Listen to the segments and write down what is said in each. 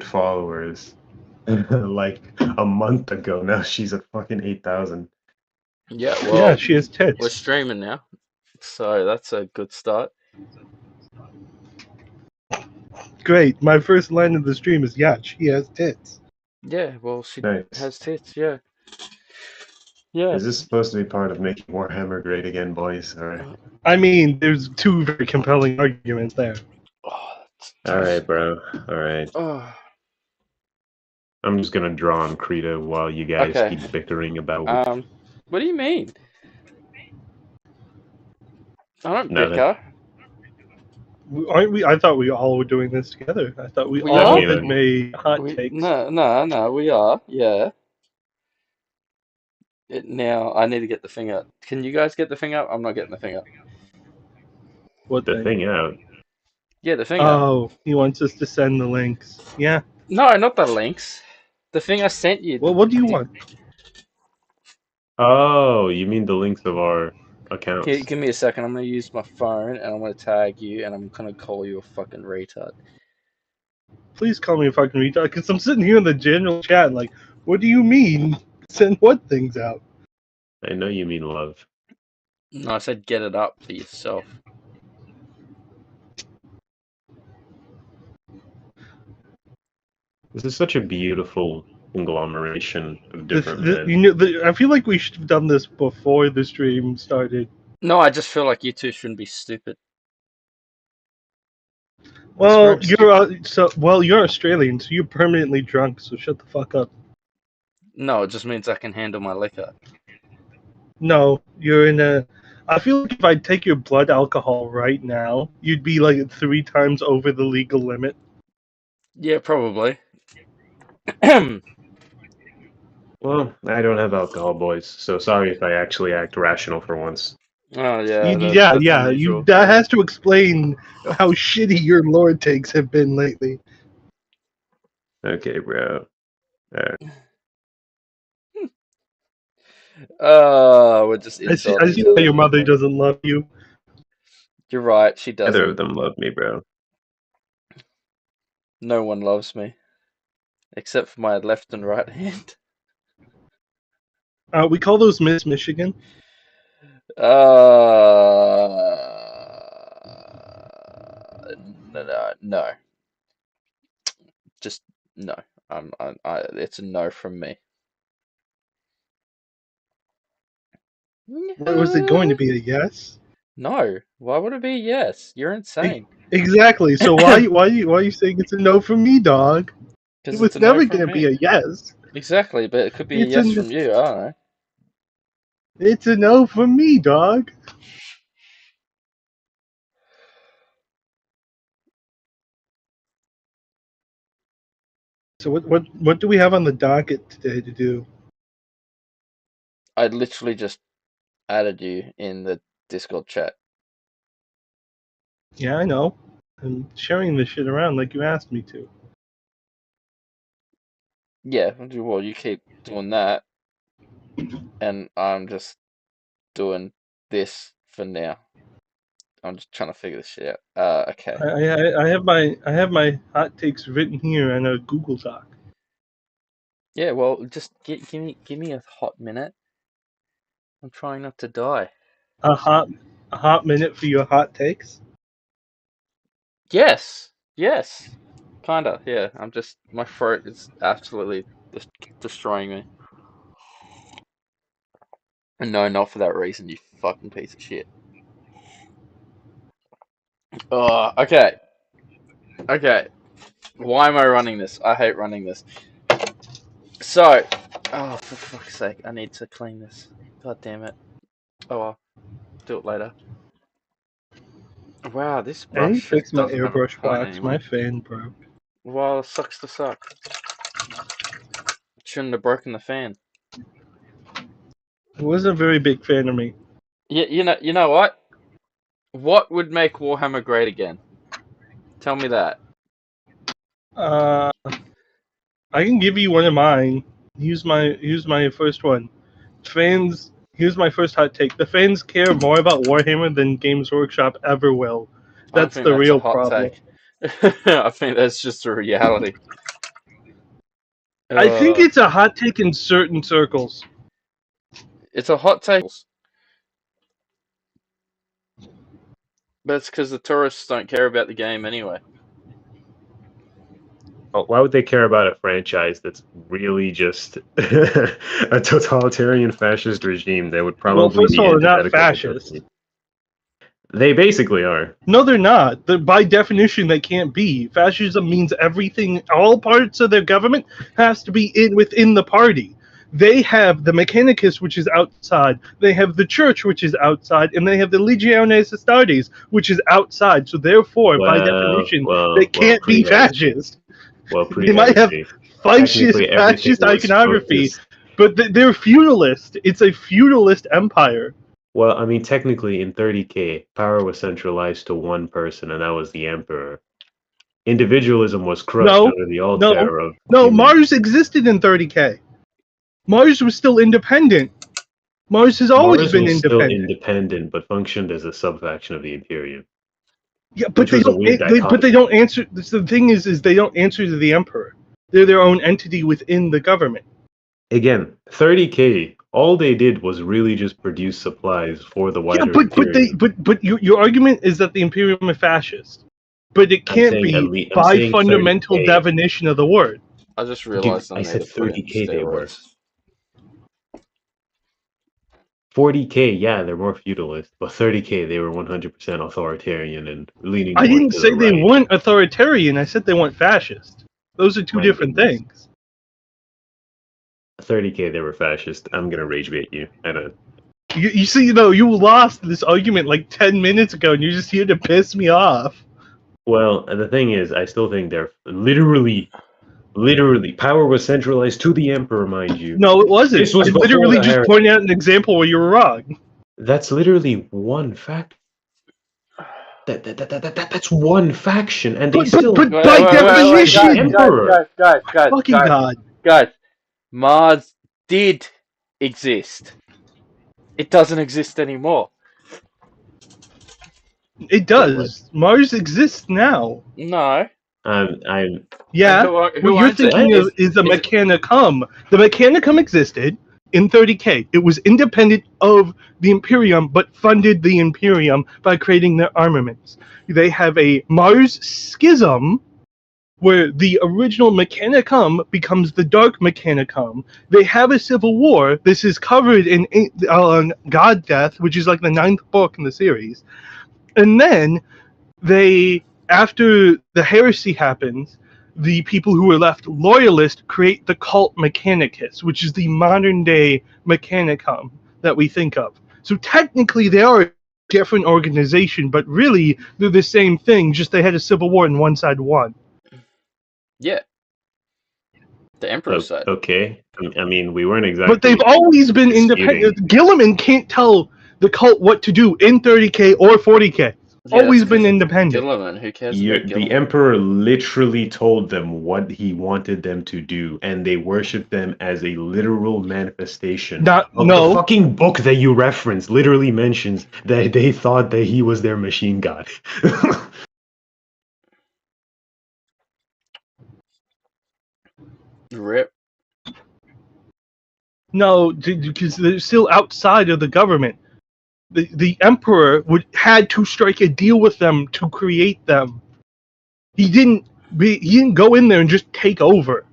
100 followers like a month ago. Now she's at fucking 8,000. Yeah, well, Yeah, she has we're tits. streaming now, so that's a good start. Great. My first line of the stream is, yeah, she has tits. Yeah, well, she Nice. has tits. Yeah. Yeah. Is this supposed to be part of making Warhammer great again, boys? Or... I mean, there's two very compelling arguments there. Oh, Alright, bro. Alright. Oh. I'm just gonna draw on Krita while you guys Okay. keep bickering about What do you mean? I don't Nothing. bicker. Aren't we? I thought we all were doing this together. I thought we We all are? had made hot takes. No, we are. Yeah. Now, I need to get the thing up. Can you guys get the thing up? I'm not getting the thing up. What the thing out. Yeah, the thing up. Oh, he wants us to send the links. Yeah. No, not the links. The thing I sent you. Well, what do you want? Oh, you mean the links of our accounts? Okay, give me a second. I'm gonna use my phone and I'm gonna tag you and I'm gonna call you a fucking retard. Please call me a fucking retard, because I'm sitting here in the general chat like, what do you mean? Send what things out? I know you mean love. No, I said get it up for yourself. This is such a beautiful conglomeration of different men. You know, I feel like we should have done this before the stream started. No, I just feel like you two shouldn't be stupid. Well, you're Australian, so you're permanently drunk. So shut the fuck up. No, it just means I can handle my liquor. No, you're in a. I feel like if I take your blood alcohol right now, you'd be like 3 times over the legal limit. Yeah, probably. Well, I don't have alcohol, boys, so sorry if I actually act rational for once. Oh yeah. That has to explain how shitty your lore takes have been lately. Okay, bro. We're just insulting. I see why your mother doesn't love you. You're right, she doesn't. Neither of them love me, bro. No one loves me. Except for my left and right hand. We call those Miss Michigan. No. Just no. It's a no from me. Was it going to be a yes? No. Why would it be a yes? You're insane. Exactly. So why are you saying it's a no from me, dog? It was never going to be a yes. Exactly, but it could be a yes from you. I don't know. It's a no from me, dog. So what do we have on the docket today to do? I literally just added you in the Discord chat. Yeah, I know. I'm sharing this shit around like you asked me to. Yeah, well, you keep doing that, and I'm just doing this for now. I'm just trying to figure this shit out. Okay. I have my hot takes written here in a Google Doc. Yeah, well, just give me a hot minute. I'm trying not to die. A hot minute for your hot takes? Yes. Kinda, yeah. My throat is absolutely just destroying me. And no, not for that reason, you fucking piece of shit. Okay. Why am I running this? I hate running this. So, for fuck's sake, I need to clean this. God damn it. Oh well, do it later. Wow, this brush. I fixed my airbrush box. My fan broke. Well, it sucks to suck. Shouldn't have broken the fan. He wasn't a very big fan of me. Yeah, you know what? What would make Warhammer great again? Tell me that. I can give you one of mine. Here's my first one. Here's my first hot take. The fans care more about Warhammer than Games Workshop ever will. That's the real problem. I think that's just a reality. I think it's a hot take in certain circles. It's a hot take. But it's because the tourists don't care about the game anyway. Oh, why would they care about a franchise that's really just a totalitarian fascist regime? They would probably Well, first be of all, they're not antithetical to fascist. Germany. They basically are. No, they're not. By definition, they can't be. Fascism means everything, all parts of their government has to be within the party. They have the Mechanicus, which is outside. They have the Church, which is outside. And they have the Legiones Astartes, which is outside. So therefore, by definition, they can't be fascist. Well, They might have fascist iconography, but they're feudalist. It's a feudalist empire. Well, I mean, technically, in 30K, power was centralized to one person, and that was the Emperor. Individualism was crushed under the altar of... No, Mars existed in 30K. Mars was still independent. Mars has always been independent. Still independent, but functioned as a subfaction of the Imperium. Yeah, but they don't answer. The thing is they don't answer to the Emperor. They're their own entity within the government. Again, 30K, all they did was really just produce supplies for the wider Imperium. But your argument is that the Imperium is fascist. But it can't be by fundamental 30K. definition of the word. I just realized I said 30K they were. 40K, yeah, they're more feudalist, but 30K, they were 100% authoritarian and leaning. I didn't say they weren't authoritarian. I said they weren't fascist. Those are two different things. 30K, they were fascist. I'm gonna rage bait you. I don't. You see, you lost this argument like 10 minutes ago, and you're just here to piss me off. Well, the thing is, I still think they're literally, power was centralized to the Emperor, mind you. No, it wasn't. This was literally just pointing out an example where you were wrong. That's literally one fact. That's one faction, and they still. But by definition, Emperor. Guys, fucking God. Guys, Mars did exist. It doesn't exist anymore. It does. Mars exists now. No. Yeah. What you're thinking of is the Mechanicum. The Mechanicum existed in 30K. It was independent of the Imperium, but funded the Imperium by creating their armaments. They have a Mars schism, where the original Mechanicum becomes the Dark Mechanicum. They have a civil war. This is covered in God Death, which is like the 9th book in the series. And then after the heresy happens, the people who are left loyalist create the cult Mechanicus, which is the modern day Mechanicum that we think of. So technically they are a different organization, but really they're the same thing, just they had a civil war and one side won. Yeah. The Emperor's side. Okay. I mean, we weren't exactly... But they've always been independent. Gilliman can't tell the cult what to do in 30K or 40K. Yeah, always been independent. Gilliman, who cares? The Emperor literally told them what he wanted them to do, and they worshipped them as a literal manifestation. The fucking book that you referenced literally mentions that they thought that he was their machine god. Rip. No, because they're still outside of the government. The Emperor had to strike a deal with them to create them. He didn't go in there and just take over.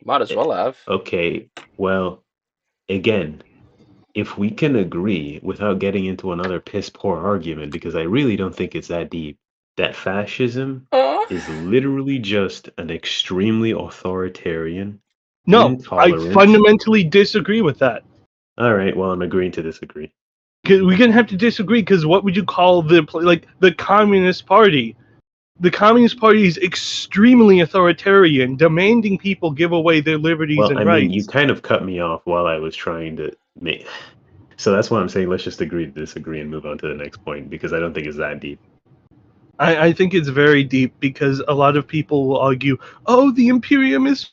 Might as well have. Okay, well, again, if we can agree without getting into another piss-poor argument, because I really don't think it's that deep, that fascism is literally just an extremely authoritarian. No, I fundamentally disagree with that. All right, well, I'm agreeing to disagree. We're gonna have to disagree because what would you call the Communist Party? The Communist Party is extremely authoritarian, demanding people give away their liberties and rights. Well, I mean, you kind of cut me off while I was trying to make. So that's why I'm saying let's just agree to disagree and move on to the next point, because I don't think it's that deep. I think it's very deep because a lot of people will argue, oh, the Imperium is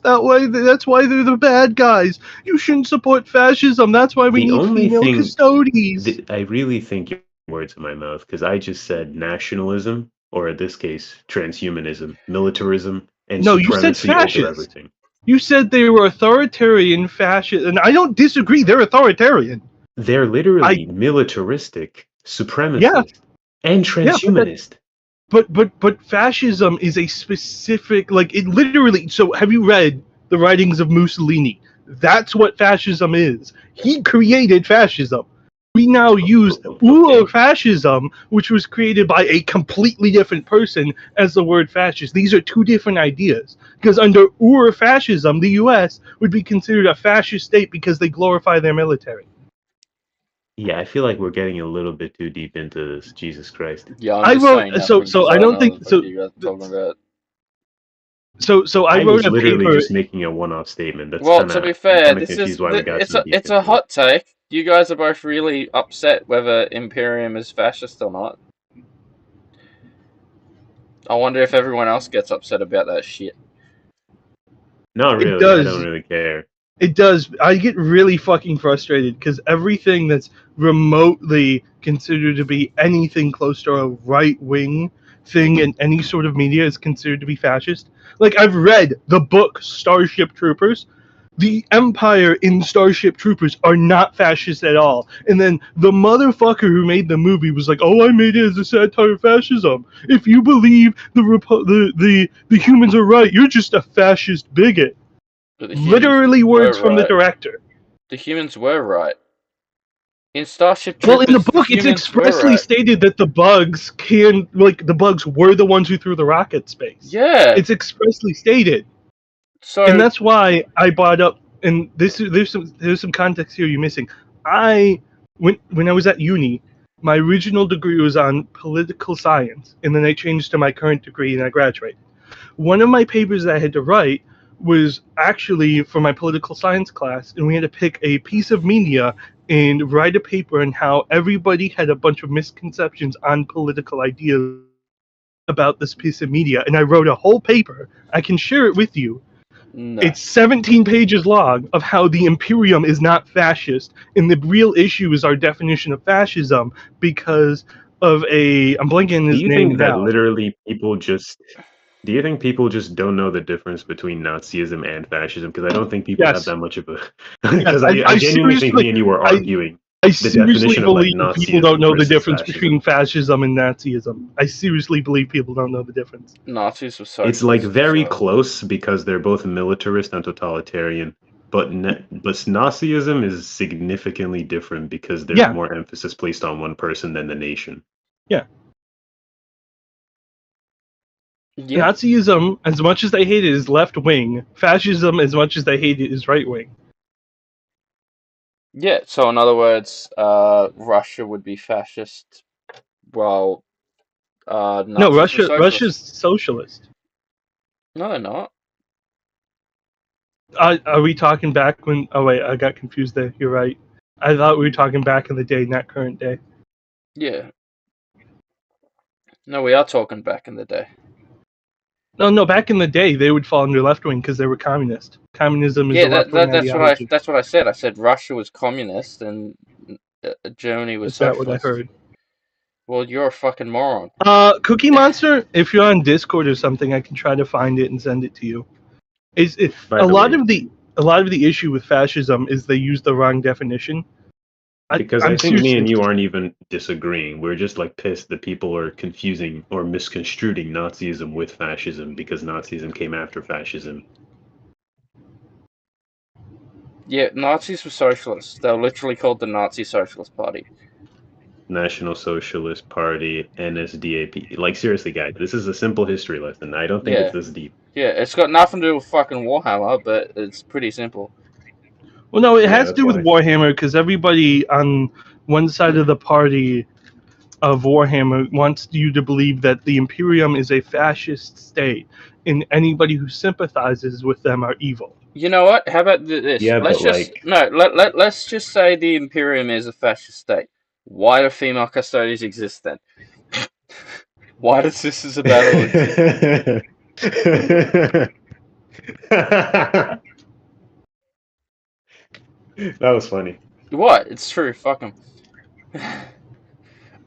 that way. That's why they're the bad guys. You shouldn't support fascism. That's why we need female custodies. I really think you're words in my mouth, because I just said nationalism, or in this case, transhumanism, militarism, and No, you said supremacy over fascist. everything. You said they were authoritarian fascist, and I don't disagree. They're authoritarian. They're literally militaristic, supremacist, and Yeah, transhumanist. but fascism is a specific, like, it literally. So have you read the writings of Mussolini? That's what fascism is. He created fascism. We now use fascism, which was created by a completely different person, as the word fascist. These are two different ideas. Because under fascism, the U.S. would be considered a fascist state because they glorify their military. Yeah, I feel like we're getting a little bit too deep into this. Jesus Christ. Yeah, I'm just saying nothing, so I don't think so. You guys are talking about. So I was wrote a literally paper. just making a one-off statement. That's Well, to be fair, this is it's a hot take. You guys are both really upset whether Imperium is fascist or not. I wonder if everyone else gets upset about that shit. Not really. It does. I don't really care. It does. I get really fucking frustrated because everything that's remotely considered to be anything close to a right-wing thing in any sort of media is considered to be fascist. Like, I've read the book Starship Troopers. The Empire in Starship Troopers are not fascist at all. And then the motherfucker who made the movie was like, "Oh, I made it as a satire of fascism. If you believe the humans are right, you're just a fascist bigot." Literally words from the director. The humans were right. In Starship Troopers, well, in the book, it's expressly stated that the bugs the bugs were the ones who threw the rocket space. Yeah. It's expressly stated. So, and that's why I brought up, and there's some context here you're missing. When I was at uni, my original degree was on political science, and then I changed to my current degree and I graduated. One of my papers that I had to write was actually for my political science class, and we had to pick a piece of media and write a paper on how everybody had a bunch of misconceptions on political ideas about this piece of media. And I wrote a whole paper. I can share it with you. No. It's 17 pages long of how the Imperium is not fascist, and the real issue is our definition of fascism because of I'm blanking his name now. Do you think that literally people just... Do you think people just don't know the difference between Nazism and fascism? Because I don't think people have that much of a... Because I genuinely think me and you were arguing. I seriously believe people don't know the difference between fascism and Nazism. I seriously believe people don't know the difference. Nazis were so... It's like very close because they're both militarist and totalitarian. But Nazism is significantly different because there's more emphasis placed on one person than the nation. Yeah. Nazism, as much as they hate it, is left wing. Fascism, as much as they hate it, is right wing. Yeah, so in other words, Russia would be fascist, while no, Russia's socialist. No, they're not. Are we talking back when... Oh, wait, I got confused there. You're right. I thought we were talking back in the day, not current day. Yeah. No, we are talking back in the day. No, back in the day, they would fall under left wing because they were communist. Communism is a left wing ideology. That's what I said. I said Russia was communist and Germany was socialist. Is that what I heard? Well, you're a fucking moron. Cookie Monster, if you're on Discord or something, I can try to find it and send it to you. A lot of the issue with fascism is they use the wrong definition. Because I think me and you aren't even disagreeing. We're just like pissed that people are confusing or misconstruing Nazism with fascism because Nazism came after fascism. Yeah, Nazis were socialists. They were literally called the Nazi Socialist Party. National Socialist Party, NSDAP. Like, seriously, guys, this is a simple history lesson. I don't think it's this deep. Yeah, it's got nothing to do with fucking Warhammer, but it's pretty simple. Well, no, it has to do with Warhammer because everybody on one side of the party of Warhammer wants you to believe that the Imperium is a fascist state, and anybody who sympathizes with them are evil. You know what? How about this? Yeah, let's just say the Imperium is a fascist state. Why do female custodians exist then? Why does Sisters of Battle exist? That was funny. What? It's true. Fuck them.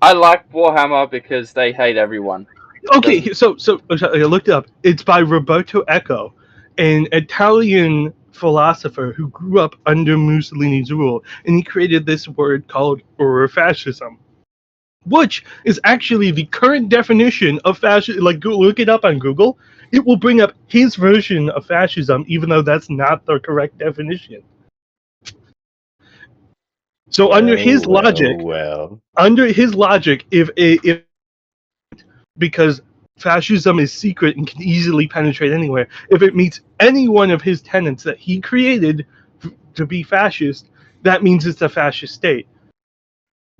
I like Warhammer because they hate everyone. Okay, so I looked it up. It's by Roberto Eco, an Italian philosopher who grew up under Mussolini's rule, and he created this word called Eurofascism, which is actually the current definition of fascism. Like, look it up on Google. It will bring up his version of fascism, even though that's not the correct definition. So under his logic, if because fascism is secret and can easily penetrate anywhere, if it meets any one of his tenets that he created to be fascist, that means it's a fascist state.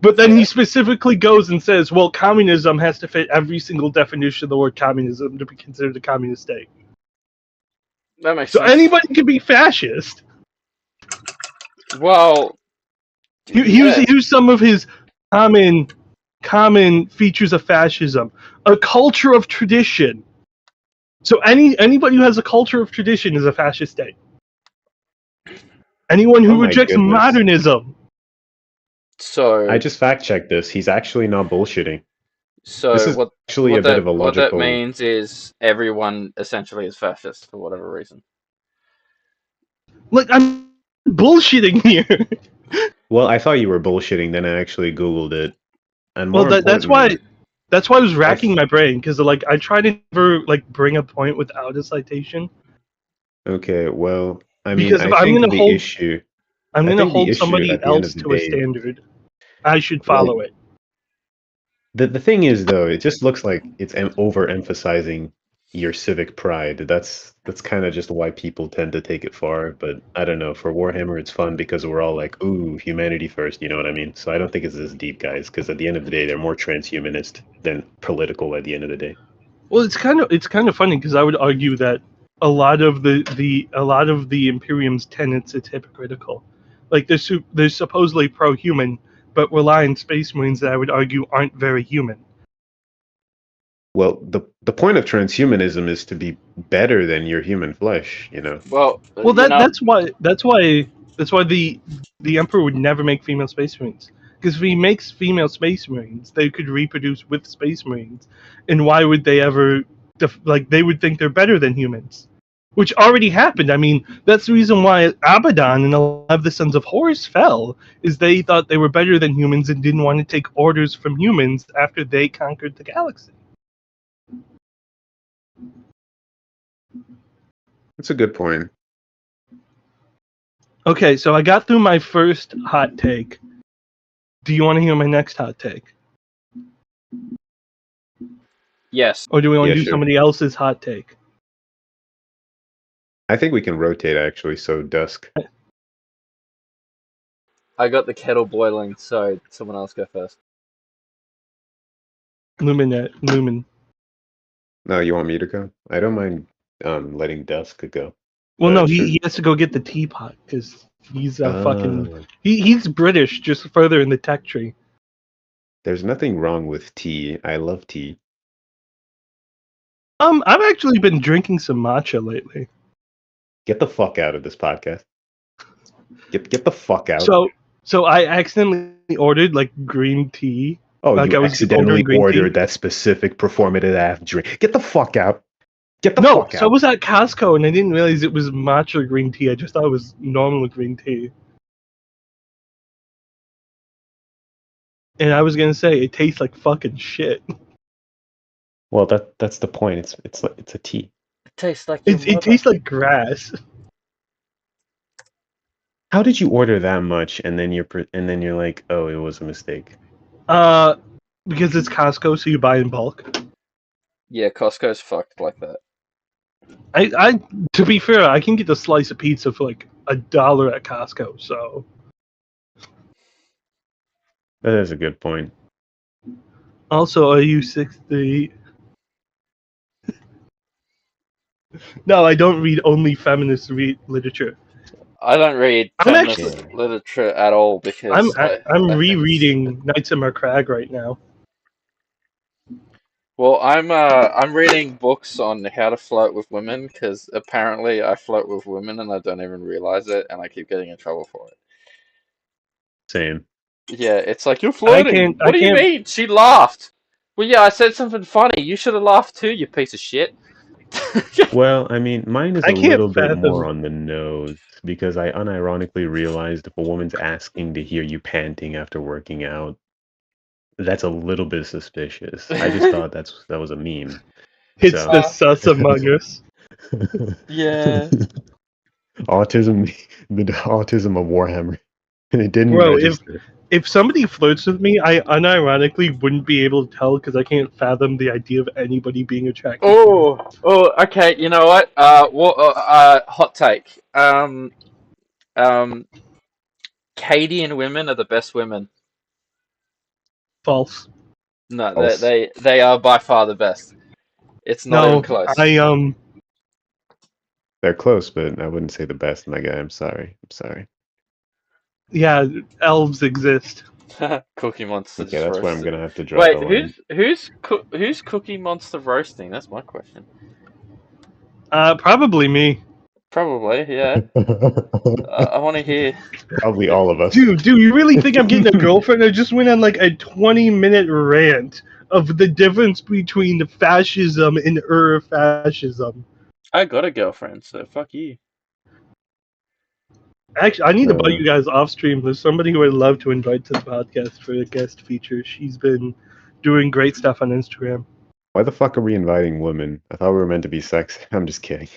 But then he specifically goes and says, well, communism has to fit every single definition of the word communism to be considered a communist state. That makes sense. So anybody can be fascist. Well, here's some of his common features of fascism: a culture of tradition. So anybody who has a culture of tradition is a fascist state. Anyone who rejects modernism. So I just fact checked this. He's actually not bullshitting. So this is actually a bit of a logical. What that means is everyone essentially is fascist for whatever reason. Look, I'm bullshitting here. Well, I thought you were bullshitting. Then I actually Googled it. And that's why I was racking my brain, because like I try to never like bring a point without a citation. Okay, well, I mean, because if I'm going to hold somebody else to a standard, I should follow it. The thing is, though, it just looks like it's overemphasizing your civic pride. That's kind of just why people tend to take it far. But I don't know. For Warhammer, it's fun because we're all like, ooh, humanity first. You know what I mean? So I don't think it's this deep, guys. Because at the end of the day, they're more transhumanist than political. At the end of the day. Well, it's kind of funny, because I would argue that a lot of the Imperium's tenets, it's hypocritical. Like they're supposedly pro-human, but rely on space marines that I would argue aren't very human. Well, the point of transhumanism is to be better than your human flesh, you know. That's why the Emperor would never make female space marines. Because if he makes female space marines, they could reproduce with space marines, and why would they ever they would think they're better than humans? Which already happened. I mean, that's the reason why Abaddon and a lot of the Sons of Horus fell, is they thought they were better than humans and didn't want to take orders from humans after they conquered the galaxy. That's a good point. Okay, so I got through my first hot take. Do you want to hear my next hot take? Yes. Or do we want to do somebody else's hot take? I think we can rotate, actually, so Dusk. I got the kettle boiling, so someone else go first. Lumen. No, you want me to go? I don't mind letting Dusk go. Well, no, he has to go get the teapot, because he's fucking... He's British, just further in the tech tree. There's nothing wrong with tea. I love tea. I've actually been drinking some matcha lately. Get the fuck out of this podcast. Get the fuck out. So I accidentally ordered like green tea. Oh, like you accidentally ordered that specific performative drink. Get the fuck out. Get the fuck out. So I was at Costco and I didn't realize it was matcha green tea. I just thought it was normal green tea. And I was gonna say it tastes like fucking shit. Well, that's the point. It's a tea. It tastes like it tastes like grass. How did you order that much and then you're like, oh, it was a mistake? Because it's Costco, so you buy in bulk. Yeah, Costco's fucked like that. I to be fair, I can get a slice of pizza for like $1 at Costco, so that is a good point. Also, are you 60? No, I don't read only feminist literature. I don't read feminist literature at all because I'm rereading Knights of Macragge right now. Well, I'm reading books on how to flirt with women because apparently I flirt with women and I don't even realize it, and I keep getting in trouble for it. Same. Yeah, it's like, you're flirting. What do you mean? She laughed. Well, yeah, I said something funny. You should have laughed too, you piece of shit. Well, I mean, mine is I a can't little bit more fathom. on the nose because I unironically realized if a woman's asking to hear you panting after working out, that's a little bit suspicious. I just thought that was a meme. It's the sus among us. Yeah. Autism, the autism of Warhammer. It didn't Bro, register. if somebody flirts with me, I unironically wouldn't be able to tell because I can't fathom the idea of anybody being attracted to me. Oh, okay. You know what? Hot take. Cadian women are the best women. False. No, False. they are by far the best. It's not even close. They're close, but I wouldn't say the best, my guy. I'm sorry. Yeah, elves exist. Cookie Monster. Okay, just that's where I'm roasted. gonna have to draw the line. Wait, who's Cookie Monster roasting? That's my question. Probably me. Probably, yeah. I want to hear. Probably all of us. Dude, you really think I'm getting a girlfriend? I just went on like a 20-minute rant of the difference between fascism and fascism. I got a girlfriend, so fuck you. Actually, I need to bug you guys off stream. There's somebody who I'd love to invite to the podcast for a guest feature. She's been doing great stuff on Instagram. Why the fuck are we inviting women? I thought we were meant to be sexy. I'm just kidding.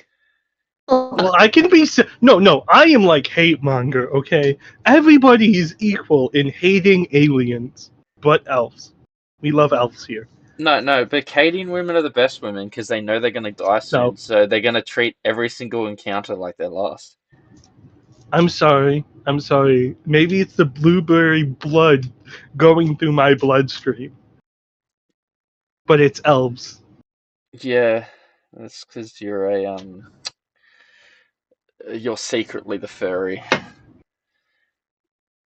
Well, I can be... No, I am like hate monger, okay? Everybody is equal in hating aliens, but elves. We love elves here. No, but Cadian women are the best women because they know they're going to die soon, so they're going to treat every single encounter like their last. I'm sorry. Maybe it's the blueberry blood going through my bloodstream. But it's elves. Yeah, that's because you're you're secretly the furry.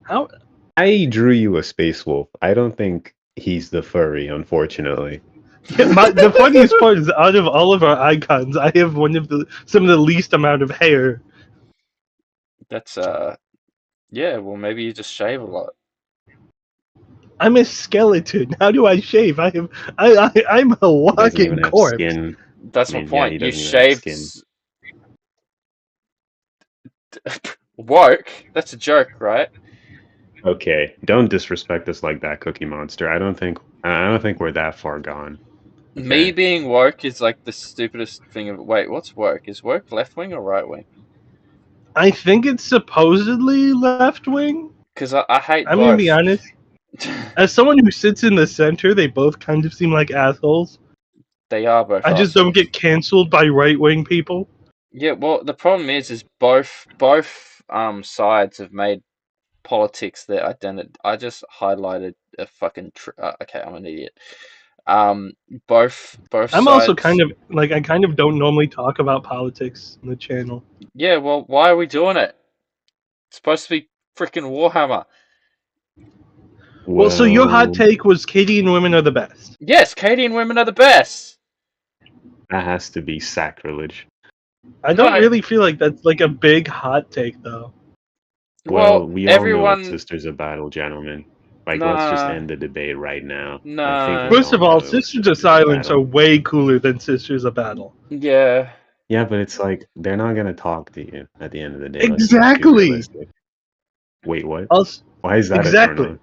How? I drew you a space wolf. I don't think he's the furry, unfortunately. The funniest part is, out of all of our icons, I have some of the least amount of hair. That's yeah. Well, maybe you just shave a lot. I'm a skeleton. How do I shave? I'm a walking corpse. Skin. That's my point. You shaved. Woke? That's a joke, right? Okay, don't disrespect us like that, Cookie Monster. I don't think we're that far gone. Okay. Me being woke is like the stupidest thing of. Wait, what's woke? Is woke left wing or right wing? I think it's supposedly left wing. Because I hate. I'm gonna be honest. As someone who sits in the center, they both kind of seem like assholes. They are both. I just don't get canceled by right wing people. Yeah, well, the problem is both sides have made politics their identity. I just highlighted a fucking. Okay, I'm an idiot. Both I'm sides... also kind of like, I kind of don't normally talk about politics on the channel. Yeah, well, why are we doing it? It's supposed to be freaking Warhammer. Well, so your hot take was Cadian women are the best. Yes, Cadian women are the best. That has to be sacrilege. I don't really feel like that's like a big hot take, though. Well, we all know it's Sisters of Battle, gentlemen. Like, let's just end the debate right now. No. First of all, Sisters of Silence are way cooler than Sisters of Battle. Yeah. Yeah, but it's like, they're not going to talk to you at the end of the day. Exactly. Wait, what? Why is that exactly? a turn on?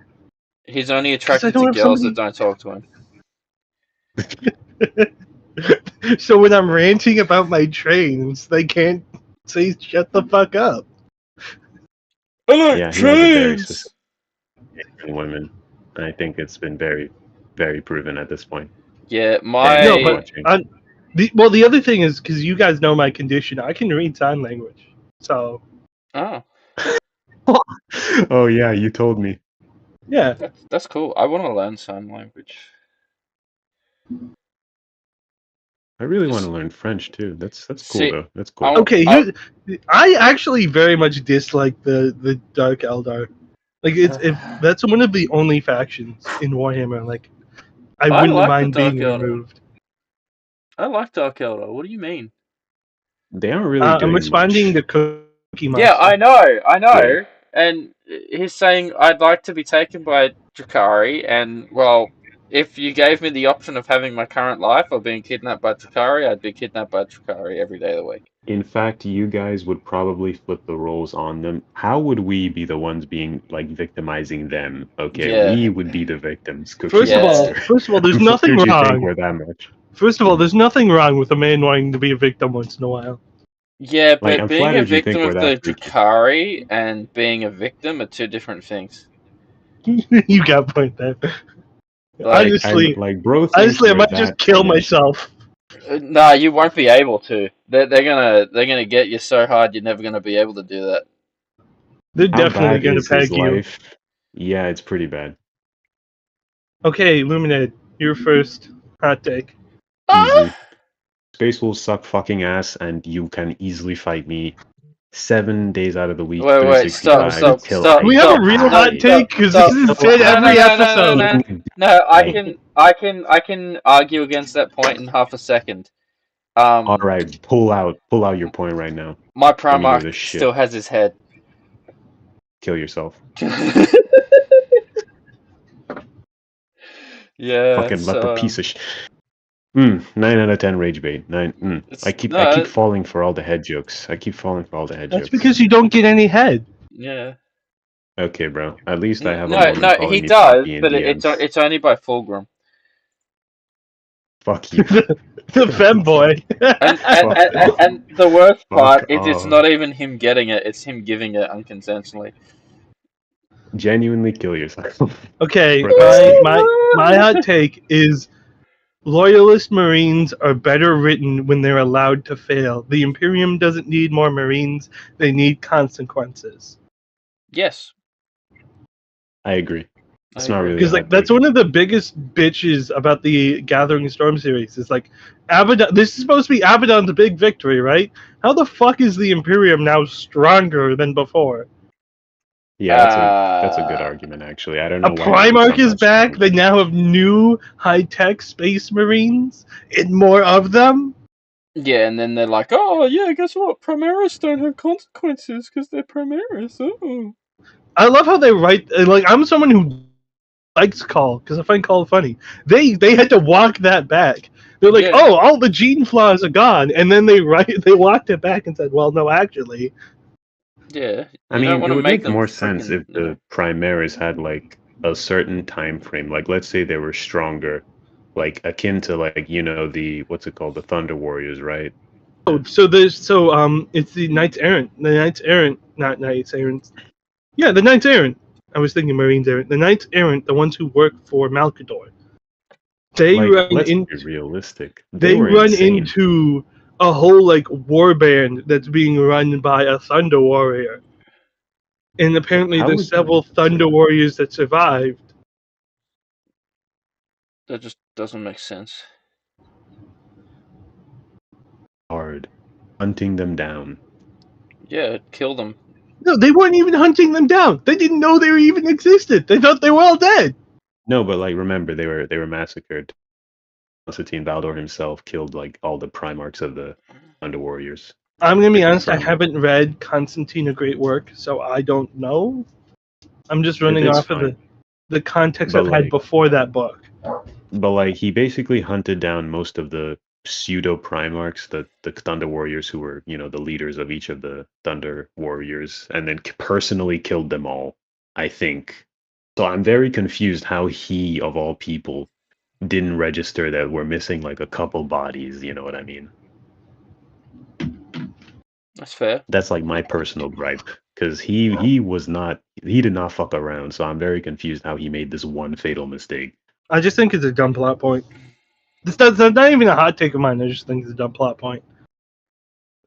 He's only attracted to girls that don't talk to him. So when I'm ranting about my trains, they can't say shut the fuck up. Yeah, he has a very specific women. I think it's been very, very proven at this point. Yeah, the other thing is, because you guys know my condition, I can read sign language. So. Oh. Oh yeah, you told me. Yeah. That's cool. I want to learn sign language. I really want to learn French too. That's cool though. That's cool. Okay, I actually very much dislike the Dark Eldar. Like that's one of the only factions in Warhammer. Like I wouldn't mind being removed. I like Dark Eldar. What do you mean? They aren't really doing I'm responding to Cookie Monster. Yeah, I know. Yeah. And he's saying I'd like to be taken by Drakari, and well, If you gave me the option of having my current life or being kidnapped by Drakari, I'd be kidnapped by Drakari every day of the week. In fact, you guys would probably flip the roles on them. How would we be the ones being like victimizing them? Okay, Yeah. we would be the victims. Cookie First of all, Monster. there's nothing Don't you think wrong. we're that much? First of all, there's nothing wrong with a man wanting to be a victim once in a while. Yeah, but Like, I'm being a flattered you think victim we're of the that freaky. Drakari and being a victim are two different things. You got a point there. Like, Honestly, bro. I might just kill myself. Nah, you won't be able to. They're gonna get you so hard you're never gonna be able to do that. They're How definitely bad gonna is his peg you. life? Yeah, it's pretty bad. Okay, Luminate, you're first. Hot take. Easy. Space will suck fucking ass, and you can easily fight me 7 days out of the week. Wait, stop. Do we have a real hot take? Because this is said every episode. No, I can argue against that point in half a second. All right, pull out your point right now. My Primarch still has his head. Kill yourself. Yeah. Fucking leper piece of shit. 9 out of 10 rage bait. 9. I keep falling for all the head jokes. That's jokes. because you don't get any head. Yeah. Okay, bro. At least I have a woman calling he does, but it's only by Fulgrim. Fuck you. The femboy. and the worst part is it's not even him getting it, it's him giving it unconsensually. Genuinely kill yourself. Okay, my hot take is Loyalist Marines are better written when they're allowed to fail. The Imperium doesn't need more Marines, they need consequences. Yes. I agree. It's not really because that's one of the biggest bitches about the Gathering Storm series. It's like Abaddon. This is supposed to be Abaddon's big victory, right? How the fuck is the Imperium now stronger than before? Yeah, that's a good argument, actually. I don't know. A Primarch is back. They now have new high-tech Space Marines and more of them. Yeah, and then they're like, "Oh yeah, guess what? Primaris don't have consequences because they're Primaris." Oh. I love how they write. Like, I'm someone who likes Call because I find Call funny. They had to walk that back. They're like, "Oh, all the gene flaws are gone," and then they walked it back and said, "Well, no, actually." Yeah, I mean, it would make more sense if the Primaris had like a certain time frame. Like, let's say they were stronger, like akin to like the what's it called, the Thunder Warriors, right? Oh, it's the Knights Errant. The Knights Errant, not Knights Errant. Yeah, the Knights Errant. I was thinking Marines Errant. The Knights Errant, the ones who work for Malkador. They let's be realistic. They run into a whole warband that's being run by a Thunder Warrior, and apparently there's several Thunder Warriors that survived. That just doesn't make sense. Hard hunting them down. Yeah, kill them. No, they weren't even hunting them down. They didn't know they even existed. They thought they were all dead. No, but remember they were massacred. Constantine Valdor himself killed all the Primarchs of the Thunder Warriors. I'm gonna be honest, I haven't read Constantine: A Great Work, so I don't know. I'm just running off of the context I've had before that book. But he basically hunted down most of the pseudo Primarchs, the Thunder Warriors, who were the leaders of each of the Thunder Warriors, and then personally killed them all, I think. So I'm very confused how he, of all people, didn't register that we're missing a couple bodies, you know what I mean? That's fair. That's my personal gripe, because he did not fuck around, so I'm very confused how he made this one fatal mistake. I just think it's a dumb plot point. That's not even a hot take of mine, I just think it's a dumb plot point.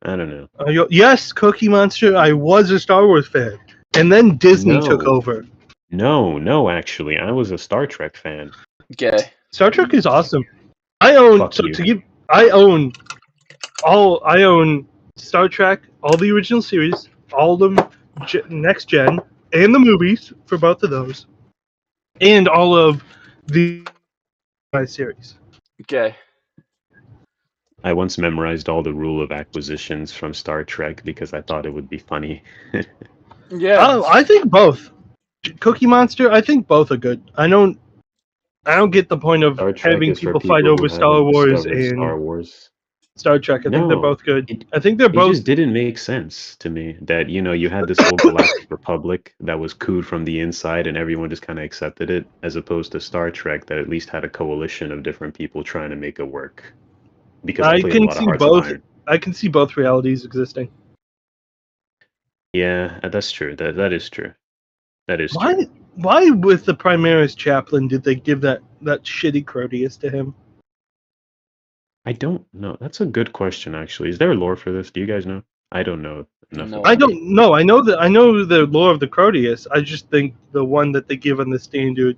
I don't know. Yes, Cookie Monster, I was a Star Wars fan, and then Disney took over. No, actually, I was a Star Trek fan. Okay. Star Trek is awesome. I own Star Trek, all the original series, all the next gen, and the movies for both of those, and all of the series. Okay. I once memorized all the rule of acquisitions from Star Trek because I thought it would be funny. Yeah. I think both. Cookie Monster, I think both are good. I I don't get the point of Star Trek having is for people fight people who over Star haven't Wars discovered and Star Wars. Star Trek. I think they're No, both good. it I think they're it both. just didn't make sense to me that, you know, you had this whole Galactic Republic that was cooed from the inside and everyone just kind of accepted it, as opposed to Star Trek that at least had a coalition of different people trying to make it work. Because I I played a can lot of see Hearts of both. Iron. I can see both realities existing. Yeah, that's true. That is true. That is true. Why with the Primaris chaplain did they give that shitty Crotius to him? I don't know. That's a good question, actually. Is there lore for this? Do you guys know? I don't know enough No about I it. don't know. I know the lore of the Crotius. I just think the one that they give on the standard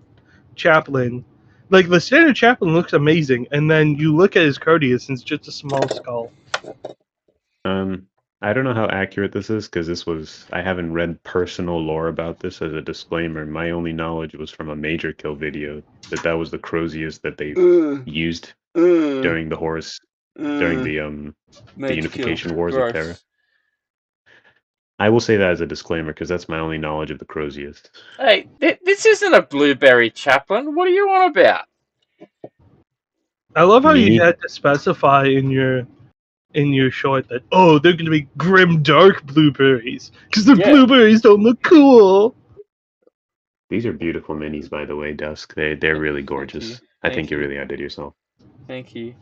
chaplain, like the standard chaplain, looks amazing, and then you look at his Crotius and it's just a small skull. I don't know how accurate this is because I haven't read personal lore about this. As a disclaimer, my only knowledge was from a Major Kill video that was the Crozius that they used during the Unification Wars of Terra. I will say that as a disclaimer because that's my only knowledge of the Crozius. Hey, this isn't a blueberry chaplain. What are you on about? I love how you had to specify in your short that they're going to be grim dark blueberries because the blueberries don't look cool. These are beautiful minis, by the way, Dusk. They're really gorgeous. I think you really outdid yourself. Thank you.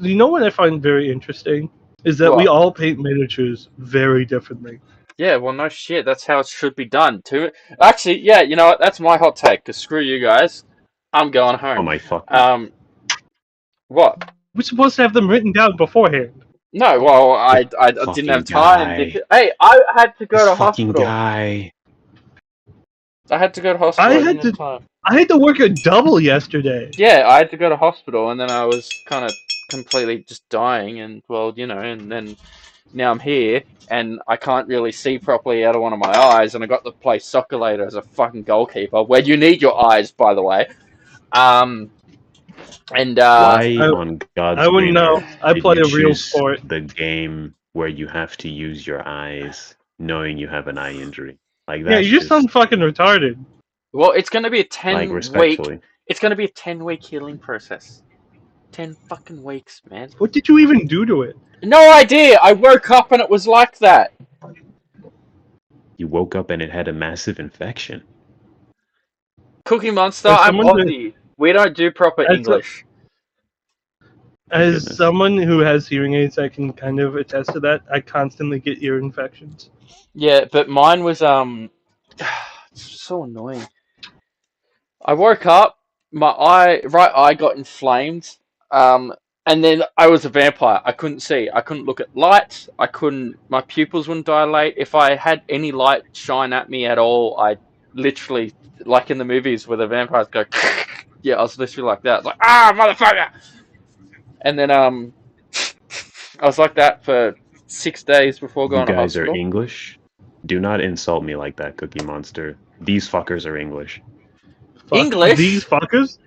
You know what I find very interesting is that we all paint miniatures very differently. Yeah, well, no shit. That's how it should be done. Too. Actually, yeah. You know what? That's my hot take. Cause screw you guys. I'm going home. Oh my fuck. What? We're supposed to have them written down beforehand. No, well, I didn't have time. Hey, I had to go to hospital. Guy. I had to go to hospital. I had to work a double yesterday. Yeah, I had to go to hospital, and then I was kind of completely just dying, and well, you know, and then now I'm here, and I can't really see properly out of one of my eyes, and I got to play soccer later as a fucking goalkeeper, where you need your eyes, by the way. And why on God's I wouldn't know. I play a real choose sport. The game where you have to use your eyes, knowing you have an eye injury, like that. Yeah, you just sound fucking retarded. Well, it's going to be a 10-week. Like, it's going to be a 10-week healing process. 10 fucking weeks, man. What did you even do to it? No idea. I woke up and it was like that. You woke up and it had a massive infection. Cookie Monster, I'm Aussie. We don't do proper English. As someone who has hearing aids, I can kind of attest to that. I constantly get ear infections. Yeah, but mine was it's so annoying. I woke up, my right eye got inflamed, and then I was a vampire. I couldn't see. I couldn't look at light. My pupils wouldn't dilate. If I had any light shine at me at all, I literally, like in the movies where the vampires go, yeah, I was literally like that, like, motherfucker! And then I was like that for 6 days before going to hospital. You guys are English? Do not insult me like that, Cookie Monster. These fuckers are English. English? These fuckers?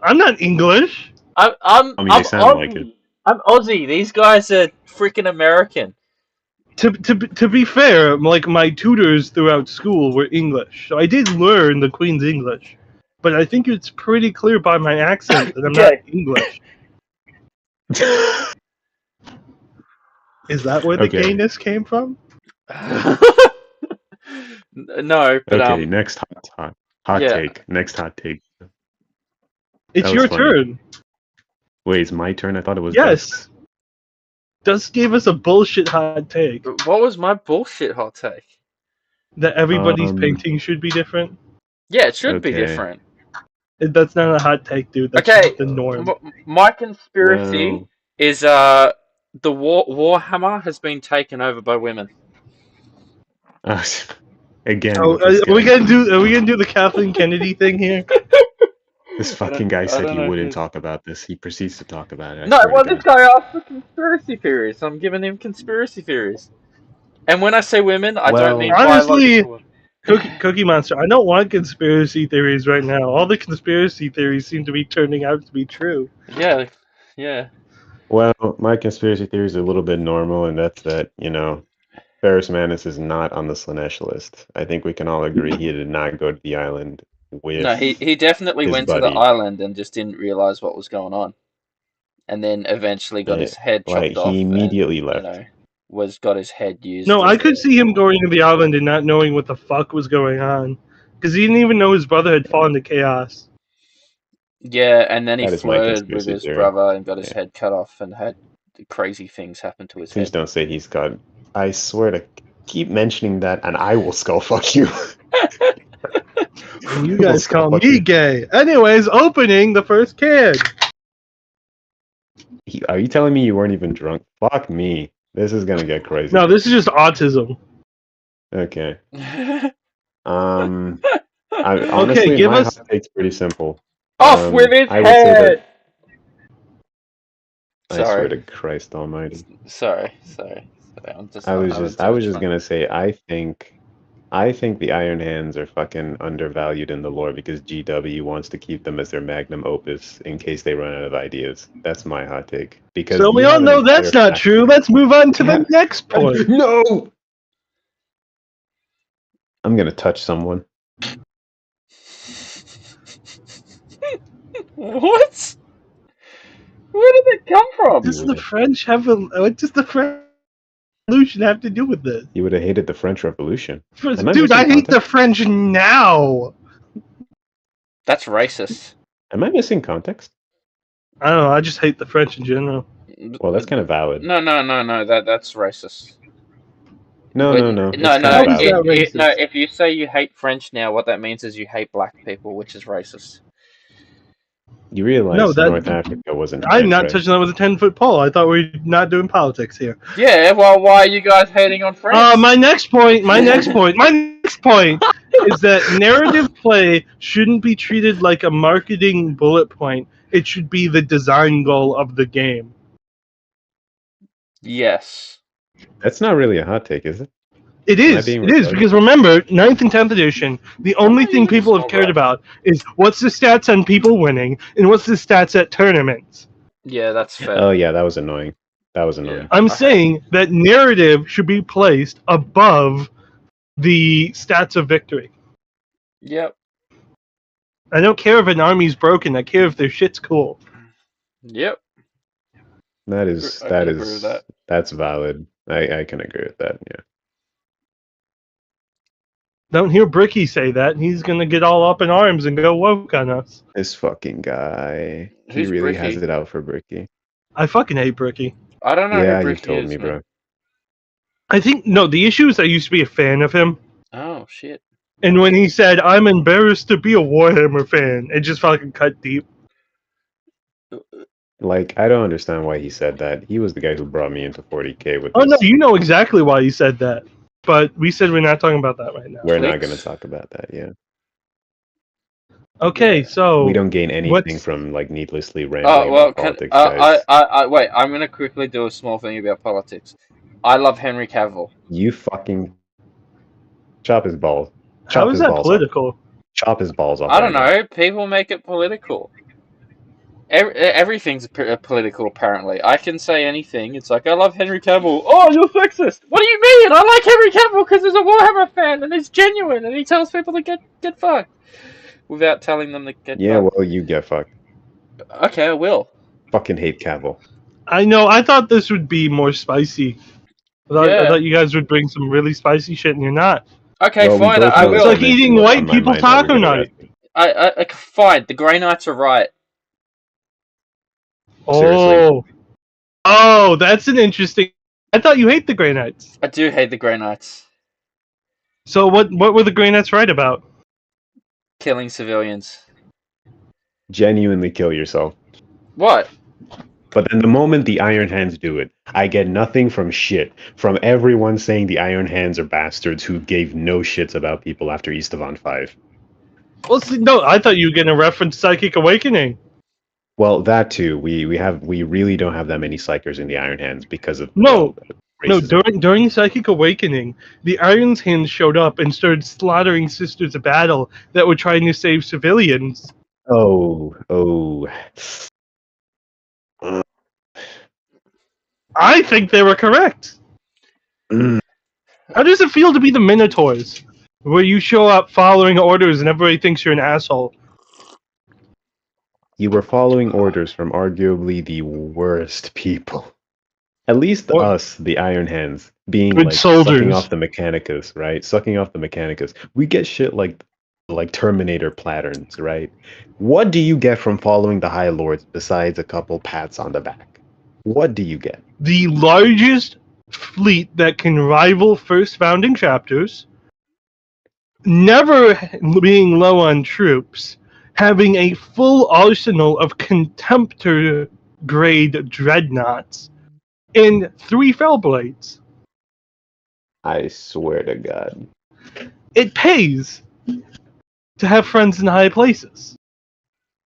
I'm not English. I mean, they sound like it. I'm Aussie. These guys are freaking American. To be fair, like my tutors throughout school were English, so I did learn the Queen's English. But I think it's pretty clear by my accent that I'm not English. Is that where the gayness came from? No, but okay. Next hot take. Next hot take. It's your turn. Wait, it's my turn? I thought it was. Yes. Dusk gave us a bullshit hot take. What was my bullshit hot take? That everybody's painting should be different. Yeah, it should be different. That's not a hot take, dude. That's just the norm. My conspiracy is the Warhammer has been taken over by women. Again. Are we gonna do the Kathleen Kennedy thing here? This fucking guy said he wouldn't talk about this. He proceeds to talk about it. This guy asked for conspiracy theories. So I'm giving him conspiracy theories. And when I say women, I don't mean honestly, Cookie Monster, I don't want conspiracy theories right now. All the conspiracy theories seem to be turning out to be true. Yeah. Well, my conspiracy theory is a little bit normal, and that's that, Ferrus Manus is not on the Slanesh list. I think we can all agree he did not go to the island with No, he definitely his went to the buddy. island and just didn't realize what was going on, and then eventually got his head Like chopped off, he immediately and left. got his head used. No, I as could see him going to the island and not knowing what the fuck was going on, because he didn't even know his brother had fallen to chaos. Yeah, and then he That is my flirted with conspiracy his theory. brother and got his head cut off and had crazy things happen to his Please head. don't say he's got. I swear to keep mentioning that, and I will skull fuck you. And you guys call me gay. Anyways, opening the first can. Are you telling me you weren't even drunk? Fuck me. This is gonna get crazy. No, this is just autism. Okay. Honestly, give my us. hot take's pretty simple. Off with his I would say head! I Sorry. swear to Christ Almighty. Sorry. I was just gonna say I think the Iron Hands are fucking undervalued in the lore because GW wants to keep them as their magnum opus in case they run out of ideas. That's my hot take. Because So we all know that's not true. Let's move on to the next point. No! I'm gonna touch someone. What? Where did it come from? What does the French Revolution have to do with this? You would have hated the French Revolution. Dude, I hate the French now. That's racist. Am I missing context? I don't know. I just hate the French in general. Well, that's kind of valid. No. That's racist. No. No. If you say you hate French now, what that means is you hate black people, which is racist. You realize North Africa wasn't. I'm not touching that with a 10-foot pole. I thought we were not doing politics here. Yeah, well, why are you guys hating on France? My next point is that narrative play shouldn't be treated like a marketing bullet point. It should be the design goal of the game. Yes. That's not really a hot take, is it? It is, because remember, 9th and 10th edition, the only thing people have cared about is what's the stats on people winning and what's the stats at tournaments. Yeah, that's fair. Oh yeah, that was annoying. Yeah. I'm saying that narrative should be placed above the stats of victory. Yep. I don't care if an army's broken, I care if their shit's cool. Yep. That's valid. I can agree with that, yeah. Don't hear Bricky say that. He's going to get all up in arms and go woke on us. This fucking guy. Who's he really Bricky? has it out for Bricky. I fucking hate Bricky. I don't know who Bricky you've told is, me, man. bro. I think, no, the issue is I used to be a fan of him. Oh, shit. And when he said, I'm embarrassed to be a Warhammer fan, it just fucking cut deep. Like, I don't understand why he said that. He was the guy who brought me into 40k with Oh, no, you know exactly why he said that. But we said we're not talking about that right now. We're not going to talk about that, yeah. Okay, so... We don't gain anything from, like, needlessly rambling about politics, guys. Wait, I'm going to quickly do a small thing about politics. I love Henry Cavill. You fucking... Chop his balls. How is that political? Chop his balls off. I don't know. People make it political. Everything's political, apparently. I can say anything. It's like, I love Henry Cavill. Oh, you're sexist. What do you mean? I like Henry Cavill because he's a Warhammer fan and he's genuine and he tells people to get fucked without telling them to get fucked. Yeah, well, you get fucked. Okay, I will. Fucking hate Cavill. I know. I thought this would be more spicy. I thought you guys would bring some really spicy shit, and you're not. Okay, well, fine. I will. It's like eating white people taco night. Fine. The Grey Knights are right. Seriously. Oh, that's an interesting... I thought you hate the Grey Knights. I do hate the Grey Knights. So what were the Grey Knights right about? Killing civilians. Genuinely kill yourself. What? But then the moment the Iron Hands do it, I get nothing from shit. From everyone saying the Iron Hands are bastards who gave no shits about people after Istvan 5. Well, see, no, I thought you were going to reference Psychic Awakening. Well, that too. We really don't have that many Psychers in the Iron Hands because of No, during Psychic Awakening, the Iron Hands showed up and started slaughtering Sisters of Battle that were trying to save civilians. Oh. I think they were correct. How does it feel to be the Minotaurs? where you show up following orders and everybody thinks you're an asshole. You were following orders from arguably the worst people. At least us, the Iron Hands, being Good like soldiers. sucking off the Mechanicus, right? Sucking off the Mechanicus. We get shit like Terminator patterns, right? What do you get from following the High Lords besides a couple pats on the back? What do you get? The largest fleet that can rival first founding chapters, never being low on troops, having a full arsenal of Contemptor grade dreadnoughts, and 3 Fellblades. I swear to God. It pays to have friends in high places.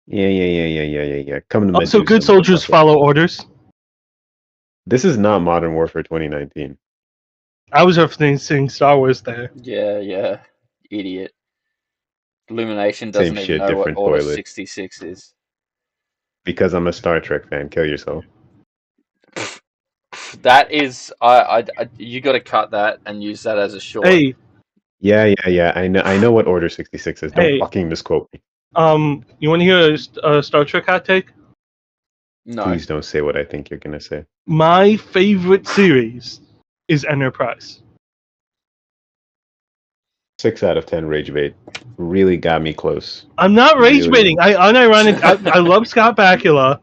Yeah. Come to Also, Medusa, good soldiers motherfucker. follow orders. This is not Modern Warfare 2019. I was referencing Star Wars there. Yeah. Idiot. Illumination doesn't Same even shit, know what different Order toilet. 66 is. Because I'm a Star Trek fan. Kill yourself. That is, you got to cut that and use that as a short. Hey, Yeah. I know what Order 66 is. Don't Hey. fucking misquote me. you want to hear a Star Trek hot take? No. Please don't say what I think you're gonna say. My favorite series is Enterprise. 6 out of 10 rage bait. Really got me close. I'm not rage Really? baiting. I love Scott Bakula.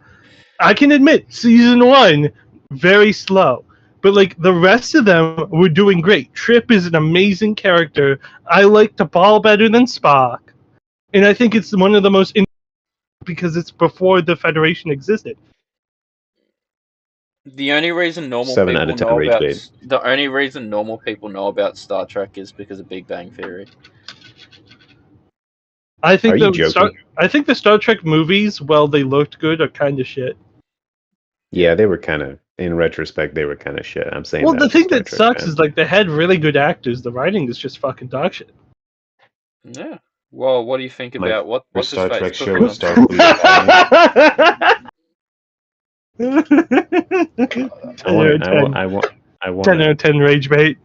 I can admit, season 1, very slow. But like the rest of them were doing great. Trip is an amazing character. I like T'Pol better than Spock. And I think it's one of the most because it's before the Federation existed. The only reason normal 7 people out of 10 know rage about bait. the only reason normal people know about Star Trek is because of Big Bang Theory. I think Are you joking? I think the Star Trek movies, while they looked good, are kind of shit. Yeah, they were kind of, in retrospect, they were kind of shit. I'm saying Well, that the as a thing Star that Trek sucks fan. is like they had really good actors. The writing is just fucking dog shit. Yeah. Well, what do you think My about what's his Star face Trek show cooking was on? Starfleet Academy. I want 10 out of 10 rage bait.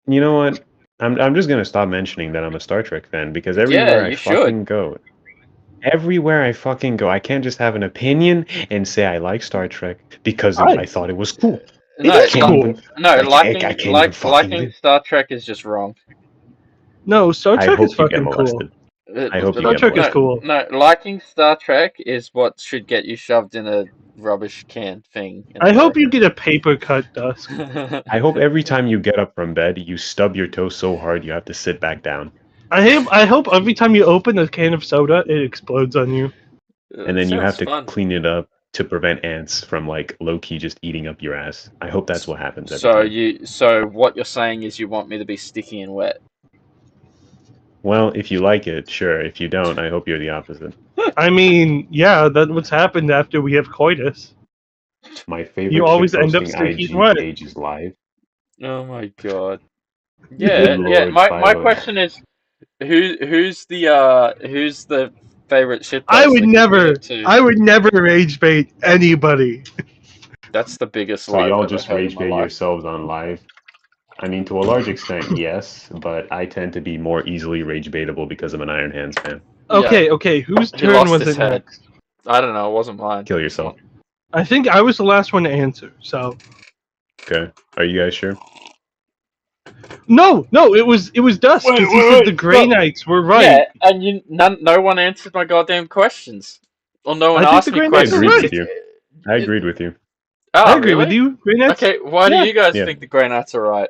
You know what? I'm just gonna stop mentioning that I'm a Star Trek fan because everywhere I fucking go, I can't just have an opinion and say I like Star Trek because I thought it was cool. No, It is cool. Liking Star Trek is just wrong. No, Star I Trek hope is you get fucking cool. molested. I hope you Star get Trek is molested. cool. No, liking Star Trek is what should get you shoved in a rubbish can thing. I hope you get a paper cut, Dusk. I hope every time you get up from bed, you stub your toe so hard you have to sit back down. I hope every time you open a can of soda, it explodes on you. And then you have to clean it up to prevent ants from like low-key just eating up your ass. I hope that's what happens every time. So what you're saying is you want me to be sticky and wet. Well, if you like it, sure. If you don't, I hope you're the opposite. I mean, yeah, that's what's happened after we have coitus. My favorite you always end up IG sticky and wet. page is live. Oh my god. Yeah. My question is, who's the favorite shit? I would never rage bait anybody. That's the biggest So lie. y'all I've just ever heard rage in my bait life. yourselves on live? I mean, to a large extent, yes, but I tend to be more easily rage baitable because I'm an Iron Hands fan. Okay, whose turn lost was his it head. next? I don't know, it wasn't mine. Kill yourself. I think I was the last one to answer, so... Okay, are you guys sure? No, it was Dust, because he said the Grey Knights were right. Yeah, and no one answered my goddamn questions. Or no one asked me questions. I agreed with you. Oh, I agree with you, Grey Knights. Okay, why do you guys think the Grey Knights are right?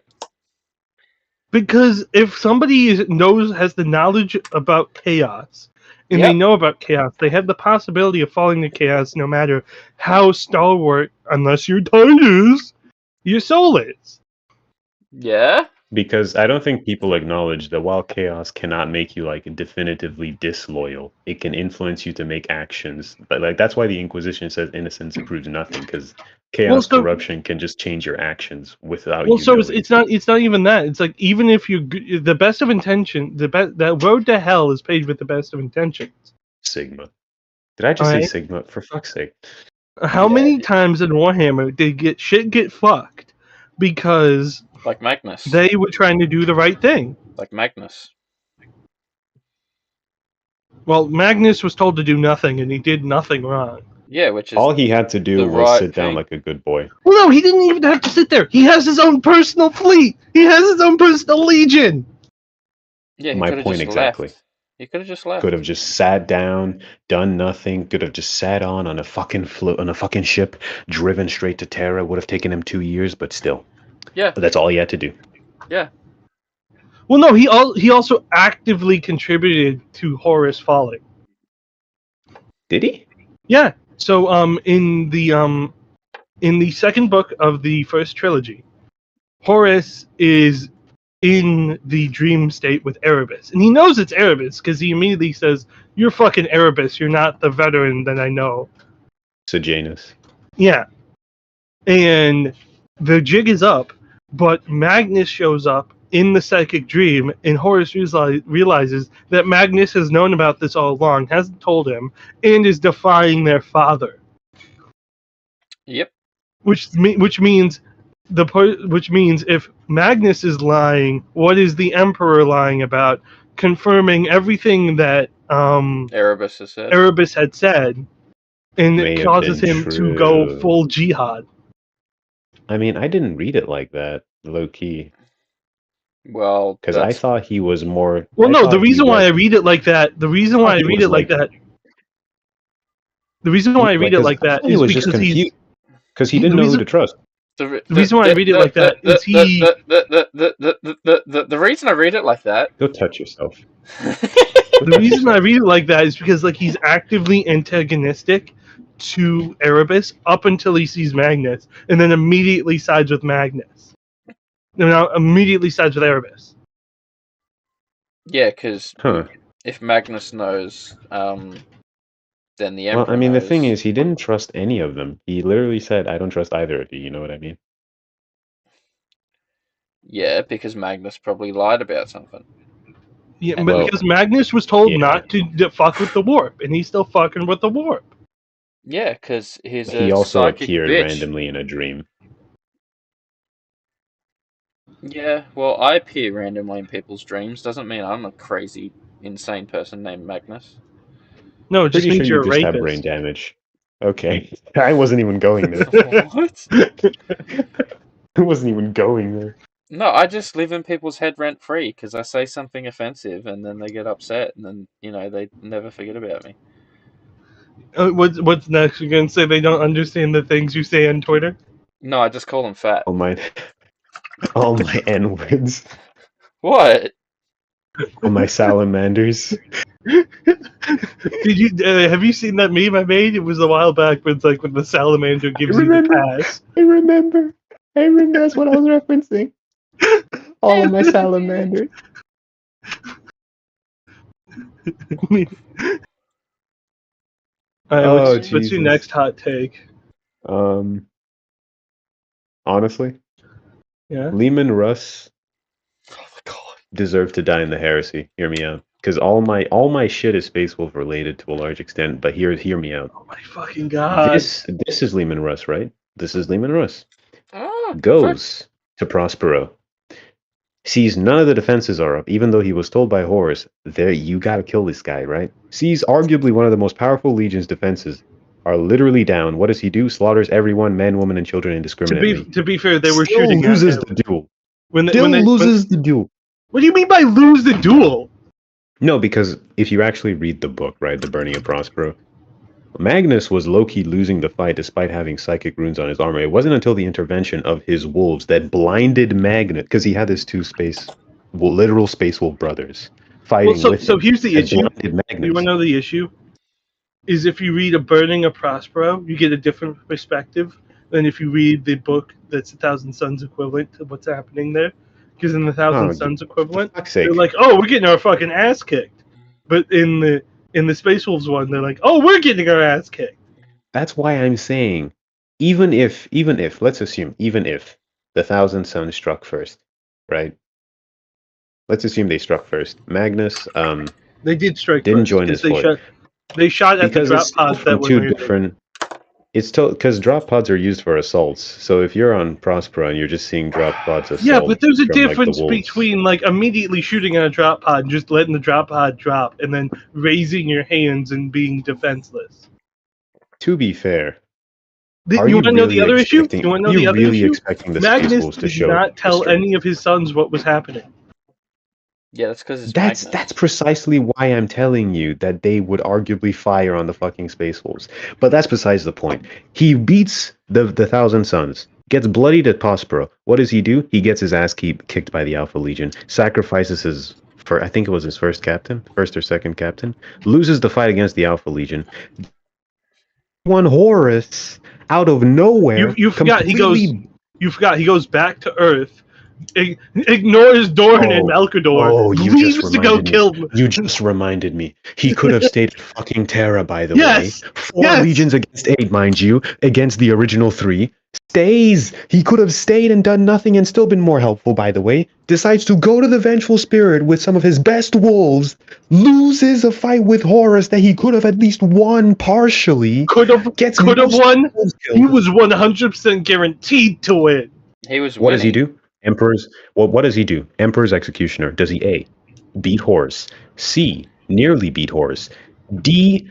Because if somebody has the knowledge about chaos, and they know about chaos, they have the possibility of falling to chaos no matter how stalwart, unless you're Titus, your soul is. Yeah? Because I don't think people acknowledge that while chaos cannot make you like definitively disloyal, it can influence you to make actions. But like that's why the Inquisition says innocence proves nothing, because chaos corruption can just change your actions without you knowing. It's not even that. It's like even if you the best of intention, that road to hell is paved with the best of intentions. Sigma. Did I just say Sigma? For fuck's sake. How many times in Warhammer did shit get fucked because like Magnus. They were trying to do the right thing. Like Magnus. Well, Magnus was told to do nothing, and he did nothing wrong. Yeah, which is all he had to do was sit down like a good boy. Well, no, he didn't even have to sit there. He has his own personal fleet. He has his own personal legion. Yeah, My point exactly. Left. He could have just left. Could have just sat down, done nothing. Could have just sat on a fucking ship, driven straight to Terra. Would have taken him 2 years, but still. Yeah. But that's all he had to do. Yeah. Well, no, he also actively contributed to Horus falling. Did he? Yeah. So in the second book of the first trilogy, Horus is in the dream state with Erebus, and he knows it's Erebus because he immediately says, "You're fucking Erebus. You're not the veteran that I know." Sejanus. Yeah. And the jig is up, but Magnus shows up in the psychic dream, and Horus realizes that Magnus has known about this all along, hasn't told him, and is defying their father. Yep. Which means if Magnus is lying, what is the Emperor lying about? Confirming everything that Erebus had said, and it causes him to go full jihad. I mean, I didn't read it like that, low key. Well, because I thought he was more. Well, no, the reason why I read it like that, is because he was just confused because he didn't know who to trust. The reason why I read it like that is the reason I read it like that. Go touch yourself. The reason I read it like that is because he's actively antagonistic to Erebus up until he sees Magnus, and then immediately sides with Magnus. Now immediately sides with Erebus. Yeah, because if Magnus knows, then the Emperor. Well, I mean, knows. the thing is, he didn't trust any of them. He literally said, "I don't trust either of you." You know what I mean? Yeah, because Magnus probably lied about something. Yeah, but because Magnus was told not to fuck with the warp, and he's still fucking with the warp. Yeah, because he also appeared bitch. randomly in a dream. Yeah, well, I appear randomly in people's dreams. Doesn't mean I'm a crazy, insane person named Magnus. No, it just means you're a rapist. Have brain damage. Okay, I wasn't even going there. What? I wasn't even going there. No, I just live in people's head rent free because I say something offensive and then they get upset and then they never forget about me. What's next? You're gonna say they don't understand the things you say on Twitter? No, I just call them fat. All my N words. What? All my salamanders. Did you have you seen that meme I made? It was a while back, but it's like when the salamander gives you the pass. I remember. That's what I was referencing. All of my salamanders. What's your next hot take? Honestly, yeah. Lehman Russ deserved to die in the heresy. Hear me out, because all my shit is Space Wolf related to a large extent. But hear me out. Oh my fucking god! This is Lehman Russ, right? This is Lehman Russ. Goes to Prospero. Sees none of the defenses are up, even though he was told by Horus, you gotta kill this guy, right? Sees arguably one of the most powerful legion's defenses are literally down. What does he do? Slaughters everyone, men, women, and children indiscriminately. To be fair, they were still shooting loses the duel. Loses the duel. What do you mean by lose the duel? No, because if you actually read the book, right, The Burning of Prospero, Magnus was low-key losing the fight despite having psychic runes on his armor. It wasn't until the intervention of his wolves that blinded Magnus, because he had his two literal space wolf brothers fighting with him. So here's the issue. You want to know the issue? Is if you read A Burning of Prospero, you get a different perspective than if you read the book that's 1,000 Suns equivalent to what's happening there. Because in the 1,000 Suns equivalent, they're like, "Oh, we're getting our fucking ass kicked," but in the Space Wolves one, they're like, "Oh, we're getting our ass kicked." That's why I'm saying, even if, let's assume, even if the 1,000 Suns struck first, right? Let's assume they struck first. Magnus, they did strike. Didn't join his fort. They shot at the drop pods that were two different. It's because drop pods are used for assaults. So if you're on Prospera and you're just seeing drop pods assault, Yeah, but there's a from, difference like, the wolves. between like immediately shooting at a drop pod and just letting the drop pod drop, and then raising your hands and being defenseless. To be fair, You want to know the other issue? You want to know the other issue? Expecting the Magnus Space Wolves to did show not tell restraint? any of his sons what was happening. Yeah, that's because it's That's Magnus. that's precisely why I'm telling you that they would arguably fire on the fucking Space Wolves. But that's besides the point. He beats the Thousand Sons, gets bloodied at Prospero. What does he do? He gets his ass kicked by the Alpha Legion, sacrifices his, I think it was his first or second captain, loses the fight against the Alpha Legion. One Horus out of nowhere. You forgot he goes. You forgot he goes back to Earth. Ignores Doran and Malkador, leaves to go kill them. You just reminded me. He could have stayed at fucking Terra, by the way. 4 legions against 8, mind you, against the original 3. Stays! He could have stayed and done nothing and still been more helpful, by the way. Decides to go to the Vengeful Spirit with some of his best wolves. Loses a fight with Horus that he could have at least won partially. Could have won. He was 100% guaranteed to win. He was winning. What does he do? What does he do? Emperor's Executioner. Does he A, beat Horus, C, nearly beat Horus, D,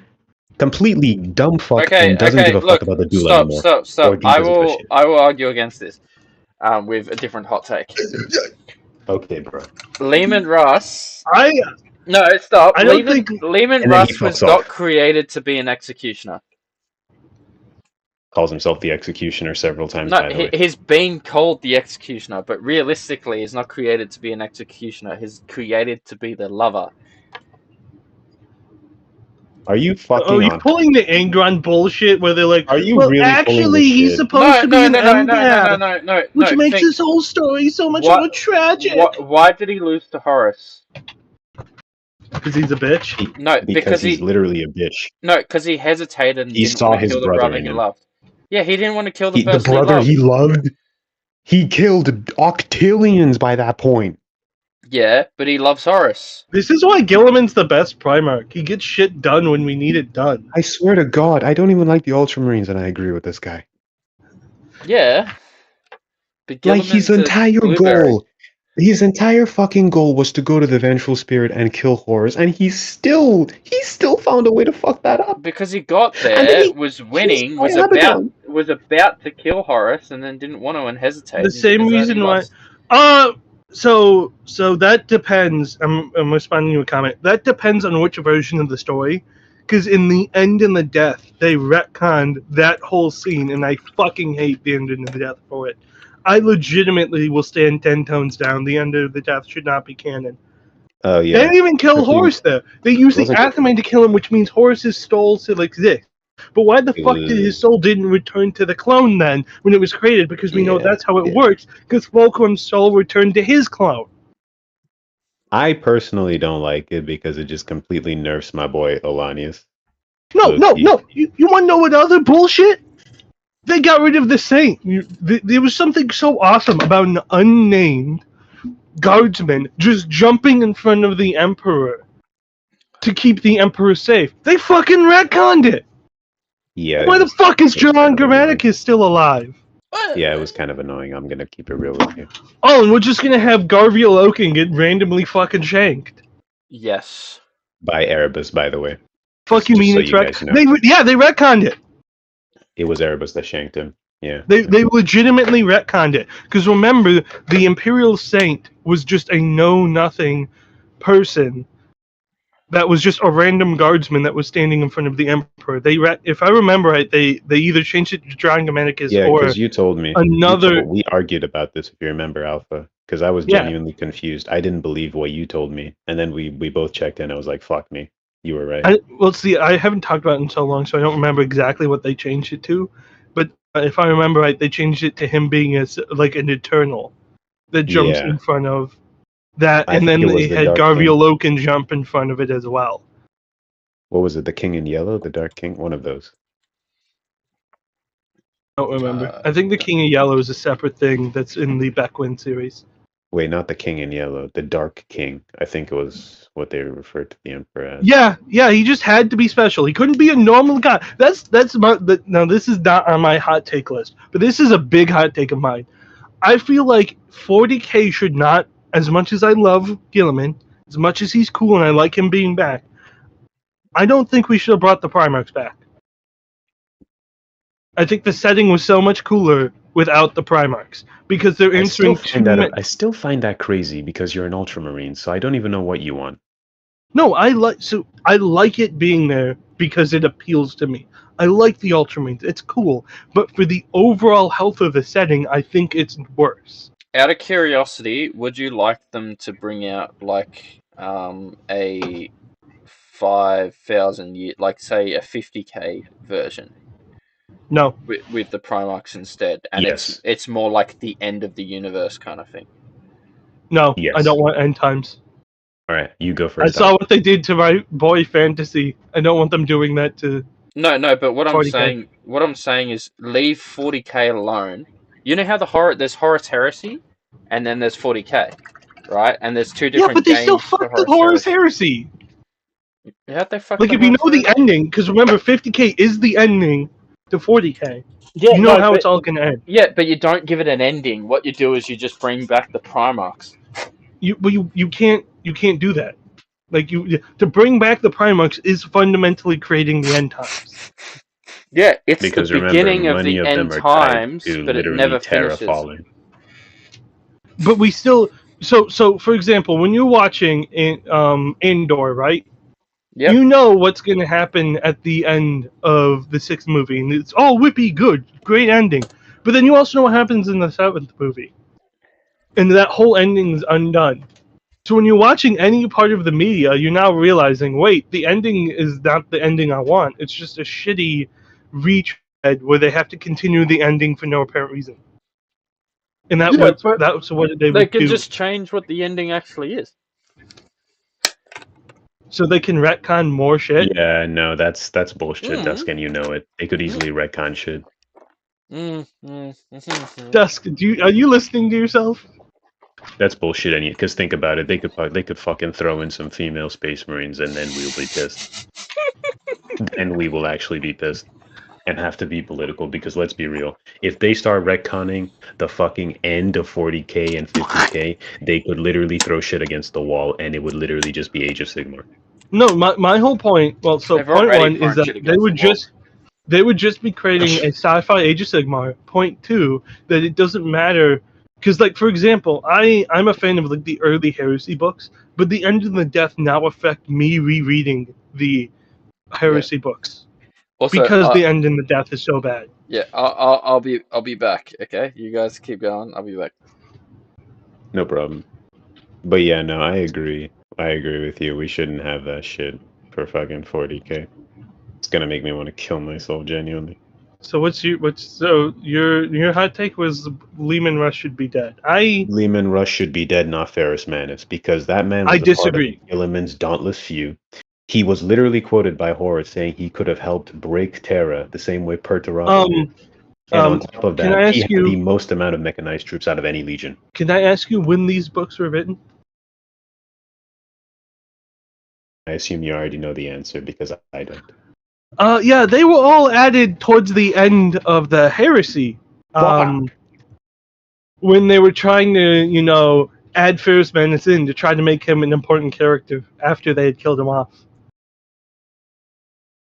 completely dumb fuck and doesn't give a fuck about the duel anymore? Stop. I will argue against this with a different hot take. Okay, bro. Lehman Russ. No, stop. Lehman Russ was not created to be an executioner. Calls himself the Executioner several times. No, he's been called the Executioner, but realistically, he's not created to be an Executioner. He's created to be the lover. Are you fucking? Oh, you're pulling the Angron bullshit where they're like, "Are you really?" Actually, he's supposed to be an empath. No. Which makes this whole story so much more tragic. Why did he lose to Horus? Because he's a bitch. No, because he's literally a bitch. No, because he hesitated and he saw his kill the brother he loved. Yeah, he didn't want to kill the person the brother he loved. He killed octillions by that point. Yeah, but he loves Horus. This is why Gilliman's the best Primarch. He gets shit done when we need it done. I swear to God, I don't even like the Ultramarines, and I agree with this guy. Yeah. But like his entire goal. His entire fucking goal was to go to the Vengeful Spirit and kill Horus, and he still found a way to fuck that up. Because he got there, was winning, was about to kill Horus, and then didn't want to and hesitated. The same reason why. So that depends. I'm responding to a comment. That depends on which version of the story. Because in the end and the death, they retconned that whole scene, and I fucking hate the end and the death for it. I legitimately will stand 10 tones down. The end of the death should not be canon. Oh, yeah. They didn't even kill Horus, though. They used the Athame to kill him, which means Horus's soul still exists. But why the fuck did his soul didn't return to the clone then, when it was created? Because we know that's how it works, because Fulcrum's soul returned to his clone. I personally don't like it because it just completely nerfs my boy Olanius. No. You want to know what other bullshit? They got rid of the Saint. There was something so awesome about an unnamed guardsman just jumping in front of the Emperor to keep the Emperor safe. They fucking retconned it. Yeah. Why the fuck is John Grammaticus still alive? Yeah, it was kind of annoying. I'm gonna keep it real with you. Oh, and we're just gonna have Garviel Oaken get randomly fucking shanked. Yes. By Erebus, by the way. Fuck you mean it's retconned? They retconned it. It was Erebus that shanked him. Yeah. They legitimately retconned it. Because remember, the Imperial Saint was just a know-nothing person that was just a random guardsman that was standing in front of the Emperor. If I remember right, they either changed it to John Grammaticus or because you told me. We argued about this, if you remember, Alpha. Because I was genuinely confused. I didn't believe what you told me. And then we both checked in. I was like, fuck me. You were right. I haven't talked about it in so long, so I don't remember exactly what they changed it to. But if I remember right, they changed it to him being an Eternal that jumps in front of that, and then they had Garviel Oaken jump in front of it as well. What was it? The King in Yellow? The Dark King? One of those. I don't remember. I think the King of Yellow is a separate thing that's in the Beckwin series. Wait, not the King in Yellow, the Dark King. I think it was what they referred to the Emperor as. Yeah, he just had to be special. He couldn't be a normal guy. Now this is not on my hot take list, but this is a big hot take of mine. I feel like 40K should not, as much as I love Gilliman, as much as he's cool and I like him being back, I don't think we should have brought the Primarchs back. I think the setting was so much cooler without the Primarchs because they're answering I still find that crazy because you're an Ultramarine, so I don't even know what you want. No, I like it being there because it appeals to me. I like the Ultramarines. It's cool. But for the overall health of the setting, I think it's worse. Out of curiosity, would you like them to bring out like a 5,000 year, like say a 50K version? No. With the Primarchs instead, and yes. it's more like the end of the universe kind of thing. No, yes. I don't want end times. All right, you go first. I saw what they did to my boy Fantasy. I don't want them doing that to. No, but what 40K. I'm saying is leave 40K alone. You know how there's Horus Heresy, and then there's 40K, right? And there's two different games. Yeah, but they still fucked the Horus Heresy. How'd they fuck? Like if you know the ending, because remember 50K is the ending to 40K. Yeah, you know how it's all gonna end. Yeah, but you don't give it an ending. What you do is you just bring back the Primarchs. You can't do that. Like to bring back the Primarchs is fundamentally creating the end times. Yeah, it's because the beginning of the end times, but it never finishes. Falling. But we still so for example, when you're watching Indoor, right? Yep. You know what's going to happen at the end of the 6th movie, and it's all whippy good, great ending. But then you also know what happens in the 7th movie, and that whole ending is undone. So when you're watching any part of the media, you're now realizing, wait, the ending is not the ending I want. It's just a shitty retread where they have to continue the ending for no apparent reason. And that's what they would do. They can just change what the ending actually is. So they can retcon more shit? Yeah, no, that's bullshit, Dusk, and you know it. They could easily retcon shit. Dusk, are you listening to yourself? That's bullshit, and because think about it, they could fucking throw in some female Space Marines, and then we'll be pissed. And we will actually be pissed. And have to be political, because let's be real. If they start retconning the fucking end of 40K and 50K, they could literally throw shit against the wall, and it would literally just be Age of Sigmar. No, my whole point. Well, so point one is that they would just be creating a sci-fi Age of Sigmar. Point two, that it doesn't matter, because like for example, I'm a fan of like the early Heresy books, but the End of the Death now affect me rereading the Heresy books. Also, because the End in the Death is so bad. Yeah, I'll be back. Okay, you guys keep going. I'll be back. No problem. But yeah, no, I agree. I agree with you. We shouldn't have that shit for fucking 40K. It's gonna make me want to kill myself genuinely. So your hot take was Leman Russ should be dead. Leman Russ should be dead, not Ferrus Manus, because that man was I disagree. Part of Gilliman's dauntless few. He was literally quoted by Horus saying he could have helped break Terra the same way Perturabo did. And on top of that, he had the most amount of mechanized troops out of any legion. Can I ask you when these books were written? I assume you already know the answer, because I don't. Yeah, they were all added towards the end of the Heresy. When they were trying to, add Ferrus Manus in to try to make him an important character after they had killed him off.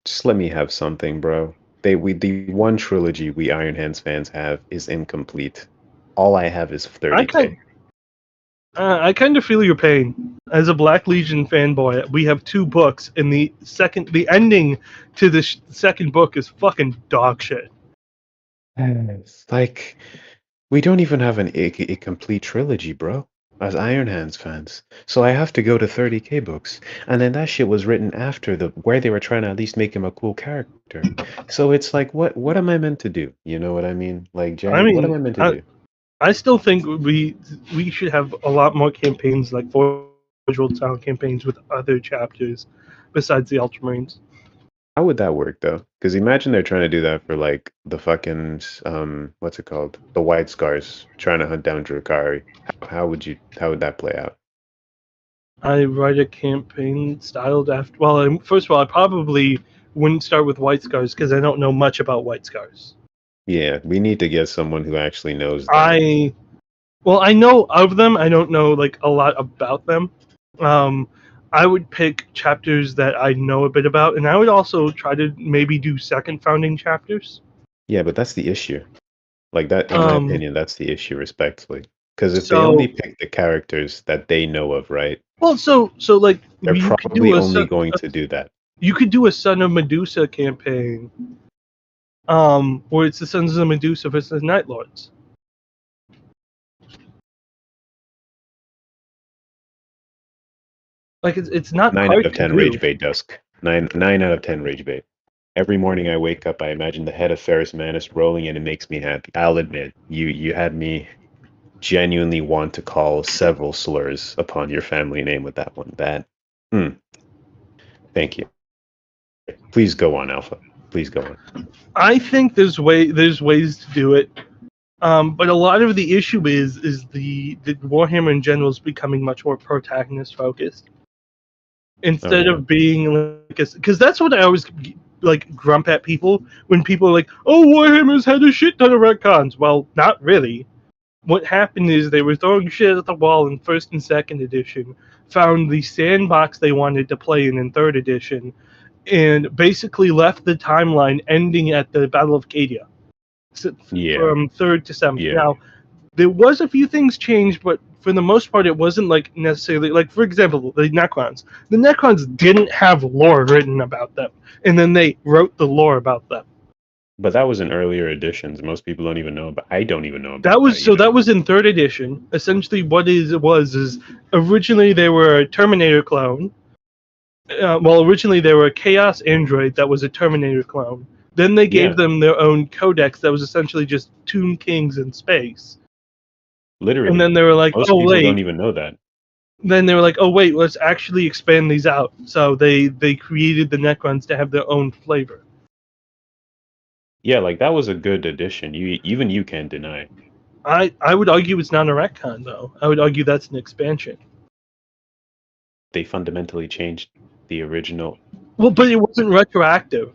Just let me have something, bro. The one trilogy we Iron Hands fans have is incomplete. All I have is 30K. I kind of feel your pain. As a Black Legion fanboy, we have 2 books, and the ending to the second book is fucking dog shit. It's like, we don't even have a complete trilogy, bro, as Iron Hands fans. So I have to go to 30K books, and then that shit was written after where they were trying to at least make him a cool character. So it's like, what am I meant to do? You know what I mean? Like, Jerry, what am I meant to do? I still think we should have a lot more campaigns, like Forge World style campaigns with other chapters besides the Ultramarines. How would that work though? Because imagine they're trying to do that for like the fucking what's it called? The White Scars trying to hunt down Drukhari. How would that play out? I write a campaign styled after. Well, first of all, I probably wouldn't start with White Scars because I don't know much about White Scars. Yeah, we need to get someone who actually knows them. I know of them. I don't know like a lot about them. I would pick chapters that I know a bit about, and I would also try to maybe do second founding chapters. Yeah, but that's the issue. Like that, in my opinion, that's the issue, respectfully. Because if they So only pick the characters that they know of, right? well, so like They're you could probably do only going to do that. you could do a Son of Medusa campaign, where it's the Sons of Medusa versus Night Lords. Like it's not 9 hard out of to 10 do. rage bait, Dusk. 9 out of 10 rage bait. Every morning I wake up, I imagine the head of Ferris Manus rolling, and it makes me happy. I'll admit, you had me genuinely want to call several slurs upon your family name with that one. Thank you. Please go on, Alpha. Please go on. I think there's ways to do it, but a lot of the issue is the Warhammer in general is becoming much more protagonist focused instead of being like, because that's what I always like grump at people when people are like, oh, Warhammer's had a shit ton of retcons. Well, not really. What happened is they were throwing shit at the wall in first and second edition, found the sandbox they wanted to play in third edition, and basically left the timeline ending at the Battle of Cadia. So from third to seventh. Yeah. Now, there was a few things changed, but for the most part, it wasn't like necessarily like, for example, the Necrons. The Necrons didn't have lore written about them, and then they wrote the lore about them. But that was in earlier editions. Most people don't even know about. I don't even know about that. That was in third edition. Essentially, what it was is originally they were a Terminator clone. Originally they were a Chaos android that was a Terminator clone. Then they gave them their own codex that was essentially just Tomb Kings in space. Literally. And then they were like, most people don't even know that. Then they were like, oh wait, let's actually expand these out. So they created the Necrons to have their own flavor. Yeah, like that was a good addition. Even you can't deny. I would argue it's not a retcon though. I would argue that's an expansion. They fundamentally changed the original. Well, but it wasn't retroactive.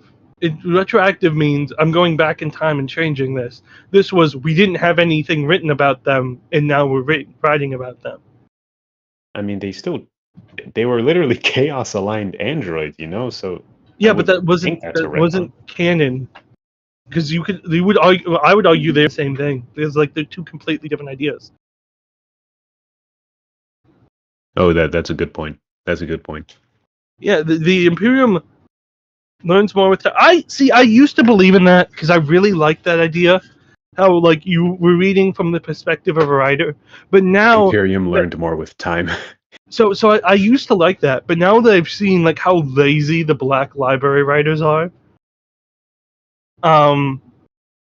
Retroactive means I'm going back in time and changing this. This was, we didn't have anything written about them, and now we're writing about them. I mean, they were literally chaos-aligned androids, you know. So yeah, but that wasn't canon. Because I would argue they're the same thing. Because like they're two completely different ideas. Oh, that's a good point. That's a good point. Yeah, the Imperium learns more with time. I used to believe in that because I really liked that idea. How like you were reading from the perspective of a writer, but now Imperium learned more with time. So I used to like that, but now that I've seen like how lazy the Black Library writers are,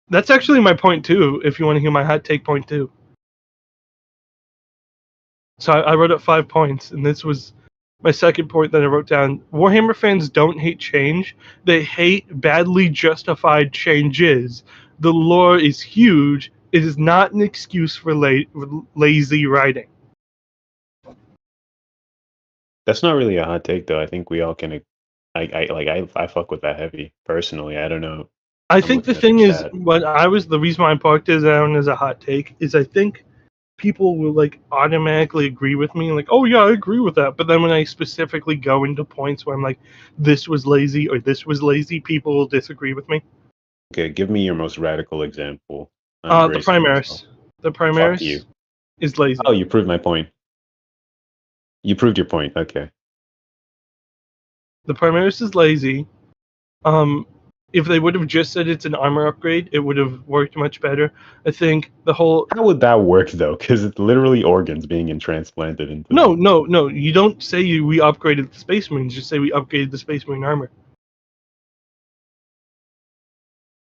that's actually my point too. If you want to hear my hot take point too. So I wrote up 5 points, and this was my second point that I wrote down. Warhammer fans don't hate change; they hate badly justified changes. The lore is huge. It is not an excuse for lazy writing. That's not really a hot take, though. I think we all can. I fuck with that heavy personally. I don't know. I think the thing is, the reason why I parked it down as a hot take is I think people will like automatically agree with me, like, oh yeah, I agree with that. But then when I specifically go into points where I'm like, this was lazy or this was lazy, people will disagree with me. Okay, give me your most radical example. The Primaris. The Primaris is lazy. Oh, you proved my point. You proved your point. Okay. The Primaris is lazy. If they would have just said it's an armor upgrade, it would have worked much better. I think the whole... How would that work, though? Because it's literally organs being transplanted into... No. You don't say we upgraded the Space Marines. Just say we upgraded the Space Marine armor.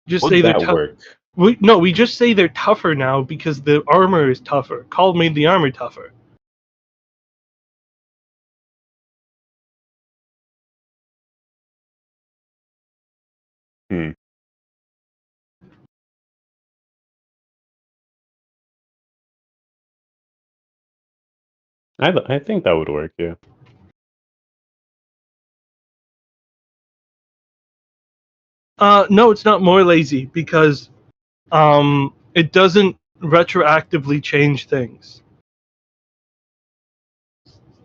Just would say that work? We just say they're tougher now because the armor is tougher. Call made the armor tougher. Hmm. I think that would work, yeah. No, it's not more lazy because it doesn't retroactively change things.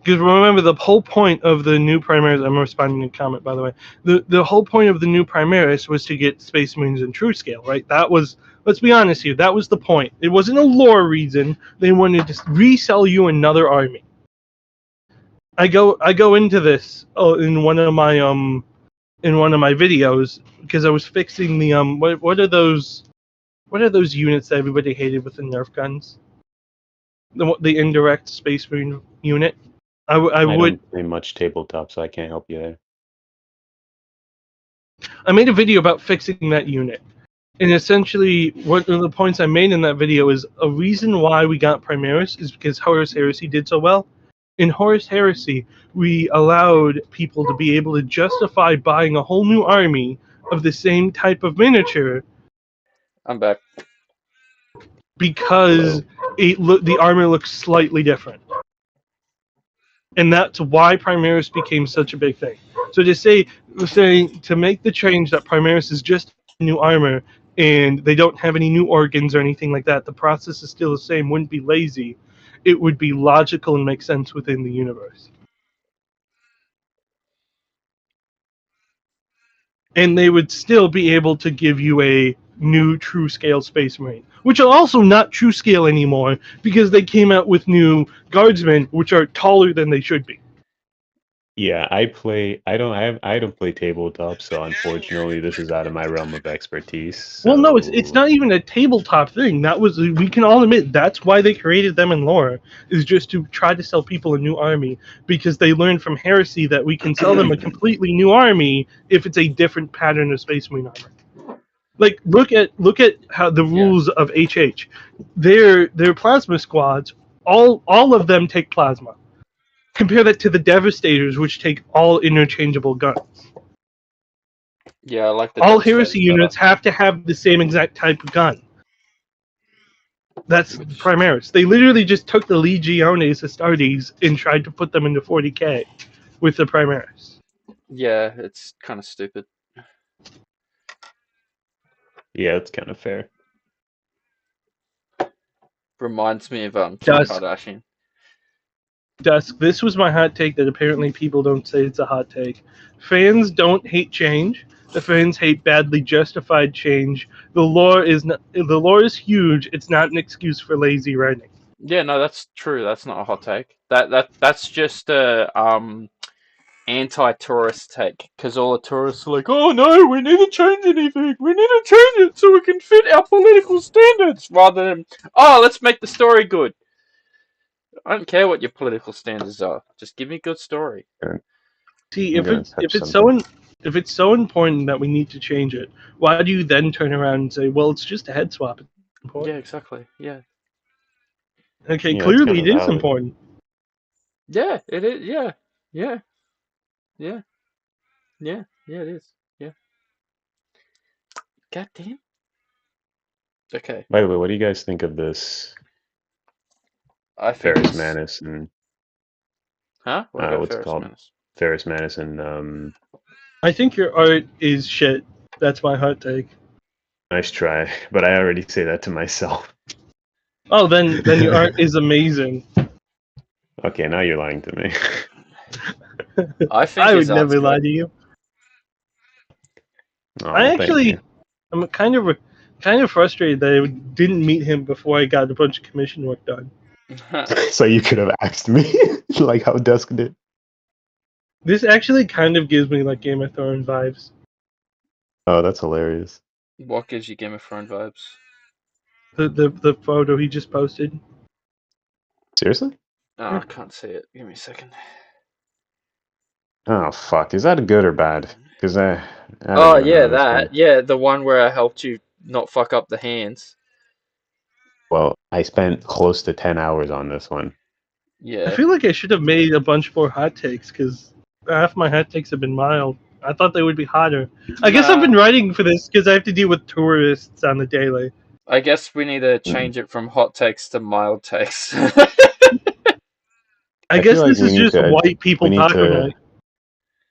Because remember, the whole point of the new Primaris, I'm responding to a comment, by the way, the whole point of the new Primaris was to get Space Marines in true scale, right? That was, let's be honest here, that was the point. It wasn't a lore reason. They wanted to resell you another army. I go into this in one of my videos because I was fixing the what are those units that everybody hated with the Nerf guns? The indirect Space Marine unit. I would. don't play much tabletop, so I can't help you there. I made a video about fixing that unit, and essentially, one of the points I made in that video is a reason why we got Primaris is because Horus Heresy did so well. In Horus Heresy, we allowed people to be able to justify buying a whole new army of the same type of miniature. I'm back. Because the armor looks slightly different. And that's why Primaris became such a big thing. So to say to make the change that Primaris is just new armor and they don't have any new organs or anything like that, the process is still the same, wouldn't be lazy. It would be logical and make sense within the universe. And they would still be able to give you a new true scale Space Marine, which are also not true scale anymore because they came out with new Guardsmen, which are taller than they should be. Yeah, I don't play tabletop, so unfortunately this is out of my realm of expertise. So... Well, no, it's not even a tabletop thing. We can all admit that's why they created them in lore, is just to try to sell people a new army, because they learned from Heresy that we can sell them a completely new army if it's a different pattern of Space Marine armor. Like look at how the rules of HH, their plasma squads, all of them take plasma. Compare that to the Devastators, which take all interchangeable guns. Yeah, I like the all Heresy units have to have the same exact type of gun. That's Primaris. They literally just took the Legiones Astartes and tried to put them into 40k with the Primaris. Yeah, it's kind of stupid. Yeah, it's kind of fair. Reminds me of Kim Kardashian. Dusk, this was my hot take that apparently people don't say it's a hot take. Fans don't hate change. The fans hate badly justified change. The lore is huge. It's not an excuse for lazy writing. Yeah, no, that's true. That's not a hot take. That's just a anti-tourist take, because all the tourists are like, oh no, we need to change anything. We need to change it so we can fit our political standards, rather than, oh, let's make the story good. I don't care what your political standards are. Just give me a good story. See, if it's so important that we need to change it, why do you then turn around and say, well, it's just a head swap? It's important. Yeah, exactly. Yeah. Okay, yeah, clearly it is important. Yeah, it is. Yeah. Yeah. Yeah. Yeah. Yeah, it is. Yeah. God damn. Okay. By the way, what do you guys think of this? I think Ferrus Manus and... Huh? What's it called? Ferrus Manus and... I think your art is shit. That's my hot take. Nice try, but I already say that to myself. Oh, then your art is amazing. Okay, now you're lying to me. I would never lie to you. Oh, I'm kind of frustrated that I didn't meet him before I got a bunch of commission work done. So you could have asked me, like how Dusk did. This actually kind of gives me like Game of Thrones vibes. Oh, that's hilarious. What gives you Game of Thrones vibes? The photo he just posted. Seriously? Oh, yeah. I can't see it. Give me a second. Oh fuck! Is that good or bad? Because oh yeah, that yeah, the one where I helped you not fuck up the hands. Well, I spent close to 10 hours on this one. Yeah. I feel like I should have made a bunch more hot takes because half my hot takes have been mild. I thought they would be hotter. I guess I've been writing for this because I have to deal with tourists on the daily. I guess we need to change it from hot takes to mild takes. I guess like this is just white people talking.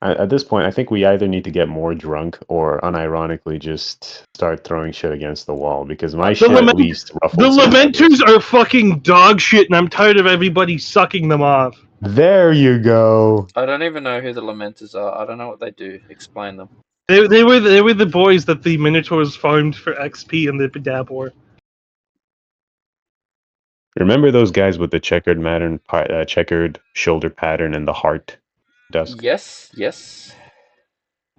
At this point, I think we either need to get more drunk or unironically just start throwing shit against the wall because my shit at least ruffles. The Lamenters are fucking dog shit, and I'm tired of everybody sucking them off. There you go. I don't even know who the Lamenters are. I don't know what they do. Explain them. They were the boys that the Minotaurs farmed for XP in the Bedab War. Remember those guys with the checkered shoulder pattern and the heart dusk? Yes, yes.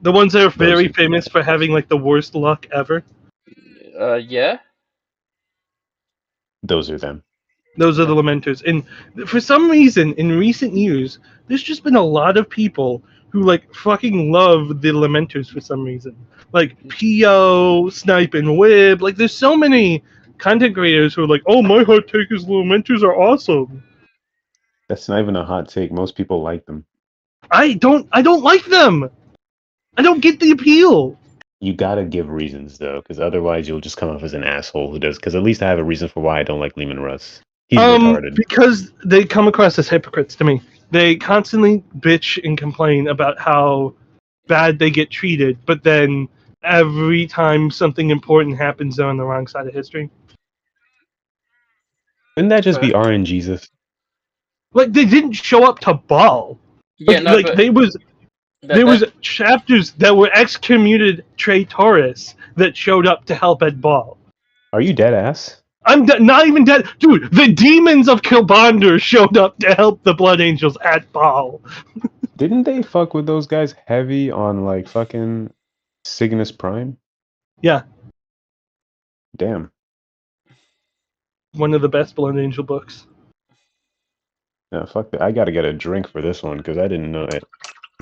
The ones that are very famous for having like the worst luck ever. Yeah. Those are them. Those are the Lamenters. And for some reason, in recent years, there's just been a lot of people who like fucking love the Lamenters for some reason. Like P.O., Snipe and Wib. Like there's so many content creators who are like, oh, my hot take is the Lamenters are awesome. That's not even a hot take. Most people like them. I don't like them. I don't get the appeal. You gotta give reasons though, because otherwise you'll just come off as an asshole who does. Because at least I have a reason for why I don't like Lehman Russ. He's retarded. Because they come across as hypocrites to me. They constantly bitch and complain about how bad they get treated, but then every time something important happens, they're on the wrong side of history. Wouldn't that just be RNGesus? Like they didn't show up to Ball. Yeah, like, no, like there was chapters that were excommunicated traitors that showed up to help at Ball. Are you dead ass? I'm not even dead. Dude, the demons of Kilbonder showed up to help the Blood Angels at Ball. Didn't they fuck with those guys heavy on, like, fucking Cygnus Prime? Yeah. Damn. One of the best Blood Angel books. Yeah, fuck that. I gotta get a drink for this one, because I didn't know it.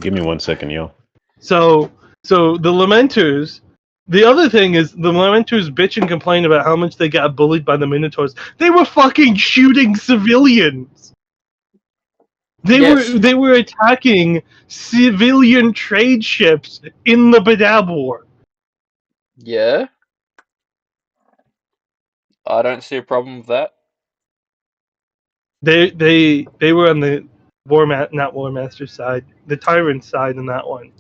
Give me 1 second, yo. So the Lamenters... The other thing is, the Lamenters bitch and complain about how much they got bullied by the Minotaurs. They were fucking shooting civilians! They were attacking civilian trade ships in the Bedab War. Yeah. I don't see a problem with that. They were on the not War Master side, the Tyrant side in that one.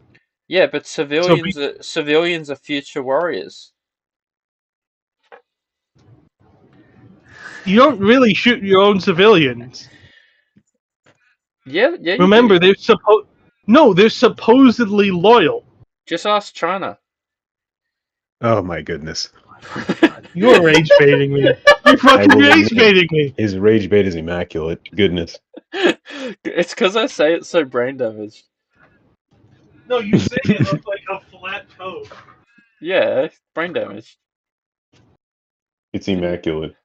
Yeah, but civilians are future warriors. You don't really shoot your own civilians. Yeah. Remember, they're supposedly loyal. Just ask China. Oh my goodness. You're rage baiting me. You're fucking rage baiting me. His rage bait is immaculate. Goodness. It's because I say it's so brain damaged. No, you say it looks like a flat toe. Yeah, brain damage. It's immaculate.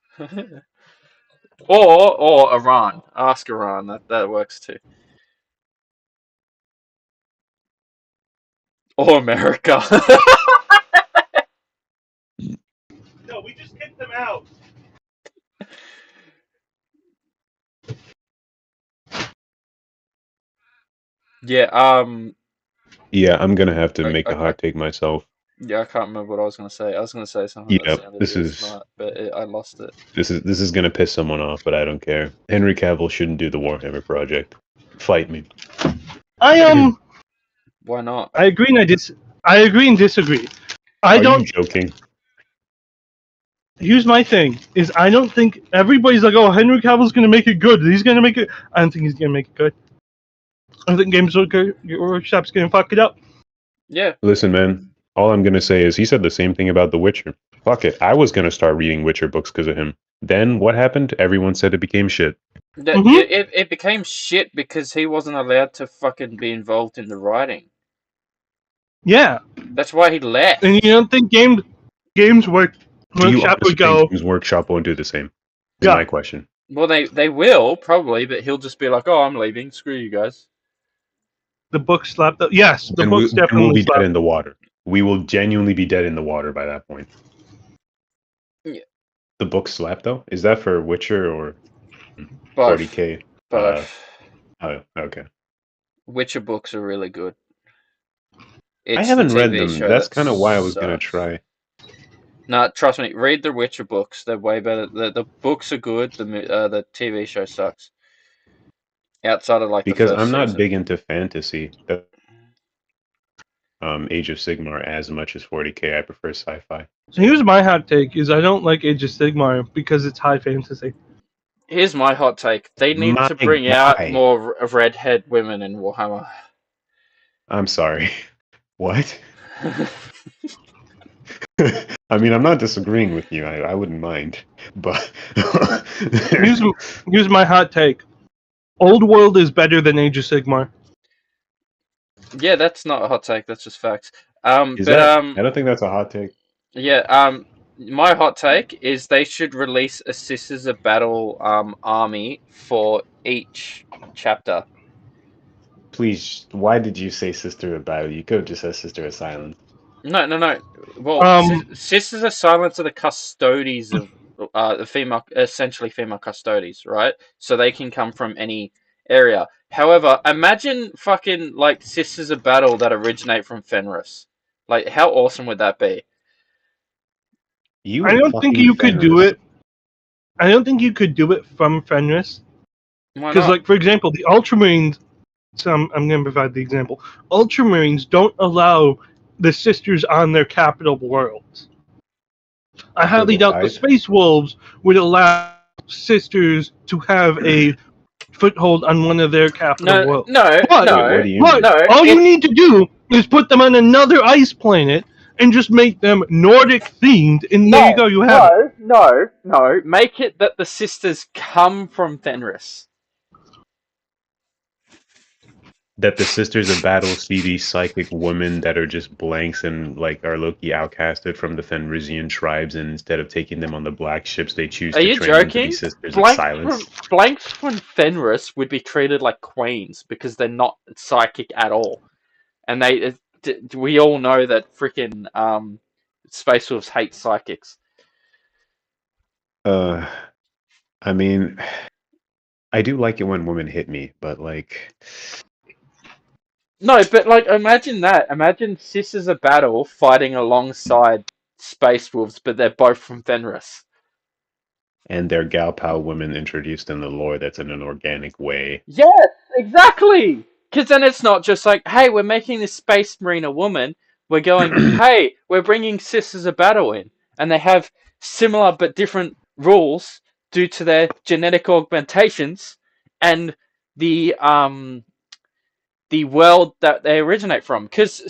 or Iran. Ask Iran. That works too. Or America. No, we just kicked them out. Yeah, Yeah, I'm gonna have to make a hot take myself. Yeah, I can't remember what I was gonna say. I was gonna say something that sounded really smart, but I lost it. This is gonna piss someone off, but I don't care. Henry Cavill shouldn't do the Warhammer project. Fight me. Why not? I agree and disagree. Are you joking? Here's my thing: is I don't think everybody's like, oh, Henry Cavill's gonna make it good. He's gonna make it. I don't think he's gonna make it good. I think Games Workshop's gonna fuck it up. Yeah. Listen, man. All I'm gonna say is he said the same thing about The Witcher. Fuck it. I was gonna start reading Witcher books because of him. Then what happened? Everyone said it became shit. It became shit because he wasn't allowed to fucking be involved in the writing. Yeah. That's why he left. And you don't think Games Workshop would go? Games Workshop won't do the same. Is my question. Well, they will probably, but he'll just be like, "Oh, I'm leaving. Screw you guys." The book slapped up. Yes, the book's definitely. We'll be dead in the water. We will genuinely be dead in the water by that point. Yeah. The book slap though? Is that for Witcher or 40K? Both. Oh, okay. Witcher books are really good. I haven't read them. That's kind of why I was gonna try. Nah, trust me. Read the Witcher books. They're way better. The books are good. The TV show sucks. Outside of like because the first I'm not season. big into fantasy. Age of Sigmar as much as 40K. I prefer sci-fi. So here's my hot take: is I don't like Age of Sigmar because it's high fantasy. Here's my hot take: they need to bring out more redhead women in Warhammer. I'm sorry. What? I mean, I'm not disagreeing with you. I wouldn't mind, but here's my hot take: Old World is better than Age of Sigmar. Yeah, that's not a hot take. That's just facts. I don't think that's a hot take. Yeah. My hot take is they should release a Sisters of Battle army for each chapter. Please, why did you say Sister of Battle? You could have just said Sister of Silence. No. Well, Sisters of Silence are the custodies of essentially female custodies, right? So they can come from any area. However, imagine fucking like Sisters of Battle that originate from Fenris. Like, how awesome would that be? I don't think you could do it. I don't think you could do it from Fenris. Because, like, for example, the Ultramarines. So I'm going to provide the example. Ultramarines don't allow the sisters on their capital worlds. I highly doubt the Space Wolves would allow sisters to have a foothold on one of their capital worlds. But all you need to do is put them on another ice planet and just make them Nordic themed, and there you go, you have it. No. Make it that the sisters come from Fenris. That the Sisters of Battle see these psychic women that are just blanks and like are low-key outcasted from the Fenrisian tribes, and instead of taking them on the black ships, they choose to train them to be Sisters of Silence. Blanks from Fenris would be treated like queens because they're not psychic at all, and we all know that freaking Space Wolves hate psychics. I mean, I do like it when women hit me, but like. No, but like, imagine that. Imagine Sisters of Battle fighting alongside Space Wolves, but they're both from Fenris. And they're Galpao women introduced in the lore that's in an organic way. Yes, exactly! Because then it's not just like, hey, we're making this Space Marine a woman. We're going, hey, we're bringing Sisters of Battle in. And they have similar but different rules due to their genetic augmentations and the world that they originate from. Because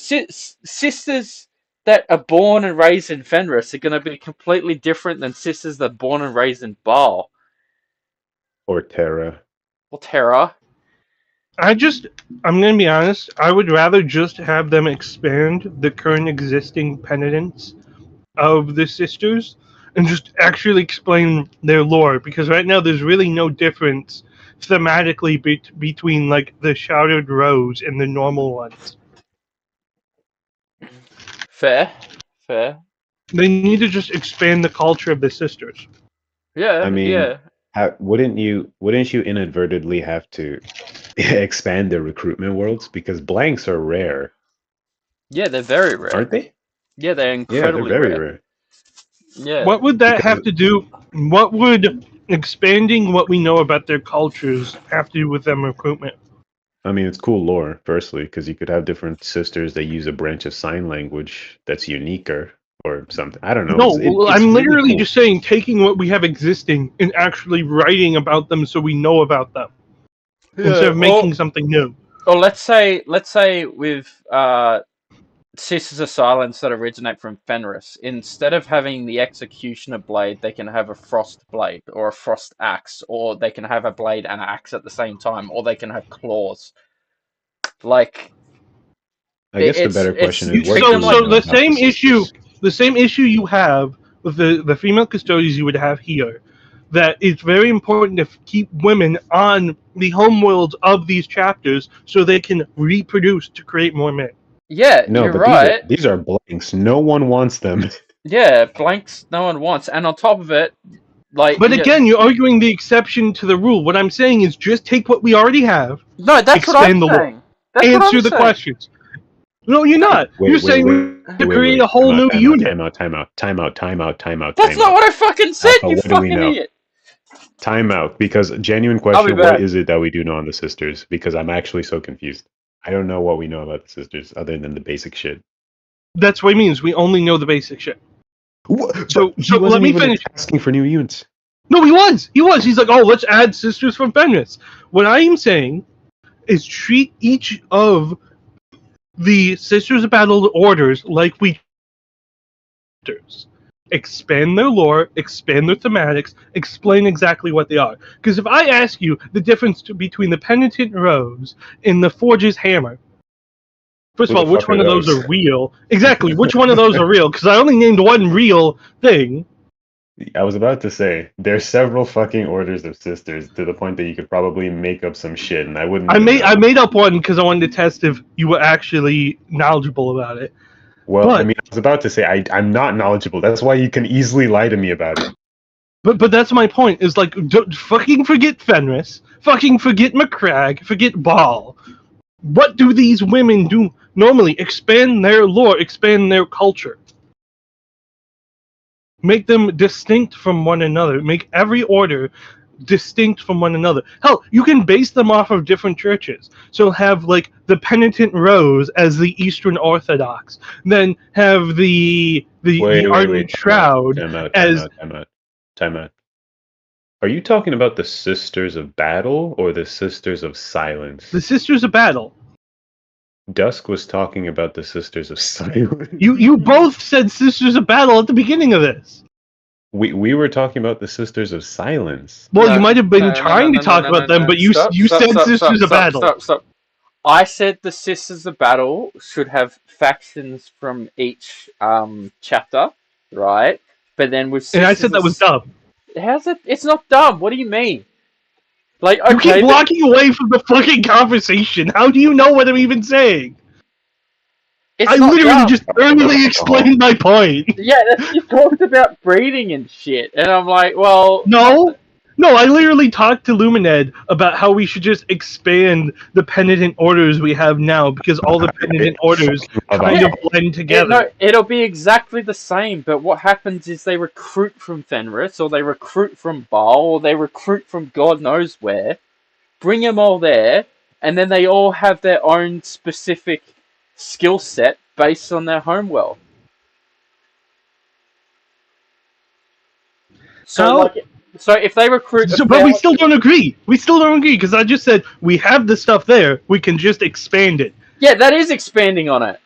sisters that are born and raised in Fenris are going to be completely different than sisters that are born and raised in Baal. Or Terra. I'm going to be honest, I would rather just have them expand the current existing penitents of the sisters and just actually explain their lore, because right now there's really no difference thematically between like the Shrouded Rose and the normal ones. Fair. They need to just expand the culture of the sisters. Yeah, I mean, yeah. Wouldn't you inadvertently have to expand the recruitment worlds, because blanks are rare? Yeah, they're very rare, aren't they? Yeah, they're incredibly they're very rare. Yeah. What would that have to do? What would expanding what we know about their cultures have to do with them recruitment? I mean, it's cool lore, firstly, because you could have different sisters that use a branch of sign language that's uniquer or something. I don't know. No, I'm literally just saying taking what we have existing and actually writing about them so we know about them instead of making something new. Or let's say with Sisters of Silence that originate from Fenris, instead of having the Executioner blade, they can have a Frost blade or a Frost axe, or they can have a blade and an axe at the same time, or they can have claws. Like, I guess the better question is, so the same issue you have with the female custodians you would have here, that it's very important to keep women on the homeworlds of these chapters so they can reproduce to create more men. Yeah, you're right. These are blanks. No one wants them. Yeah, blanks no one wants. And on top of it, like... But again, you're arguing the exception to the rule. What I'm saying is just take what we already have. No, that's what I'm saying. Answer the questions. No, you're not. You're saying we create a whole new unit. Time out. That's not what I fucking said, Alpha, you what do we fucking know? idiot. Time out, because genuine I'll question, be back. what is it that we do know on the sisters? Because I'm actually so confused. I don't know what we know about the sisters other than the basic shit. That's what it means. We only know the basic shit. So let me finish. Asking for new units. No, he was. He's like, oh, let's add sisters from Fenris. What I am saying is treat each of the Sisters of Battle orders like we expand their lore, expand their thematics, explain exactly what they are. Because if I ask you the difference between the Penitent Rose and the Forge's Hammer, first of all, which one of those are real? Exactly, which one of those are real? Because I only named one real thing. I was about to say, there's several fucking orders of sisters to the point that you could probably make up some shit, and I wouldn't. I made up one because I wanted to test if you were actually knowledgeable about it. Well, I mean, I was about to say I'm not knowledgeable. That's why you can easily lie to me about it. But that's my point. Is like, don't fucking forget Fenris, fucking forget McCrag, forget Baal. What do these women do normally? Expand their lore, expand their culture. Make them distinct from one another. Make every order distinct from one another. Hell, you can base them off of different churches. So have like the Penitent Rose as the Eastern Orthodox. Then have the Ardent Shroud as... Time out. Are you talking about the Sisters of Battle or the Sisters of Silence? The Sisters of Battle. Dusk was talking about the Sisters of Silence. You both said Sisters of Battle at the beginning of this. We were talking about the Sisters of Silence. Well, you might have been trying to talk about them, but you said Sisters of Battle. Stop. I said the Sisters of Battle should have factions from each chapter, right? But then with Sisters and I said that was dumb. How's it? It's not dumb. What do you mean? Like, okay, you keep blocking away from the fucking conversation. How do you know what I'm even saying? I literally just earnestly explained my point. Yeah, you talked about breeding and shit, and I'm like, well... No, I literally talked to Lumined about how we should just expand the penitent orders we have now, because all the penitent orders kind of blend together. It'll be exactly the same, but what happens is they recruit from Fenris, or they recruit from Baal, or they recruit from God knows where, bring them all there, and then they all have their own specific skill set based on their homeworld. So if they recruit... but we still don't agree. We still don't agree, because I just said, we have the stuff there, we can just expand it. Yeah, that is expanding on it.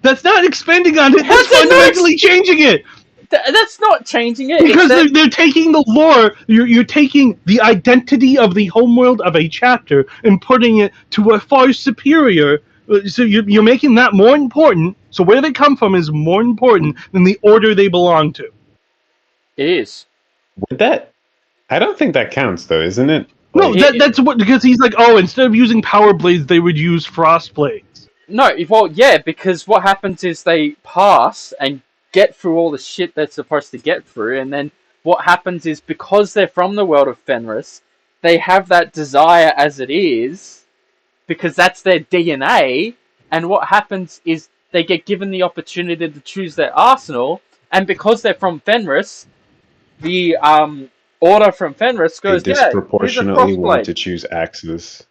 That's not expanding on it, that's fundamentally changing it! That's not changing it. Because they're taking the lore, you're taking the identity of the homeworld of a chapter and putting it to a far superior... So you're making that more important, so where they come from is more important than the order they belong to. It is. Would that? I don't think that counts, though, isn't it? No, that's what, because he's like, oh, instead of using power blades, they would use frost blades. No, well, yeah, because what happens is they pass and get through all the shit they're supposed to get through, and then what happens is, because they're from the world of Fenris, they have that desire as it is, because that's their DNA, and what happens is they get given the opportunity to choose their arsenal, and because they're from Fenris, the order from Fenris goes, they disproportionately want to choose axes.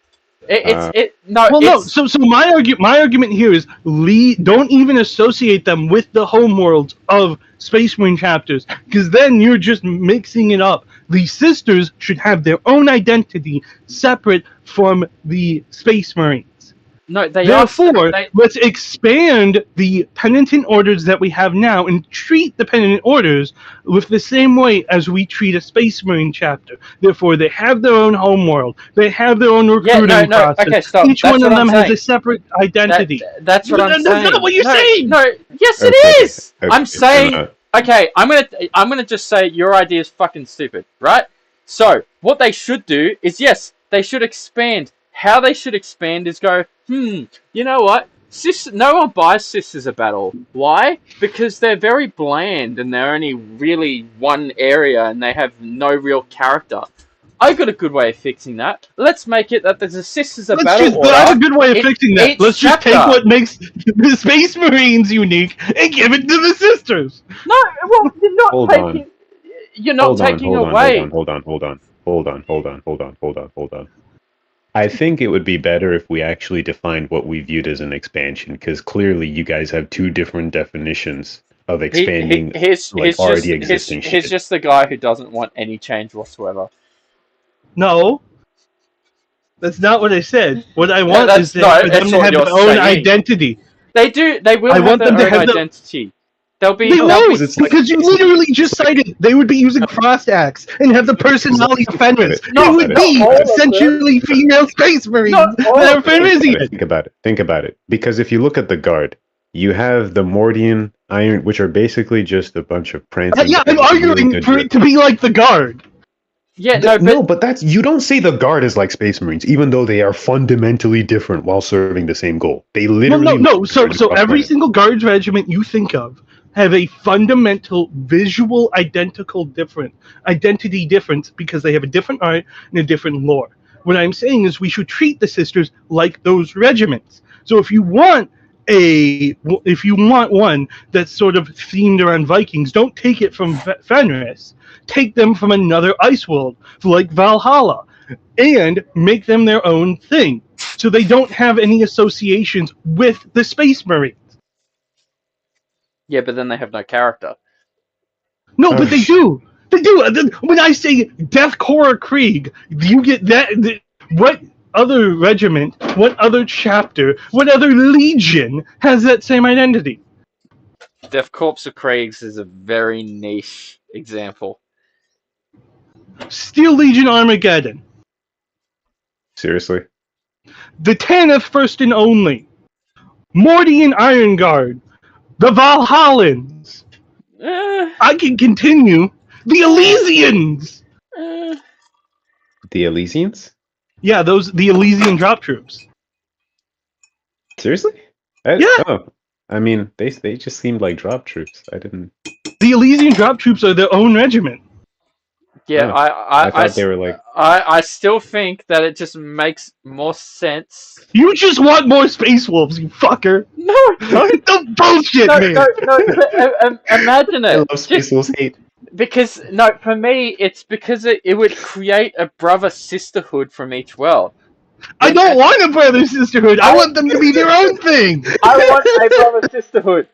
So my argument here is don't even associate them with the homeworlds of Space Marine chapters, because then you're just mixing it up. The sisters should have their own identity separate from the Space Marines. No, Therefore, let's expand the penitent orders that we have now and treat the penitent orders with the same way as we treat a Space Marine chapter. Therefore, they have their own homeworld. They have their own recruiting process. Okay, stop. Each one of them has a separate identity. That's what I'm saying. That's not what you're saying. No, yes, it is. I'm saying. Okay, I'm gonna just say your idea is fucking stupid, right? So what they should do is, yes, they should expand. How they should expand is go, you know what? No one buys Sisters of Battle. Why? Because they're very bland and they're only really one area and they have no real character. I got a good way of fixing that. Let's make it that there's a Sisters of Battle order. That's a good way of fixing that. Let's just take chapter. what makes the Space Marines unique and give it to the Sisters. No, well, you're not taking away. Hold on. I think it would be better if we actually defined what we viewed as an expansion, because clearly you guys have two different definitions of expanding already existing shit. He's just the guy who doesn't want any change whatsoever. No. That's not what I said. What I want is for them to have their own identity. They do. They will have their own identity. They'll be. They won't, because you literally just cited they would be using cross-acts and have the personality of Fenris. They would be essentially female Space Marines that are Fenrisian. Think about it. Because if you look at the Guard, you have the Mordian Iron, which are basically just a bunch of prancing. Yeah, I'm arguing for it to be like the Guard. Yeah, but that's, you don't say the Guard is like Space Marines, even though they are fundamentally different while serving the same goal. They literally no. So every single Guards regiment you think of have a fundamental visual identity difference because they have a different art and a different lore. What I'm saying is we should treat the Sisters like those regiments. So if you want one that's sort of themed around Vikings, don't take it from Fenris. Take them from another ice world, like Valhalla, and make them their own thing. So they don't have any associations with the Space Marines. Yeah, but then they have no character. No, but they do. They do. When I say Deathcore Krieg, you get that. What other regiment, what other chapter, what other legion has that same identity? Death Corps of Kriegs is a very niche example. Steel Legion Armageddon. Seriously? The Tanith First and Only. Mordian Iron Guard. The Valhallans. I can continue. The Elysians. The Elysians? Yeah, the Elysian drop troops. Seriously? Yeah. Oh, I mean, they just seemed like drop troops. I didn't. The Elysian drop troops are their own regiment. Yeah, I thought they were like. I still think that it just makes more sense. You just want more Space Wolves, you fucker. No, don't. Don't bullshit, man. No. Imagine it. I love Space Wolves hate. Because for me, it's because it would create a brother sisterhood from each world. I don't want a brother sisterhood. I want them to be their own thing. I want a brother sisterhood.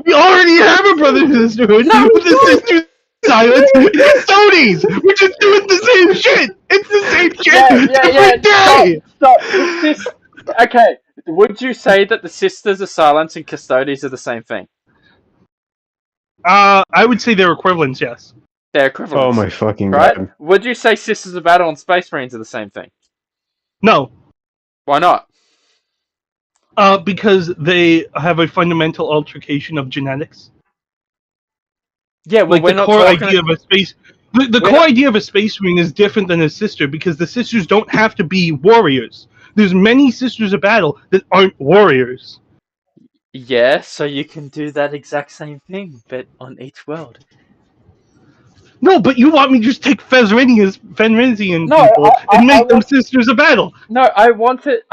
We already have a brother sisterhood with the Sisters Silence and Custodies. We're just doing the same shit. It's the same shit every day. Stop. Okay, would you say that the Sisters of Silence and Custodies are the same thing? I would say they're equivalents, yes. They're equivalents. Oh my fucking God. God. Would you say Sisters of Battle and Space Marines are the same thing? No. Why not? Because they have a fundamental altercation of genetics. Yeah, well, like the core idea of a space. The core idea of a Space Marine is different than a sister because the sisters don't have to be warriors. There's many Sisters of Battle that aren't warriors. Yeah, so you can do that exact same thing, but on each world. No, but you want me to just take Fenrisian people and make them Sisters of Battle. No, I want it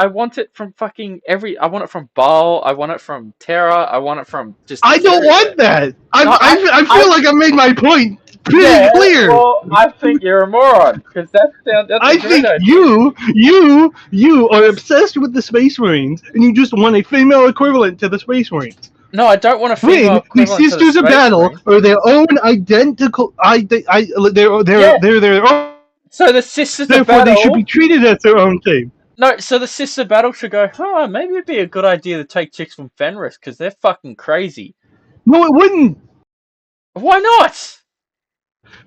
from fucking I want it from Baal, I want it from Terra, I want it from just... I don't want that! I feel like I made my point pretty clear! Well, I think you're a moron, because that's I think you are obsessed with the Space Marines, and you just want a female equivalent to the Space Marines. No, I don't want a female equivalent the Sisters of Battle are their own identical. They're their own. So the Sisters of Battle. Therefore, they should be treated as their own thing. No, so the Sisters of Battle should go. Oh, maybe it'd be a good idea to take chicks from Fenris because they're fucking crazy. No, it wouldn't. Why not?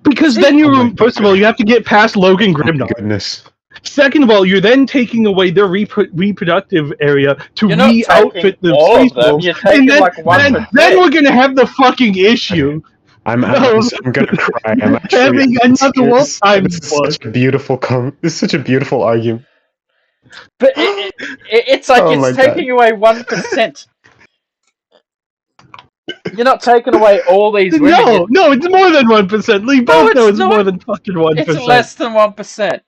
Because then first of all, you have to get past Logan Grimnar. Oh my goodness. Second of all, you're then taking away their reproductive area to re-outfit the Space Wolves. And then we're going to have the fucking issue. I'm going to cry. I'm actually having another wolf time. This is such a beautiful argument. But it's like it's taking away 1%. You're not taking away all these women. No, it's more than 1%. We both know it's more than fucking 1%. It's less than 1%.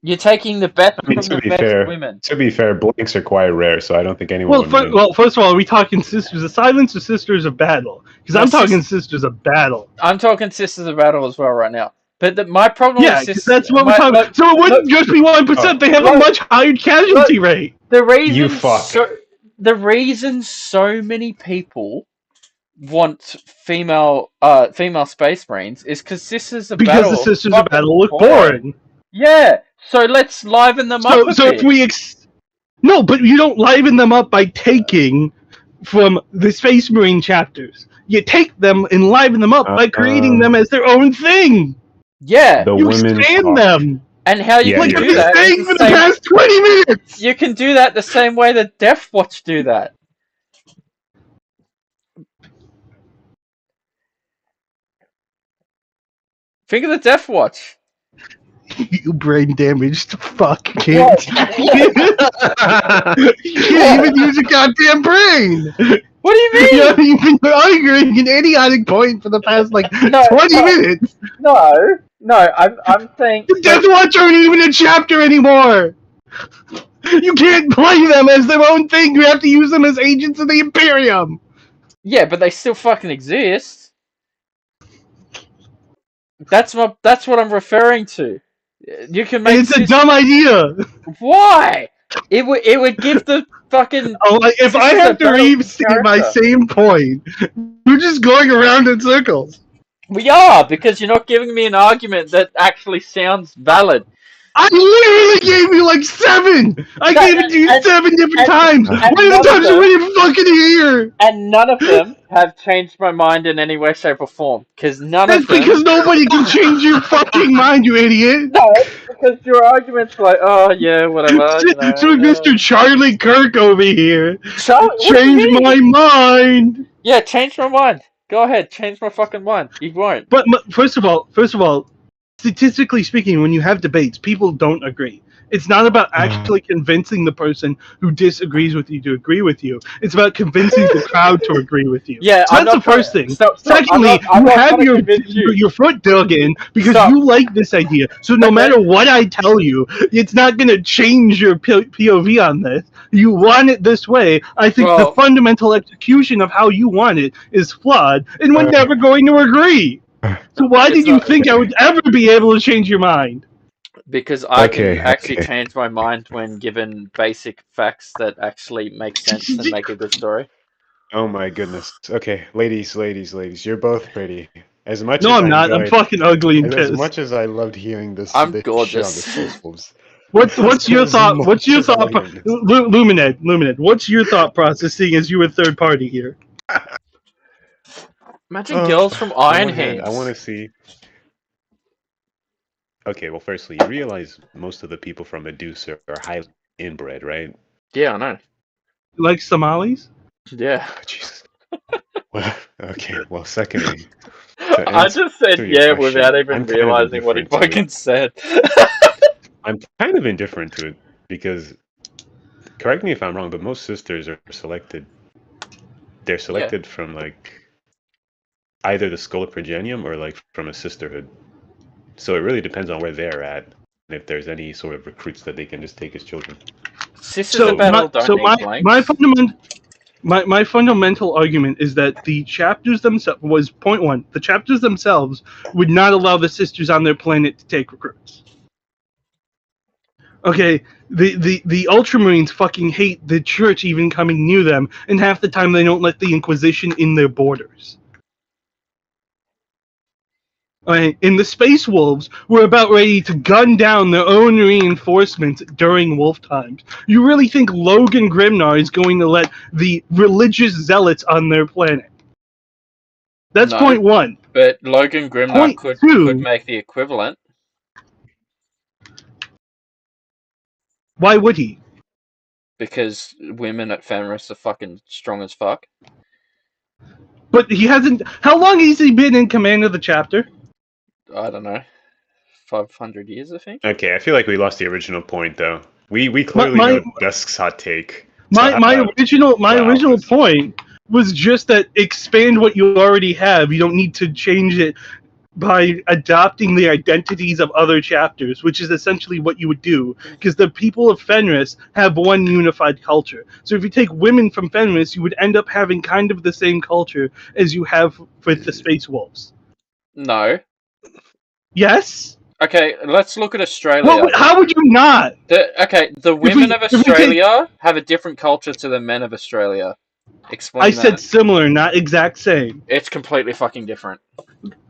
You're taking the best I mean, from the best women. to be fair, blanks are quite rare, so I don't think anyone would mind. Well, first of all, are we talking Sisters of Silence or Sisters of Battle? Because I'm talking Sisters of Battle. I'm talking Sisters of Battle as well right now. But my problem with Sisters... that's what we're talking about. So it wouldn't just be 1%. They have a much higher casualty rate. The reason so many people want female Space Marines is because Sisters of Battle... Because the Sisters of Battle look boring. Yeah, so let's liven them up a bit. If we... No, but you don't liven them up by taking from the Space Marine chapters. You take them and liven them up by creating them as their own thing. Yeah. You expand them. And how you can do that is for the past 20 minutes! You can do that the same way that Death Watch do that. Think of the Death Watch. You brain damaged fuck, kid. You can't even use a goddamn brain! What do you mean? You've been arguing an idiotic point for the past, 20 minutes! No, I'm saying... The Death Watch aren't even a chapter anymore! You can't play them as their own thing, you have to use them as agents of the Imperium! Yeah, but they still fucking exist. That's what I'm referring to. You can make... It's a dumb idea! Why? It would give the fucking... if I have to restate my same point, we're just going around in circles. We are, because you're not giving me an argument that actually sounds valid. I literally gave you 7! I gave it to you 7 different times! How many times are we fucking here? And none of them have changed my mind in any way, shape, or form. Because That's because nobody can change your fucking mind, you idiot! No, because your argument's like, oh yeah, whatever. So Mr. Charlie Kirk over here. Change my mind! Yeah, change my mind. Go ahead, change my fucking mind. You won't. But first of all, statistically speaking, when you have debates, people don't agree. It's not about actually convincing the person who disagrees with you to agree with you. It's about convincing the crowd to agree with you. Yeah, so that's the first thing. Secondly, you have your foot dug in because you like this idea. So no matter what I tell you, it's not going to change your POV on this. You want it this way. I think the fundamental execution of how you want it is flawed, and we're never going to agree. So why did you think I would ever be able to change your mind? Because I can actually change my mind when given basic facts that actually make sense and make a good story. Oh my goodness. Okay, ladies, you're both pretty. As much no, as I'm not. I'm fucking ugly and pissed. As much as I loved hearing this, I'm gorgeous. What's your thought? What's your thought? Lumined. What's your thought process, seeing as you were third party here? Imagine girls from Iron Hands. I want to see. Okay, well, firstly, you realize most of the people from Medusa are highly inbred, right? Yeah, I know. Like Somalis? Yeah. Oh, Jesus. Well, okay, well, secondly... I just said yeah without even realizing what he fucking said. I'm kind of indifferent to it, because... Correct me if I'm wrong, but most sisters are selected... They're selected from, either the Schola Progenium or, from a sisterhood. So it really depends on where they're at, and if there's any sort of recruits that they can just take as children. My fundamental argument is that the chapters themselves was point one. The chapters themselves would not allow the sisters on their planet to take recruits. Okay, the Ultramarines fucking hate the church even coming near them, and half the time they don't let the Inquisition in their borders. And the Space Wolves were about ready to gun down their own reinforcements during Wolf times. You really think Logan Grimnar is going to let the religious zealots on their planet? That's point one. But Logan Grimnar could make the equivalent. Why would he? Because women at Fenris are fucking strong as fuck. But he hasn't... How long has he been in command of the chapter? I don't know, 500 years, I think. Okay, I feel like we lost the original point, though. We clearly know Dusk's hot take. My original point was just that expand what you already have. You don't need to change it by adopting the identities of other chapters, which is essentially what you would do, because the people of Fenris have one unified culture. So if you take women from Fenris, you would end up having kind of the same culture as you have with the Space Wolves. No. Yes? Okay, let's look at Australia. How would you not? The women of Australia have a different culture to the men of Australia. Explain I that. said similar, not exact same. It's completely fucking different.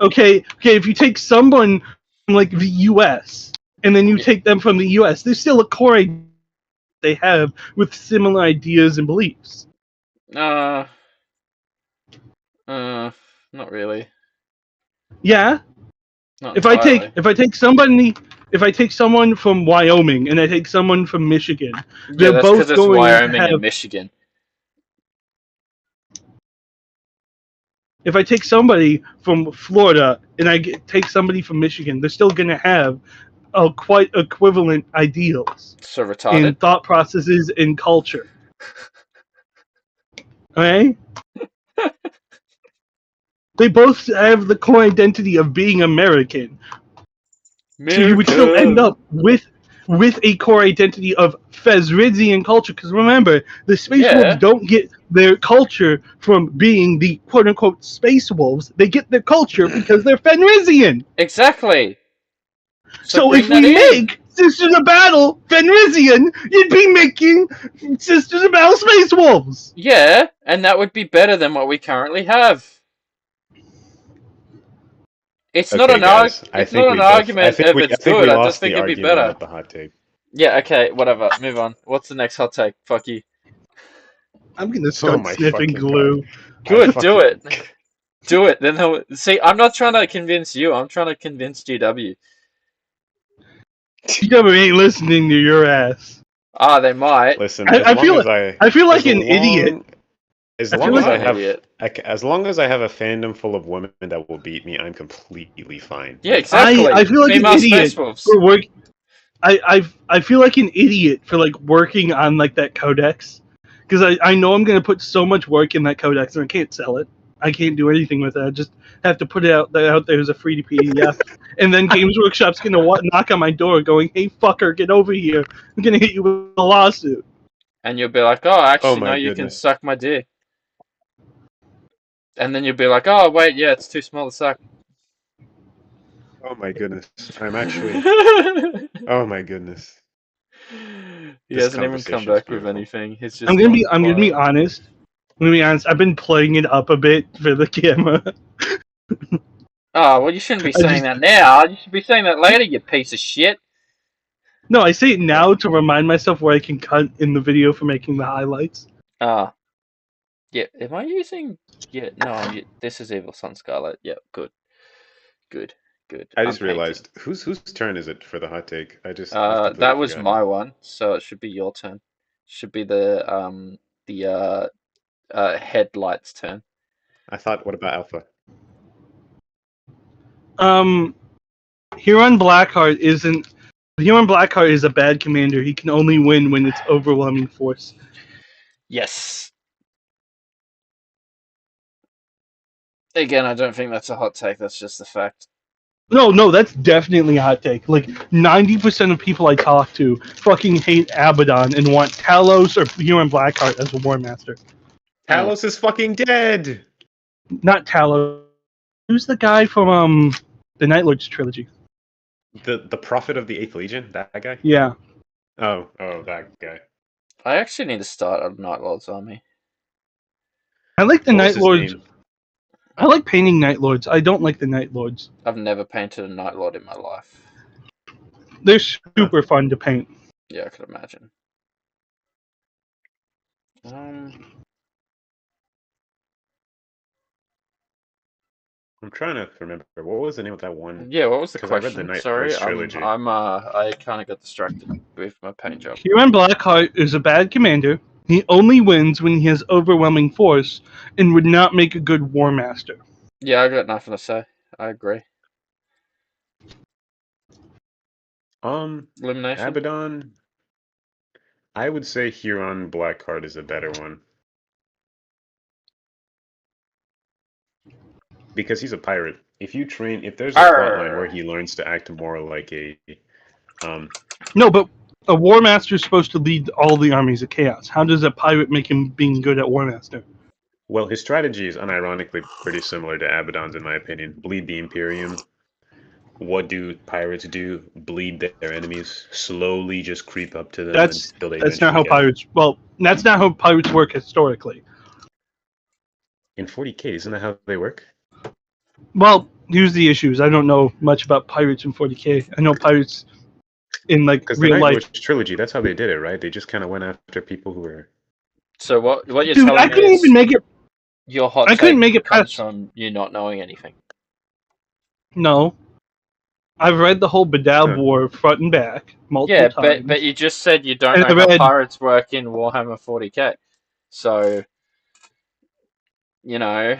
Okay, if you take someone from like the US and then you take them from the US, there's still a core idea they have with similar ideas and beliefs. Not really. Yeah. Not If entirely. I take someone from Wyoming and I take someone from Michigan, Yeah, that's because it's Wyoming and Michigan. If I take somebody from Florida and I take somebody from Michigan, they're still going to have quite equivalent ideals So retarded. in thought processes and culture. Okay? They both have the core identity of being American. So you would still end up with a core identity of Fezridzian culture. Because remember, the Space Wolves don't get their culture from being the quote-unquote Space Wolves. They get their culture because they're Fenrisian. Exactly. So if we make Sisters of Battle Fenrisian, you'd be making Sisters of Battle Space Wolves. Yeah, and that would be better than what we currently have. It's not an argument if it's good. I just think it'd be better. The hot take. Yeah, okay, whatever. Move on. What's the next hot take? Fuck you. I'm gonna start sniffing glue. Good, do it. Do it. Then see, I'm not trying to convince you. I'm trying to convince GW. GW ain't listening to your ass. Ah, they might. Listen, I feel like an idiot. As long as I have a fandom full of women that will beat me, I'm completely fine. Yeah, exactly. I feel like an idiot for work. I feel like an idiot for like working on like that codex, because I know I'm gonna put so much work in that codex and I can't sell it. I can't do anything with it. I just have to put it out there as a free PDF, and then Games Workshop's gonna knock on my door, going, "Hey fucker, get over here! I'm gonna hit you with a lawsuit." And you'll be like, "Oh, actually, no, you can suck my dick." And then you'll be like, "Oh, wait, yeah, it's too small to suck." Oh my goodness! I'm actually. Oh my goodness! He hasn't even come back with anything. He's just. I'm gonna be honest. I've been playing it up a bit for the camera. Oh, well, you shouldn't be saying that now. You should be saying that later, you piece of shit. No, I say it now to remind myself where I can cut in the video for making the highlights. Ah. Yeah, am I using... Yeah, no, this is Evil Sun Scarlet. Yeah, good. I just realized, whose turn is it for the hot take? That was my one, so it should be your turn. Should be the headlights turn. I thought, what about Alpha? Huron Blackheart is a bad commander. He can only win when it's overwhelming force. Yes. Again, I don't think that's a hot take. That's just a fact. No, that's definitely a hot take. Like 90% of people I talk to fucking hate Abaddon and want Talos or Huron Blackheart as a War Master. Talos is fucking dead. Not Talos. Who's the guy from the Night Lords trilogy? The Prophet of the Eighth Legion, that guy? Yeah. Oh, that guy. I actually need to start a Night Lords army. I like the Night Lords. I like painting Night Lords. I don't like the Night Lords. I've never painted a Night Lord in my life. They're super fun to paint. Yeah, I could imagine. I'm trying to remember. What was the name of that one? Yeah, what was the question? I read the Night Sorry, trilogy. I kind of got distracted with my paint job. Huron Blackheart is a bad commander. He only wins when he has overwhelming force and would not make a good War Master. Yeah, I got nothing to say. I agree. Illumination? Abaddon. I would say Huron Blackheart is a better one. Because he's a pirate. if there's a plot line where he learns to act more like a No, but a War Master is supposed to lead all the armies of chaos. How does a pirate make him being good at War Master? Well, his strategy is unironically pretty similar to Abaddon's, in my opinion. Bleed the Imperium. What do pirates do? Bleed their enemies. Slowly just creep up to them until they That's not how pirates... Well, that's not how pirates work historically. In 40k, isn't that how they work? Well, here's the issues. I don't know much about pirates in 40k. I know pirates in like real life. Because the trilogy, that's how they did it, right? They just kind of went after people who were... So what you're telling me I couldn't even make it... Your hot take couldn't make it comes from you not knowing anything. No. I've read the whole Badab War front and back multiple times. But you just said you don't know how pirates work in Warhammer 40k. So, you know...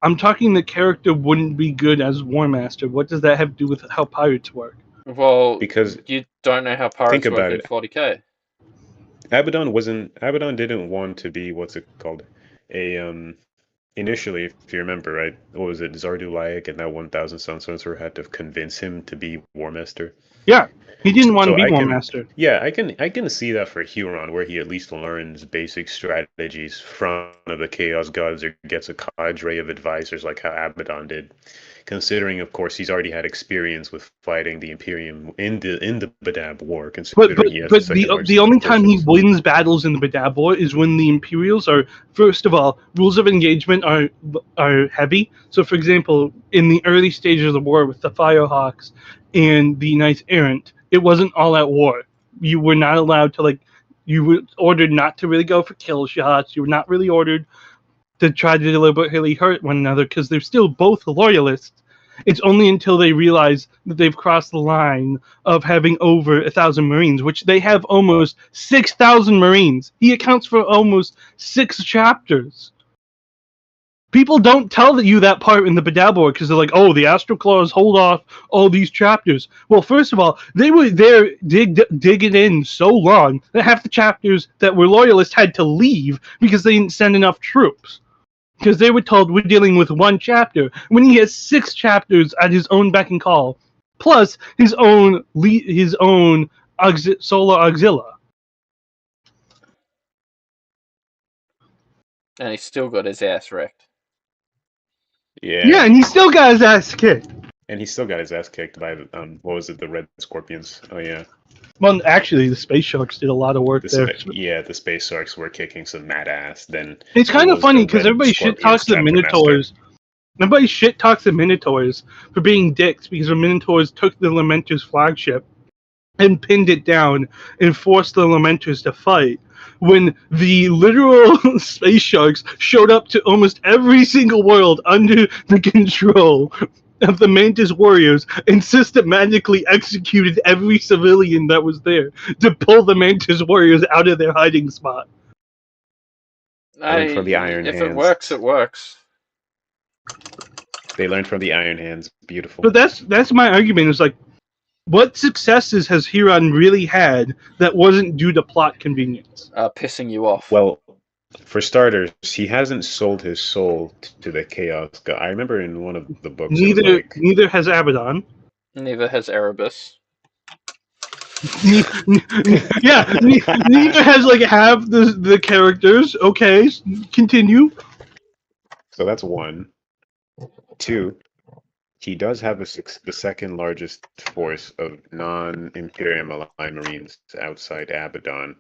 I'm talking the character wouldn't be good as War Master. What does that have to do with how pirates work? Well, because you don't know how pirates work in 40k. Abaddon didn't want to be, what's it called? Initially, if you remember, right? What was it? Zardu Layak and that 1,000 Sun Sorcerer had to convince him to be War Master. Yeah, he didn't want to be War Master. Yeah, I can see that for Huron, where he at least learns basic strategies from the Chaos Gods or gets a cadre of advisors like how Abaddon did. Considering, of course, he's already had experience with fighting the Imperium in the Badab War. But the only time he wins battles in the Badab War is when the Imperials are, first of all, rules of engagement are heavy. So, for example, in the early stages of the war with the Firehawks and the Knights Errant, it wasn't all-out war. You were not allowed to, you were ordered not to really go for kill shots. You were not really ordered to try to deliberately hurt one another because they're still both loyalists. It's only until they realize that they've crossed the line of having over 1,000 Marines, which they have almost 6,000 Marines. He accounts for almost 6 chapters. People don't tell you that part in the Badab War because they're like, oh, the Astral Claws hold off all these chapters. Well, first of all, they were there digging in so long that half the chapters that were loyalists had to leave because they didn't send enough troops. Because they were told we're dealing with 1 chapter, when he has 6 chapters at his own beck and call, plus his own solo auxilia. And he still got his ass wrecked. Yeah, and he still got his ass kicked. And he still got his ass kicked by what was it, the Red Scorpions? Oh yeah. Well, actually, the Space Sharks did a lot of work there. The Space Sharks were kicking some mad ass. Then it's kind of funny because everybody shit talks the Minotaurs. Everybody shit talks the Minotaurs for being dicks because the Minotaurs took the Lamenter's flagship and pinned it down and forced the Lamenters to fight. When the literal Space Sharks showed up to almost every single world under the control of the Mantis warriors and systematically executed every civilian that was there to pull the Mantis warriors out of their hiding spot. From the Iron Hands. If it works, it works. They learned from the Iron Hands. Beautiful. But that's my argument. Is like, what successes has Huron really had that wasn't due to plot convenience? Pissing you off. Well, for starters, he hasn't sold his soul to the Chaos God. I remember in one of the books... Neither has Abaddon. Neither has Erebus. Yeah, neither has half the characters. Okay, continue. So that's 1. 2, he does have the second largest force of non-Imperium aligned Marines outside Abaddon.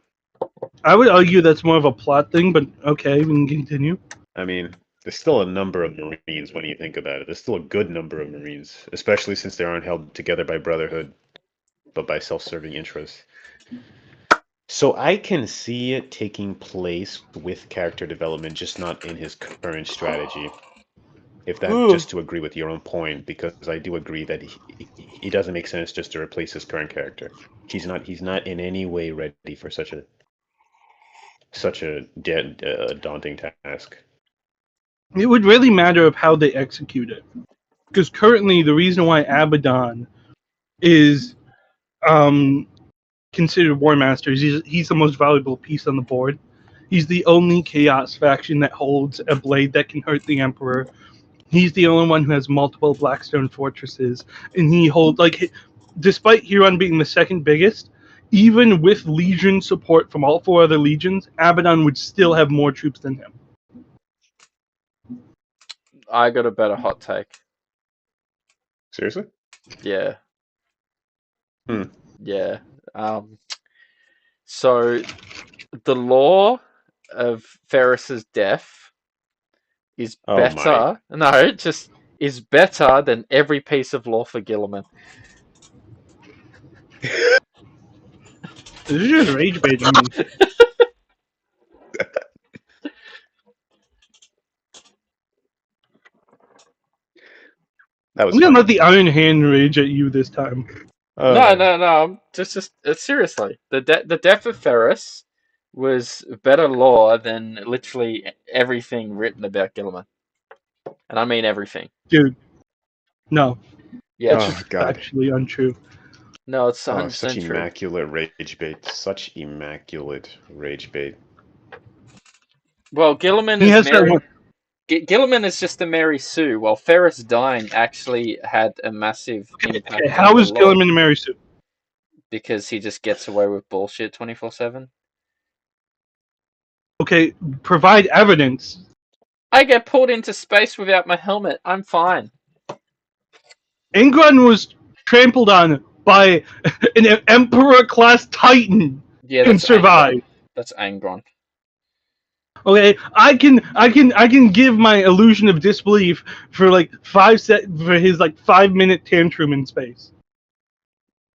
I would argue that's more of a plot thing, but okay, we can continue. I mean, there's still a number of Marines when you think about it. There's still a good number of Marines, especially since they aren't held together by brotherhood, but by self-serving interests. So I can see it taking place with character development, just not in his current strategy. If that, just to agree with your own point, because I do agree that it doesn't make sense just to replace his current character. He's not in any way ready for such a daunting task. It would really matter of how they execute it. Because currently, the reason why Abaddon is considered War Master is he's the most valuable piece on the board. He's the only Chaos faction that holds a blade that can hurt the Emperor. He's the only one who has multiple Blackstone fortresses, and he holds despite Huron being the second biggest, even with Legion support from all 4 other legions, Abaddon would still have more troops than him. I got a better hot take. Seriously? Yeah. Hmm. Yeah. So the law of Ferris's death is better. No, just is better than every piece of law for Gilliman. This is just rage baiting me. That was I'm gonna let the Iron Hand rage at you this time. No. Just seriously. The death of Ferris was better law than literally everything written about Gilliman, and I mean everything. Dude, no. Yeah, That's just actually untrue. No, it's 100% such true. immaculate rage bait. Such immaculate rage bait. Well, Gilliman is Mary. Gilliman is just a Mary Sue, while Ferris dying actually had a massive impact. Okay, how is Gilliman a Mary Sue? Because he just gets away with bullshit 24/7. Okay, provide evidence. I get pulled into space without my helmet. I'm fine. Angron was trampled on by an Emperor-class Titan and survived. Angron. That's Angron. Okay, I can give my illusion of disbelief for for his 5-minute tantrum in space.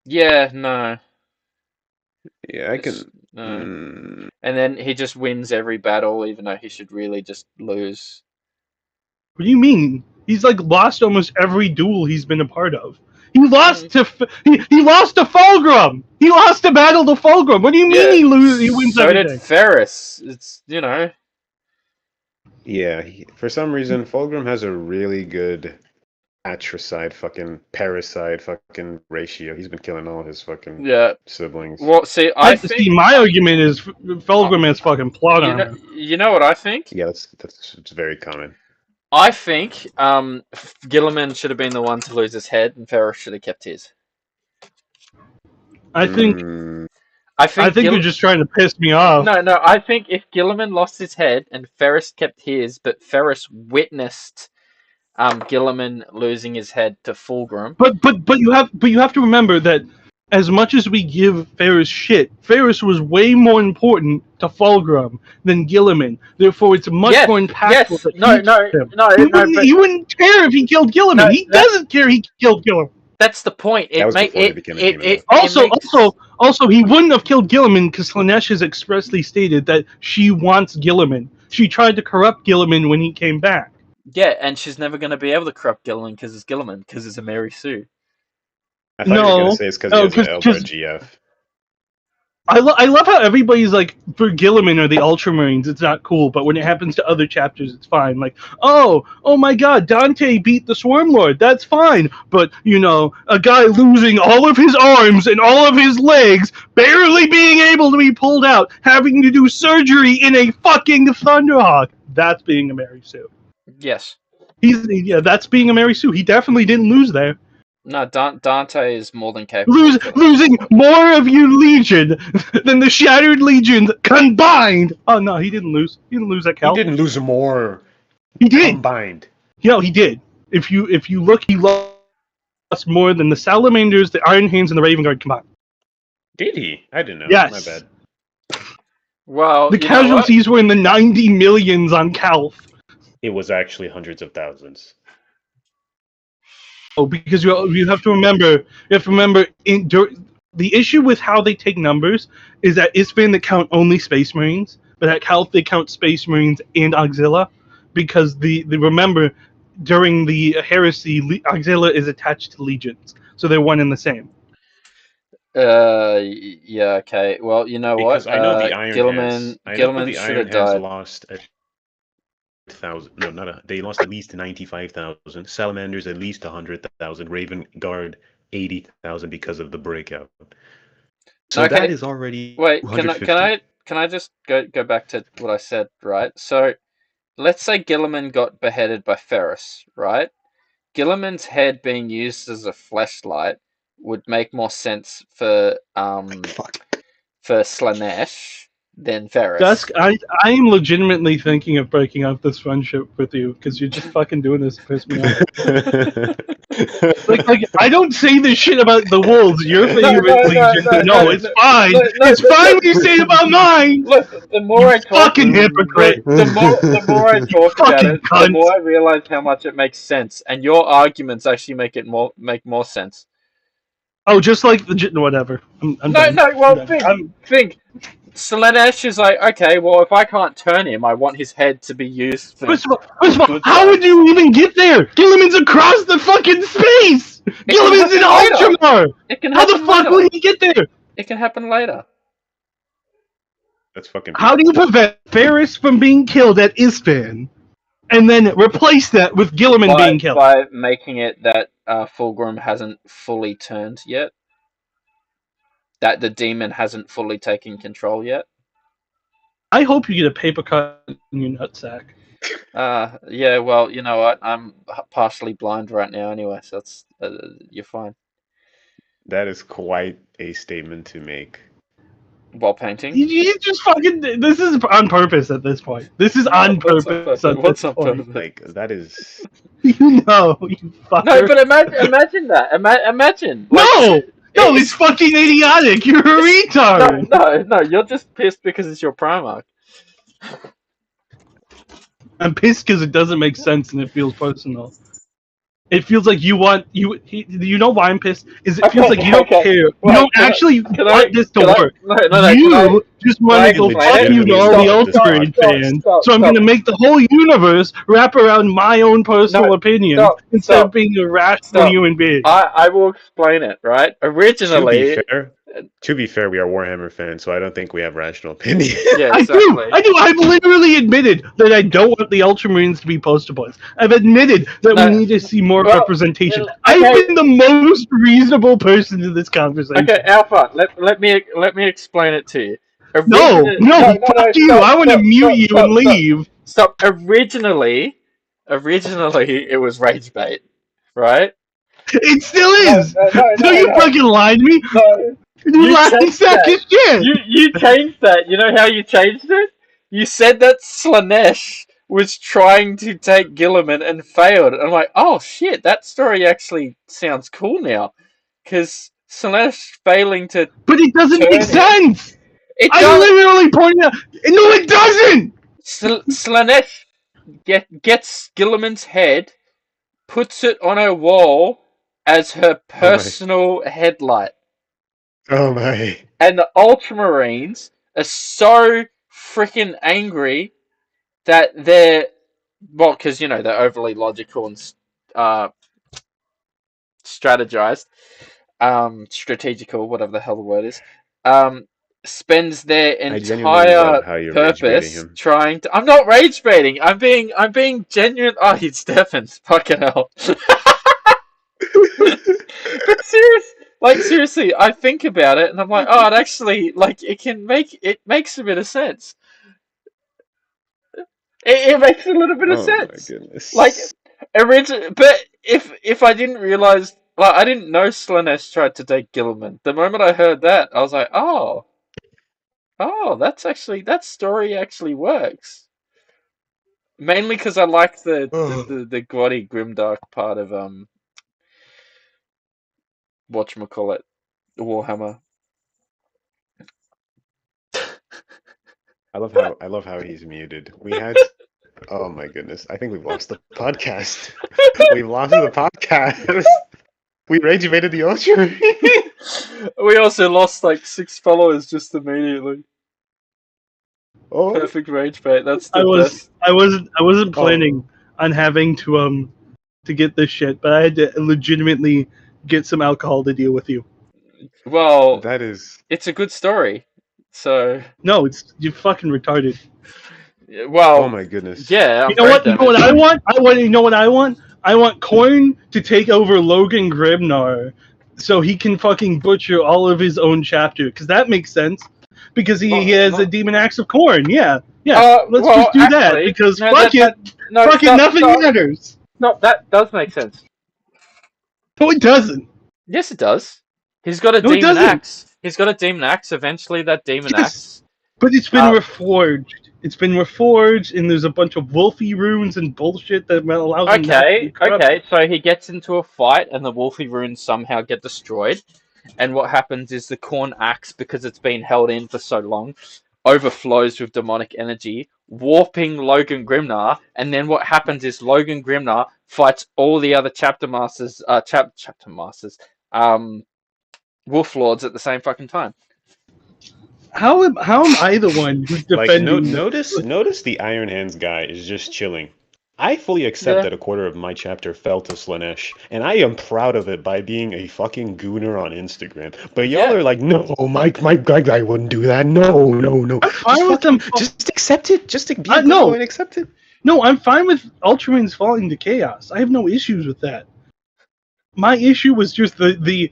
Yeah, no. Yeah, I can. No. And then he just wins every battle, even though he should really just lose. What do you mean? He's lost almost every duel he's been a part of. He lost to he lost to Fulgrim. He lost a battle to Fulgrim. What do you mean he wins everything? So did Ferris. It's Yeah, for some reason Fulgrim has a really good atricide parasite ratio. He's been killing all his siblings. Well, see, my argument is Fulgrim has fucking plot armor. You know what I think? Yeah, it's very common. I think Gilliman should have been the one to lose his head, and Ferris should have kept his. I think you're just trying to piss me off. No. I think if Gilliman lost his head and Ferris kept his, but Ferris witnessed Gilliman losing his head to Fulgrim. But you have to remember that as much as we give Ferris shit, Ferris was way more important to Fulgrim than Gilliman. Therefore, it's much more impactful. Yes. He wouldn't care if he killed Gilliman. He doesn't care he killed Gilliman. That's the point. Also, he wouldn't have killed Gilliman because Slanesh has expressly stated that she wants Gilliman. She tried to corrupt Gilliman when he came back. Yeah, and she's never going to be able to corrupt Gilliman because it's Gilliman, because it's a Mary Sue. I thought you were going to say it's because he has an Eldar GF. I love how everybody's for Gilliman or the Ultramarines, it's not cool, but when it happens to other chapters, it's fine. Oh my god, Dante beat the Swarmlord, that's fine. But, a guy losing all of his arms and all of his legs, barely being able to be pulled out, having to do surgery in a fucking Thunderhawk, that's being a Mary Sue. Yes. That's being a Mary Sue. He definitely didn't lose there. No, Dante is more than capable. Losing more of your Legion than the Shattered Legions combined. Oh no, he didn't lose. He didn't lose that count. He didn't lose more. He did. Combined. He did. If you look, he lost more than the Salamanders, the Iron Hands, and the Raven Guard combined. Did he? I didn't know. Yes. My bad. Well, the casualties were in the 90 millions on Calth. It was actually hundreds of thousands. Oh, because you have to remember. The issue with how they take numbers is that Ispan they count only Space Marines, but at Calth they count Space Marines and Auxilia, because remember during the Heresy, Auxilia is attached to legions, so they're one and the same. Yeah, okay. Well, you know because what? I know the Iron Gilliman should have died. Lost 1,000. No, they lost at least 95,000. Salamanders at least 100,000. Raven Guard 80,000 because of the breakout. So that is already. Wait, can I just go back to what I said, right? So let's say Gilliman got beheaded by Ferris, right? Gilliman's head being used as a flashlight would make more sense for Slaanesh than Ferris. Dusk, I am legitimately thinking of breaking up this friendship with you because you're just fucking doing this to piss me off. like I don't say this shit about the wolves. Your favorite legion. No, it's fine. It's fine when you say it about mine. Look, the more I talk, fucking hypocrite. The more I talk about it, cunt. the more I realize how much it makes sense, and your arguments actually make more sense. Oh, just like the whatever. I'm no, done. no. Well, think. Slaanesh is like, okay, well, if I can't turn him, I want his head to be used for... First of all, how would you even get there? Gilliman's across the fucking space! Gilliman's in Ultramar! How the fuck would he get there? It can happen later. That's fucking... How do you prevent Ferris from being killed at Isfahan, and then replace that with Gilliman being killed? By making it that Fulgrim hasn't fully turned yet. That the demon hasn't fully taken control yet. I hope you get a paper cut in your nutsack. Yeah, well, you know what? I'm partially blind right now anyway, so that's you're fine. That is quite a statement to make. While painting? You just fucking... This is on purpose at this point. This is on purpose at this point. Like, that is... You know, you fucker. No, but imagine that. Imagine. Like, No, it's fucking idiotic. You're a retard. No, you're just pissed because it's your Primarch. I'm pissed because it doesn't make sense and it feels personal. It feels like you want you know why I'm pissed? Is it feels like you don't care. You don't actually want this to work. You just want to go fuck you to all the Ultramarine fans. So I'm going to make the whole universe wrap around my own personal opinion instead of being a rational human being. I will explain it, right? Originally... To be fair, we are Warhammer fans, so I don't think we have rational opinion. Yeah, exactly. I do. I've literally admitted that I don't want the Ultramarines to be poster boys. I've admitted that we need to see more representation. I've been the most reasonable person in this conversation. Okay, Alpha, let me explain it to you. No, fuck you. I want to mute you and leave. Stop. Originally, it was rage bait, right? It still is. No, you fucking lied to me. No. You lying sack of shit. You changed that. You know how you changed it? You said that Slaanesh was trying to take Gilliman and failed. I'm like, oh shit, that story actually sounds cool now. Because Slaanesh failing to... But it doesn't make sense! I literally pointed out... No, it doesn't! Slaanesh gets Gilliman's head, puts it on her wall as her personal headlight. Oh my. And the Ultramarines are so freaking angry that they're... Well, because, you know, they're overly logical and strategized. Strategical, whatever the hell the word is. Spends their entire purpose trying to... I'm not rage baiting. I'm being genuine. Oh, he's Stephens. Fucking hell. But seriously, I think about it and I'm like, oh, it actually, like, it makes a bit of sense. It makes a little bit of sense. My goodness. Like, but if I didn't realize, like, I didn't know Slaanesh tried to take Gilliman. The moment I heard that, I was like, oh, that story actually works. Mainly because I like the Gwadi Grimdark part of whatchamacallit, Warhammer. I love how he's muted. We had... Oh my goodness. I think we've lost the podcast. We've lost the podcast. We rage baited the Ultra. We also lost like 6 followers just immediately. Oh. Perfect rage bait. That's the best. I wasn't planning on having to get this shit, but I had to legitimately get some alcohol to deal with you. Well, it's a good story. So no, you're fucking retarded. Well, oh my goodness. Yeah. You know what I want? You know what I want? I want Korn to take over Logan Grimnar so he can fucking butcher all of his own chapter, because that makes sense. because he has a demon axe of corn. Yeah. Let's well, just do that actually, because no, fuck it, nothing matters. No, that does make sense. No, it doesn't. Yes, it does. He's got a demon axe. He's got a demon axe. Eventually, that demon axe. But it's been reforged. It's been reforged, and there's a bunch of wolfy runes and bullshit that allows him not to be corrupt. Okay. So he gets into a fight, and the wolfy runes somehow get destroyed. And what happens is the corn axe, because it's been held in for so long, overflows with demonic energy, warping Logan Grimnar. And then what happens is Logan Grimnar fights all the other chapter masters, wolf lords at the same fucking time. How am I the one who's defending? Notice the Iron Hands guy is just chilling. I fully accept that a quarter of my chapter fell to Slanesh, and I am proud of it by being a fucking gooner on Instagram. But y'all are like, no, my guy wouldn't do that. No. I'm fine with them. Just accept it. Just be and accept it. No, I'm fine with Ultramarines falling to chaos. I have no issues with that. My issue was just the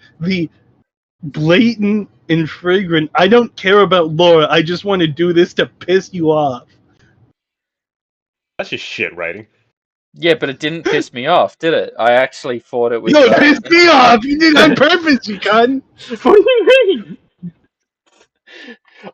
blatant and fragrant. I don't care about lore. I just want to do this to piss you off. That's just shit writing. Yeah, but it didn't piss me off, did it? I actually thought it was. No, it pissed me off. You did it on purpose, you cunt. What do you mean?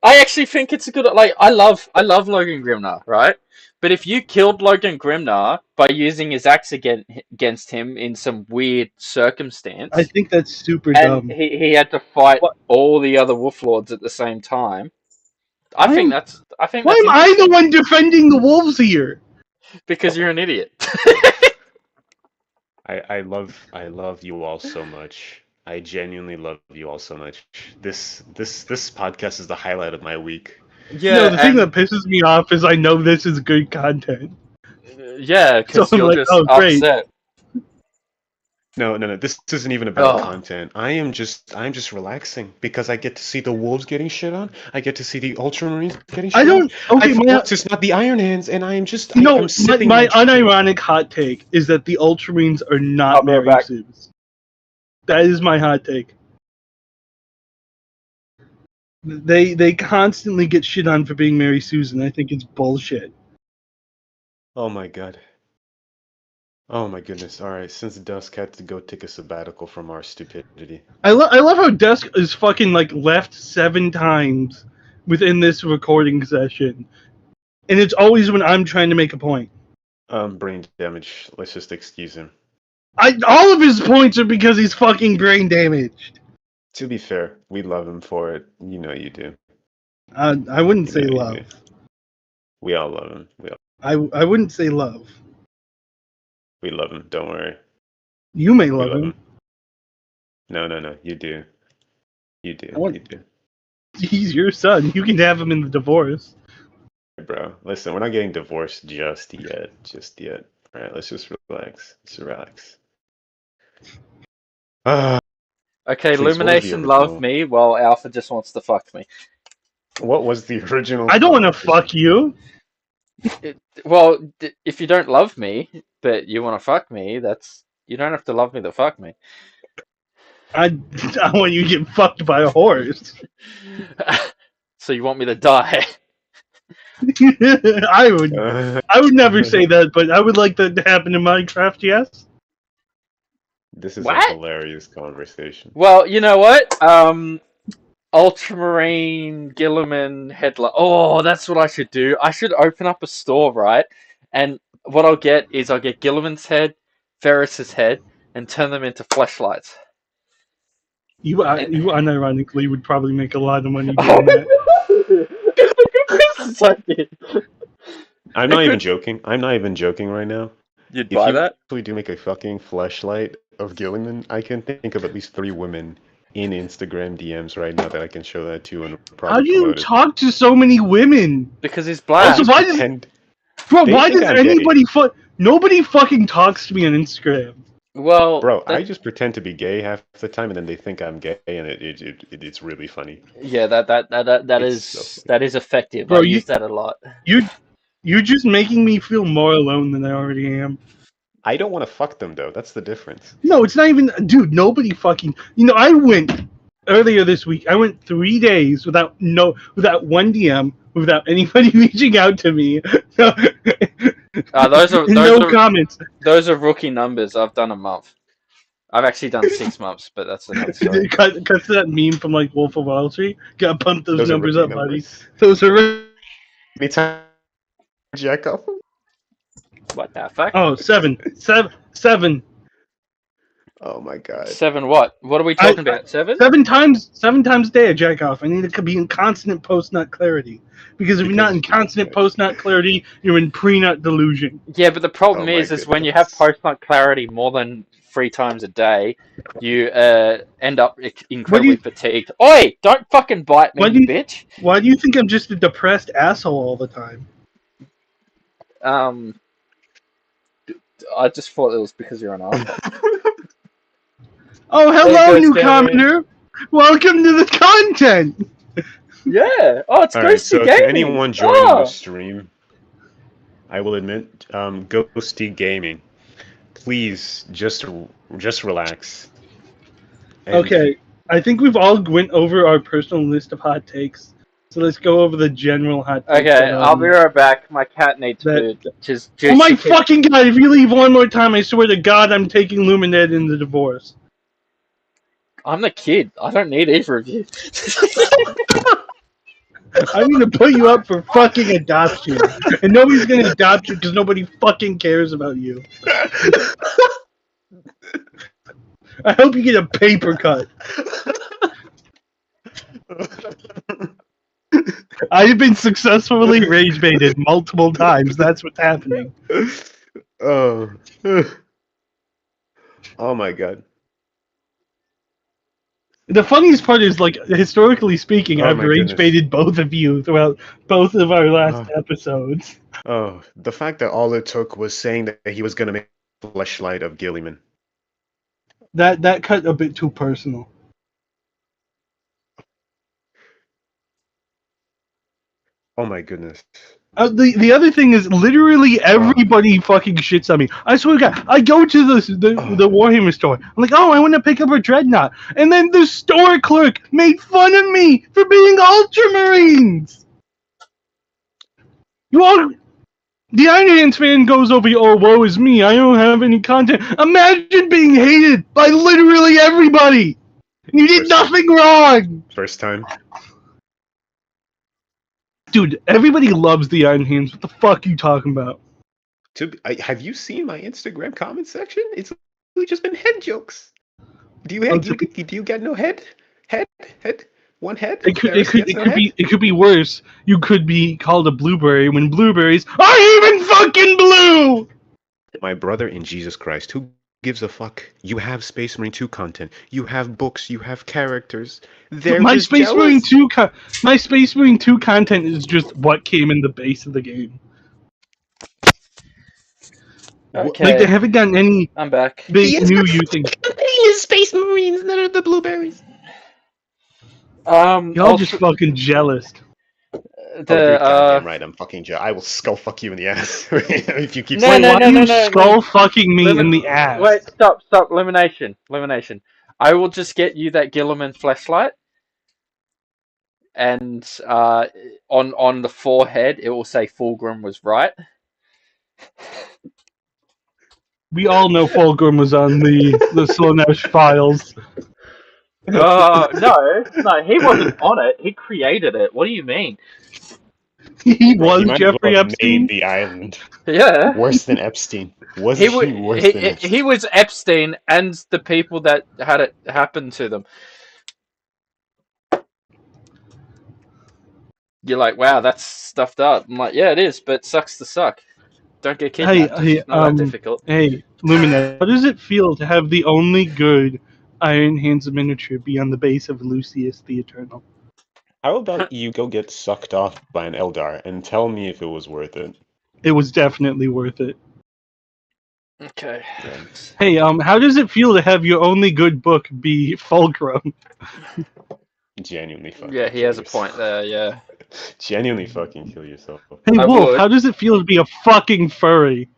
I actually think it's a good. Like, I love Logan Grimnar, right? But if you killed Logan Grimnar by using his axe against him in some weird circumstance, I think that's super dumb. He had to fight all the other wolf lords at the same time. I think that's. Why am I the one defending the wolves here? Because you're an idiot. I love you all so much. I genuinely love you all so much. This podcast is the highlight of my week. Yeah, the thing that pisses me off is I know this is good content. Yeah, because you're just upset. No. This isn't even about content. I'm just relaxing because I get to see the wolves getting shit on. I get to see the Ultramarines getting shit on. It's not the Iron Hands, and I am just. I'm sipping my unironic hot take is that the Ultramarines are not Mary Sue's. That is my hot take. They constantly get shit on for being Mary Sue's, and I think it's bullshit. Oh my god. Oh my goodness! All right, since Dusk had to go take a sabbatical from our stupidity. I love how Dusk is fucking left 7 times within this recording session, and it's always when I'm trying to make a point. Brain damage. Let's just excuse him. All of his points are because he's fucking brain damaged. To be fair, we love him for it. You know you do. I wouldn't say love. We all love him. I wouldn't say love. We love him. Don't worry. You may love him. No. You do. You do. You do. He's your son. You can have him in the divorce. Bro, listen, we're not getting divorced just yet. All right, let's just relax. Okay, Illumination love me, while Alpha just wants to fuck me. What was the original? I don't want to fuck you. Well, if you don't love me, but you want to fuck me, you don't have to love me to fuck me. I want you to get fucked by a horse. So you want me to die? I would never say that, but I would like that to happen in Minecraft, yes. This is a hilarious conversation. Well, you know what? Ultramarine, Gilliman, Headlight. Oh, that's what I should do. I should open up a store, right? And what I'll get is I'll get Gilliman's head, Ferris's head, and turn them into fleshlights. You unironically would probably make a lot of money doing that. I'm not even joking. I'm not even joking right now. You'd buy that? If you do make a fucking fleshlight of Gilliman, I can think of at least 3 women in Instagram DMs right now that I can show that to and probably How do you talk to so many women? Because he's black. Also, why does anybody nobody fucking talks to me on Instagram? Well, bro, I just pretend to be gay half the time, and then they think I'm gay, and it's really funny. Yeah, that is effective. Bro, I use that a lot. You're just making me feel more alone than I already am. I don't want to fuck them though. That's the difference. No, it's not even, dude. Nobody fucking. I went earlier this week. I went 3 days without one DM, without anybody reaching out to me. No comments. Those are rookie numbers. I've done a month. I've actually done 6 months, but that's another story. Cut to that meme from like Wolf of Wall Street. Gotta pump those numbers up, buddy. Those are. Anytime jack off. What the fuck? Oh, seven. Oh my god. 7 what? What are we talking about? 7? 7 times a day I jack off. I need to be in constant post-nut clarity. Because if you're not in constant post-nut clarity, you're in pre-nut delusion. Yeah, but the problem is when you have post-nut clarity more than 3 times a day, you end up incredibly fatigued. Oi! Don't fucking bite me, you bitch! Why do you think I'm just a depressed asshole all the time? I just thought it was because you're an asshole. Oh, hello, new commenter! Welcome to the content! Yeah! Oh, it's Ghosty Gaming! To anyone joining the stream, I will admit, Ghosty Gaming, please just relax. Okay, I think we've all went over our personal list of hot takes, so let's go over the general hot takes. Okay, I'll be right back. My cat needs food. Oh my fucking god, if you leave one more time, I swear to god I'm taking Lumined in the divorce. I'm the kid. I don't need either of you. I'm gonna put you up for fucking adoption. And nobody's gonna adopt you because nobody fucking cares about you. I hope you get a paper cut. I've been successfully rage baited multiple times. That's what's happening. Oh my god. The funniest part is, like, historically speaking, I've rage baited both of you throughout both of our last episodes. Oh, the fact that all it took was saying that he was going to make a fleshlight of Gilliman. That cut a bit too personal. Oh my goodness. The other thing is, literally everybody fucking shits on me. I swear to God, I go to the Warhammer store. I'm like, oh, I want to pick up a Dreadnought. And then the store clerk made fun of me for being Ultramarines! The Iron Hands fan goes over, oh, woe is me, I don't have any content. Imagine being hated by literally everybody! And you did nothing wrong! First time. Dude, everybody loves the Iron Hands. What the fuck are you talking about? Have you seen my Instagram comment section? It's just been head jokes. Do you get no head? Head? One head? It could be worse. You could be called a blueberry when blueberries are even fucking blue! My brother in Jesus Christ, who gives a fuck? You have Space Marine 2 content. You have books. You have characters. My Space Marine 2 content is just what came in the base of the game. Okay. Like, they haven't gotten any I'm back. big new things. Is Space Marines that are the blueberries. Y'all just fucking jealous. Goddamn right, I'm fucking jealous. I will skull fuck you in the ass if you keep saying that. Why are you skull fucking me in the ass? Wait, stop, Lumination. I will just get you that Gilliman flashlight, and on the forehead it will say Fulgrim was right. We all know Fulgrim was on the Slaanesh files. No, he wasn't on it. He created it. What do you mean? He was Jeffrey Epstein. Made the island. Yeah. Worse than Epstein. He was Epstein and the people that had it happen to them. You're like, wow, that's stuffed up. I'm like, yeah, it is, but sucks to suck. Don't get kidnapped. It's not that difficult. Hey, Luminate, how does it feel to have the only good Iron Hands miniature be on the base of Lucius the Eternal? How about you go get sucked off by an Eldar and tell me if it was worth it? It was definitely worth it. Okay. Thanks. Hey, how does it feel to have your only good book be Fulcrum? Genuinely fucking. Yeah, he has a point there. Yeah. Genuinely fucking kill yourself. Hey, Wolf, how does it feel to be a fucking furry?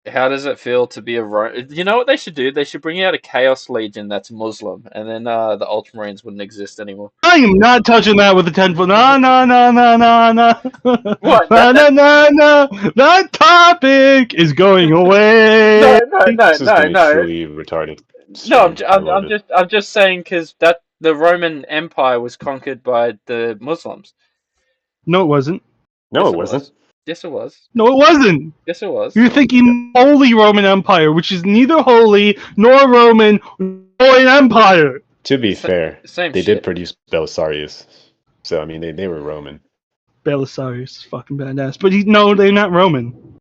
How does it feel to be a Roman? You know what they should do? They should bring out a Chaos Legion that's Muslim, and then the Ultramarines wouldn't exist anymore. I am not touching that with a 10-foot. No, no, no, no, no, no. What? No, no, no, no. That topic is going away. This is gonna be truly retarded. No, I'm just saying because that the Roman Empire was conquered by the Muslims. No, it wasn't. No, Yes, it wasn't. Yes, it was. No, it wasn't. Yes, it was. You're thinking Holy Roman Empire, which is neither holy nor Roman nor an empire. To be fair, Same they shit. did produce Belisarius, so I mean they were Roman. Belisarius is fucking badass, but no, they're not Roman.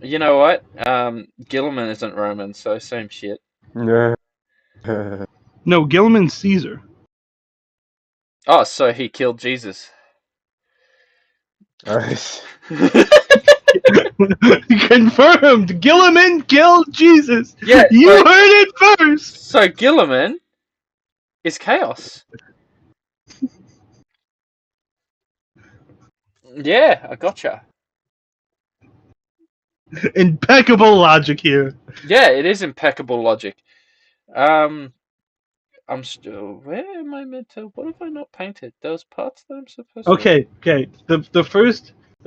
You know what? Gilliman isn't Roman, so same shit. No, Gilliman's Caesar. Oh, so he killed Jesus. Confirmed. Gilliman killed Jesus. Yeah, you heard it first. So Gilliman is chaos. Yeah, I gotcha. Impeccable logic here. Yeah, it is impeccable logic. I'm still. Where am I meant to? What have I not painted? Those parts that I'm supposed to. Okay. The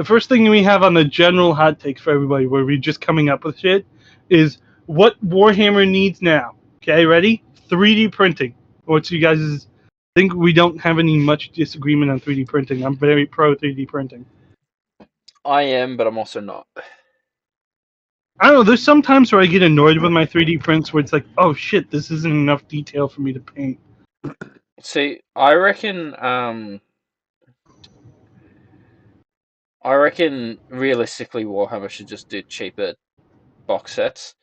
first thing we have on the general hot takes for everybody, where we're just coming up with shit, is what Warhammer needs now. Okay, ready? 3D printing. What's you guys' think? We don't have any much disagreement on 3D printing. I'm very pro 3D printing. I am, but I'm also not. I don't know, there's some times where I get annoyed with my 3D prints where it's like, oh shit, this isn't enough detail for me to paint. See, I reckon realistically Warhammer should just do cheaper box sets.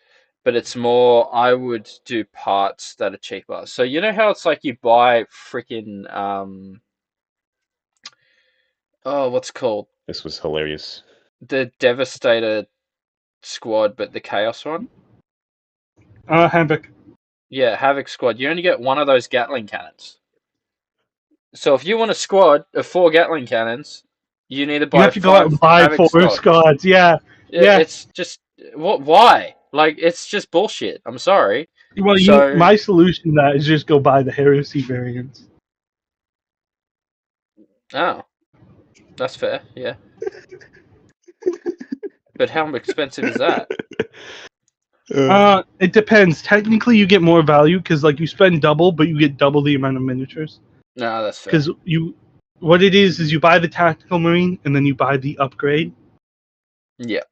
But it's more, I would do parts that are cheaper. So you know how it's like you buy freaking what's it called? This was hilarious. The Devastator squad, but the Chaos one? Havoc. Yeah, Havoc squad. You only get one of those Gatling cannons. So if you want a squad of 4 Gatling cannons, you need to buy. You have to go out and buy Havoc 4 squads. Yeah. It's just what? Why? Like it's just bullshit. I'm sorry. Well, my solution to that is just go buy the Heresy variants. Oh, that's fair. Yeah. But how expensive is that? It depends. Technically, you get more value because, like, you spend double, but you get double the amount of miniatures. No, that's fair. Because what it is you buy the tactical marine and then you buy the upgrade. Yeah.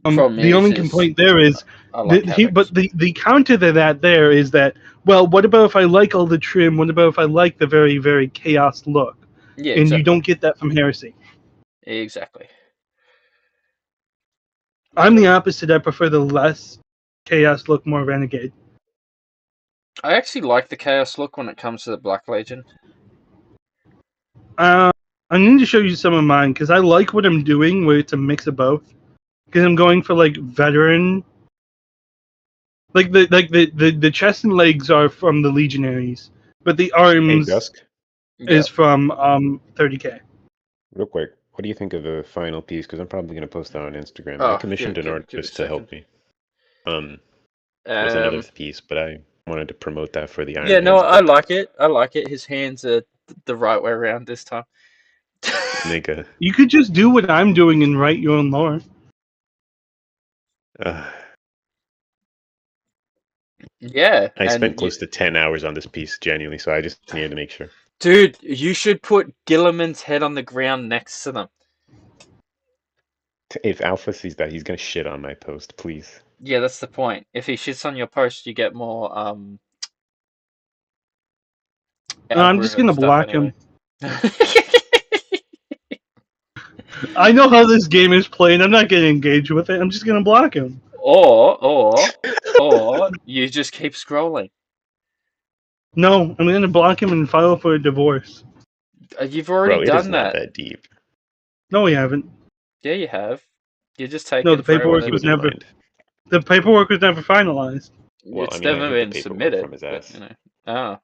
The only complaint there is, the counter to that there is that, well, what about if I like all the trim? What about if I like the very, very chaos look? Yeah, and you don't get that from Heresy. Exactly. I'm the opposite. I prefer the less chaos look, more renegade. I actually like the chaos look when it comes to the Black Legion. I need to show you some of mine because I like what I'm doing, where it's a mix of both. Because I'm going for like veteran, like the chest and legs are from the Legionaries, but the arms is from 30K. Real quick, what do you think of the final piece? Because I'm probably going to post that on Instagram. I commissioned an artist to help me. With another piece, but I wanted to promote that for the Iron. Yeah, no, I like it. I like it. His hands are the right way around this time. You could just do what I'm doing and write your own lore. Yeah. I spent close to 10 hours on this piece, genuinely, so I just needed to make sure. Dude, you should put Gilliman's head on the ground next to them. If Alpha sees that, he's going to shit on my post, please. Yeah, that's the point. If he shits on your post, you get more, I'm just going to block him. I know how this game is played. I'm not going to engage with it. I'm just going to block him. Or you just keep scrolling. No, I'm going to block him and file for a divorce. You've already done that. Not that deep. No, we haven't. Yeah, you have. You just take. No, the paperwork was never. The paperwork was never finalized. Well, it's never been submitted. From his ass. But,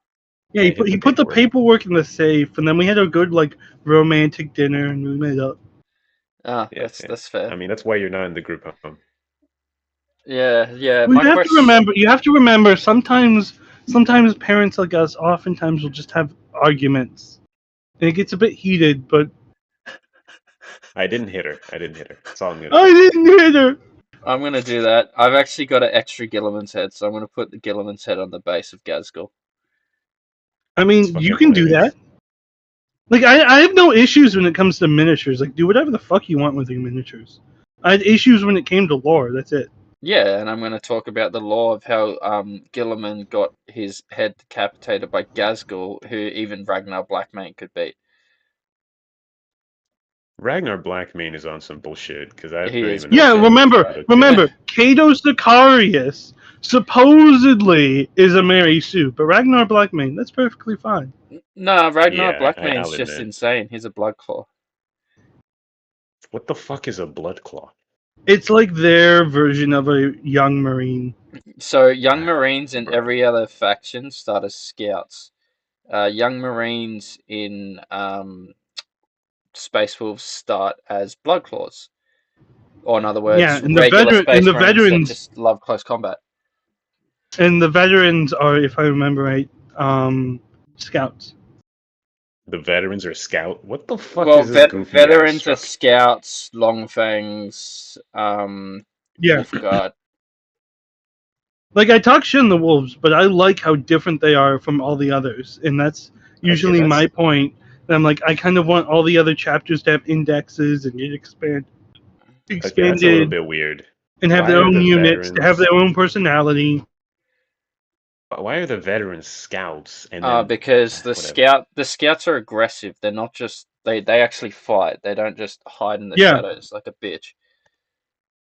Yeah, he put the paperwork in the safe, and then we had a good like romantic dinner, and we made up. Ah, that's fair. I mean, that's why you're not in the group home. Yeah. Well, you have to remember. Sometimes parents like us, oftentimes will just have arguments, and it gets a bit heated. But I didn't hit her. That's all I'm gonna. I didn't hit her. I'm gonna do that. I've actually got an extra Gilliman's head, so I'm gonna put the Gilliman's head on the base of Gazgul. I mean, you can do that. Like, I have no issues when it comes to miniatures. Like, do whatever the fuck you want with your miniatures. I had issues when it came to lore. That's it. Yeah, and I'm going to talk about the lore of how Gilliman got his head decapitated by Gazgul, who even Ragnar Blackmane could beat. Ragnar Blackmane is on some bullshit because I don't even. Yeah, remember, Cato Sicarius supposedly is a Mary Sue, but Ragnar Blackmane, that's perfectly fine. No, Ragnar Blackmane's just insane. He's a blood claw. What the fuck is a blood claw? It's like their version of a young marine. So young marines in every other faction start as scouts. Young marines in Space Wolves start as blood claws. Or in other words, and the veterans just love close combat. And the veterans are, if I remember right, scouts. The veterans are scout. What the fuck is this goofy veterans are scouts, long fangs, wolf guard. Like, I talk shit on the wolves, but I like how different they are from all the others, and that's usually my point. And I'm like, I kind of want all the other chapters to have indexes and get expanded. That's a little bit weird. And have their own units, to have their own personality. Why are the veterans scouts? And because the scouts are aggressive. They're not just they actually fight. They don't just hide in the shadows like a bitch.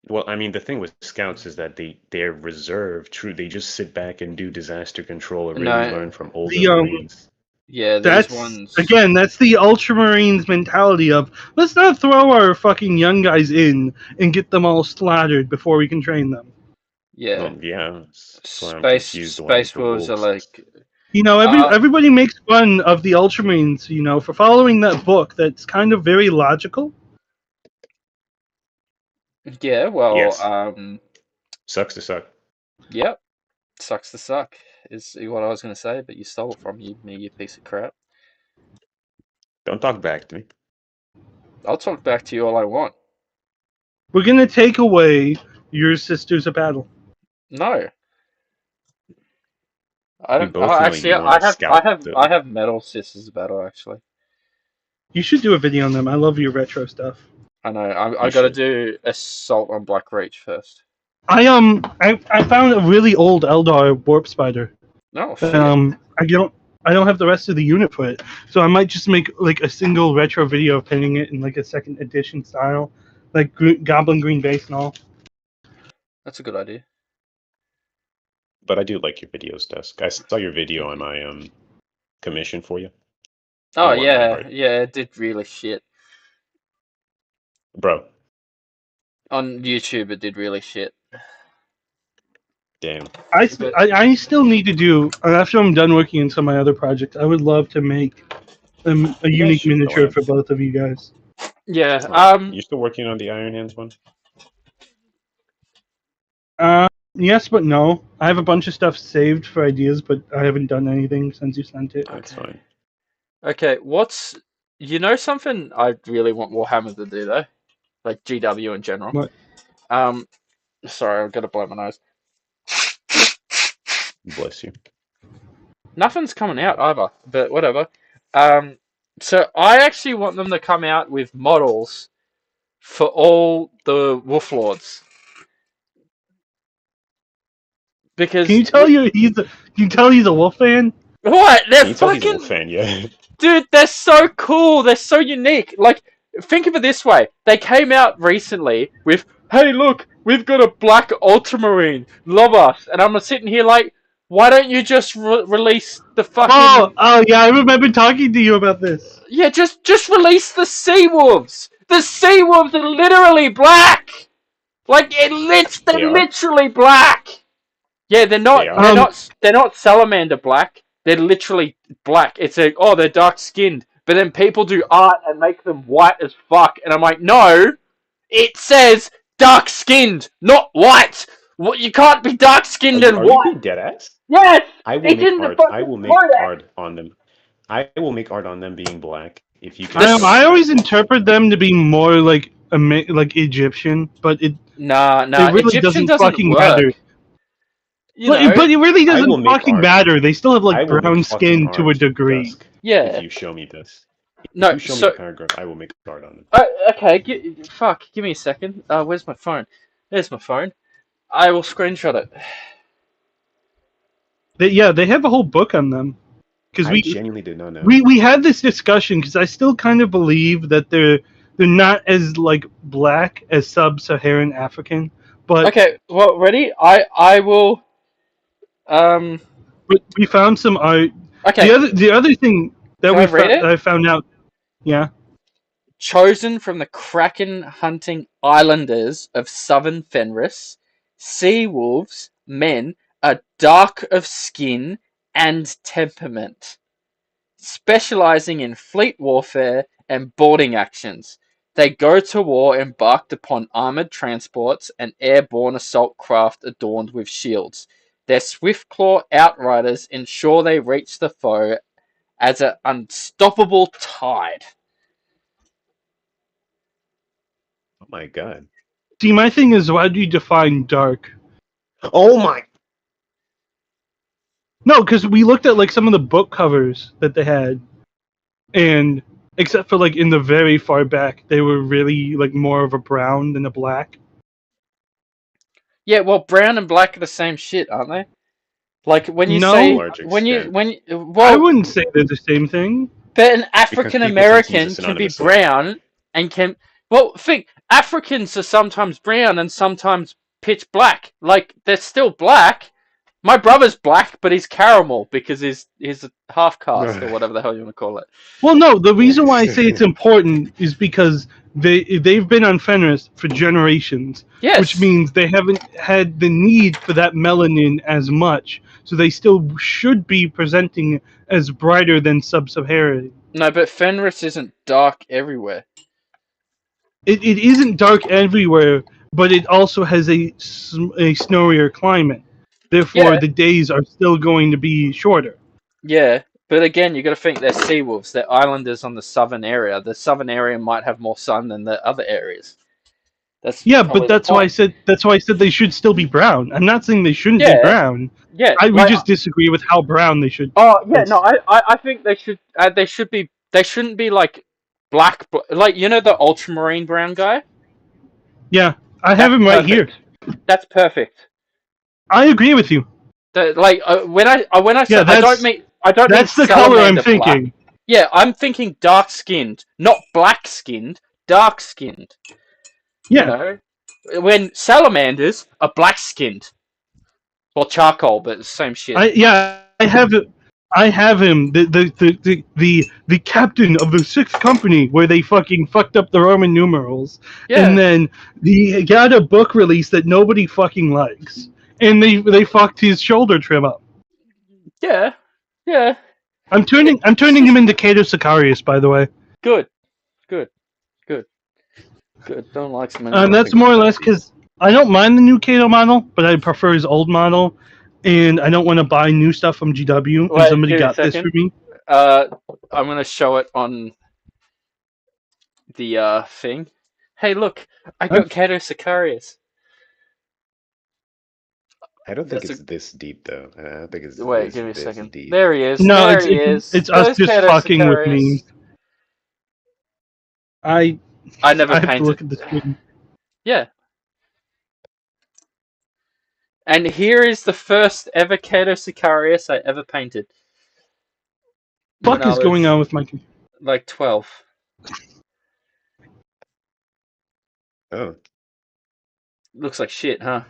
Well, I mean, the thing with scouts is that they're reserved. True, they just sit back and do disaster control or really learn from older Marines. Yeah, that's the Ultramarines mentality of, let's not throw our fucking young guys in and get them all slaughtered before we can train them. Yeah. Space Wolves are like... You know, everybody makes fun of the Ultramarines, you know, for following that book that's kind of very logical. Yeah, well... Yes. Sucks to suck. Yep. Sucks to suck is what I was going to say, but you stole it from me, you piece of crap. Don't talk back to me. I'll talk back to you all I want. We're going to take away your Sisters of Battle. No. I don't. Actually, I have metal Sisters of Battle. Actually, you should do a video on them. I love your retro stuff. I know. I got to do Assault on Black Reach first. I found a really old Eldar Warp Spider. No. Shit. I don't have the rest of the unit for it, so I might just make like a single retro video of painting it in like a second edition style, like Goblin Green base and all. That's a good idea. But I do like your videos, Dusk. I saw your video on my commission for you. Oh yeah, it did really shit. Bro. On YouTube, it did really shit. Damn. I still need to do, after I'm done working on some of my other projects, I would love to make a unique miniature for both of you guys. Yeah. You're still working on the Iron Hands one? Yes, but no. I have a bunch of stuff saved for ideas, but I haven't done anything since you sent it. That's fine. Okay, you know something I really want Warhammer to do though? Like GW in general. What? Sorry, I've got to blow my nose. Bless you. Nothing's coming out either, but whatever. So I actually want them to come out with models for all the Wolf Lords. Because can you tell he's a wolf fan? What? They're he's fucking a wolf fan, yeah. Dude, they're so cool. They're so unique. Like, think of it this way: they came out recently with, "Hey, look, we've got a black Ultramarine. Love us." And I'm sitting here like, why don't you just release the fucking? Oh yeah, I remember talking to you about this. Yeah, just release the Sea Wolves. The Sea Wolves are literally black. Like they're literally black. Yeah, they're not salamander black. They're literally black. It's they're dark skinned. But then people do art and make them white as fuck. And I'm like, no, it says dark skinned, not white. What, you can't be dark skinned and Are white. you being dead ass? Yes, I will it's make in the art. fucking I will make codex. art on them. I will make art on them being black. If you can. I always interpret them to be more like Egyptian, but it Nah, it really Egyptian doesn't fucking work. matter. You know, But it really I will doesn't make fucking art. matter. They still have I like will brown make fucking skin to a art, degree. Dusk, yeah. If you show me this. No, If you show me so the paragraph, I will make art on them. okay, give me a second. Where's my phone? There's my phone. I will screenshot it. They have a whole book on them. Because I genuinely did not know. We had this discussion because I still kind of believe that they're not as like black as sub-Saharan African, but okay. Well, ready? I will. But we found some art. Okay. The other thing that I found out. Yeah. Chosen from the Kraken hunting islanders of southern Fenris, sea wolves, men, are dark of skin and temperament, specializing in fleet warfare and boarding actions. They go to war embarked upon armored transports and airborne assault craft adorned with shields. Their swift-claw outriders ensure they reach the foe as an unstoppable tide. Oh my god. See, my thing is, why do you define dark? Oh my. No, because we looked at like some of the book covers that they had, and except for like in the very far back, they were really like more of a brown than a black. Yeah, well, brown and black are the same shit, aren't they? Like when you say I wouldn't say they're the same thing. But an African American can be brown and can think Africans are sometimes brown and sometimes pitch black. Like they're still black. My brother's black, but he's caramel because he's a half caste or whatever the hell you want to call it. Well, no, the reason why I say it's important is because they've been on Fenris for generations, which means they haven't had the need for that melanin as much, so they still should be presenting as brighter than sub-Saharan. No, but Fenris isn't dark everywhere. It isn't dark everywhere, but it also has a snowier climate. Therefore, the days are still going to be shorter. Yeah, but again, you got to think they're sea wolves. They're islanders on the southern area. The southern area might have more sun than the other areas. But that's why I said they should still be brown. I'm not saying they shouldn't be brown. Yeah, we just disagree with how brown they should. Oh yeah, no, I think they should. They should be. They shouldn't be like black. Like you know the ultramarine brown guy. Yeah, I have him right here. That's perfect. I agree with you. When I say I don't mean that's the color I'm thinking. Black. Yeah, I'm thinking dark skinned, not black skinned, dark skinned. Yeah. You know? When salamanders are black skinned. Well, charcoal, but it's the same shit. I have him, the captain of the 6th company, where they fucking fucked up the Roman numerals. Yeah. And then he got a book release that nobody fucking likes. And they fucked his shoulder trim up. Yeah. Yeah. I'm turning him into Cato Sicarius, by the way. Good. Don't like some. And that's more or less because I don't mind the new Cato model, but I prefer his old model, and I don't want to buy new stuff from GW. And somebody got this for me. I'm gonna show it on the thing. Hey, look! I got Cato Sicarius. I don't think it's this deep, though. I don't think it's. Wait, give me a second. Deep. There he is. No, there he is. It's us just fucking with me. I never painted. I have to look at the screen. Yeah. And here is the first ever Cato Sicarius I ever painted. What is going on with my computer? Like 12. Oh. Looks like shit, huh?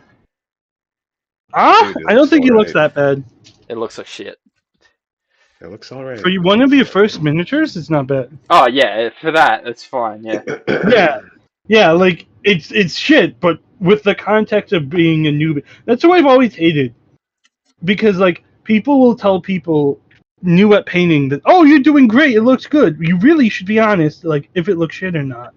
I don't think it looks that bad. It looks like shit. It looks alright. For one of your first miniatures, it's not bad. Oh yeah, for that, it's fine. Yeah. yeah. Like it's shit, but with the context of being a newbie, that's what I've always hated. Because like people will tell people new at painting that, oh, you're doing great, it looks good. You really should be honest, like, if it looks shit or not.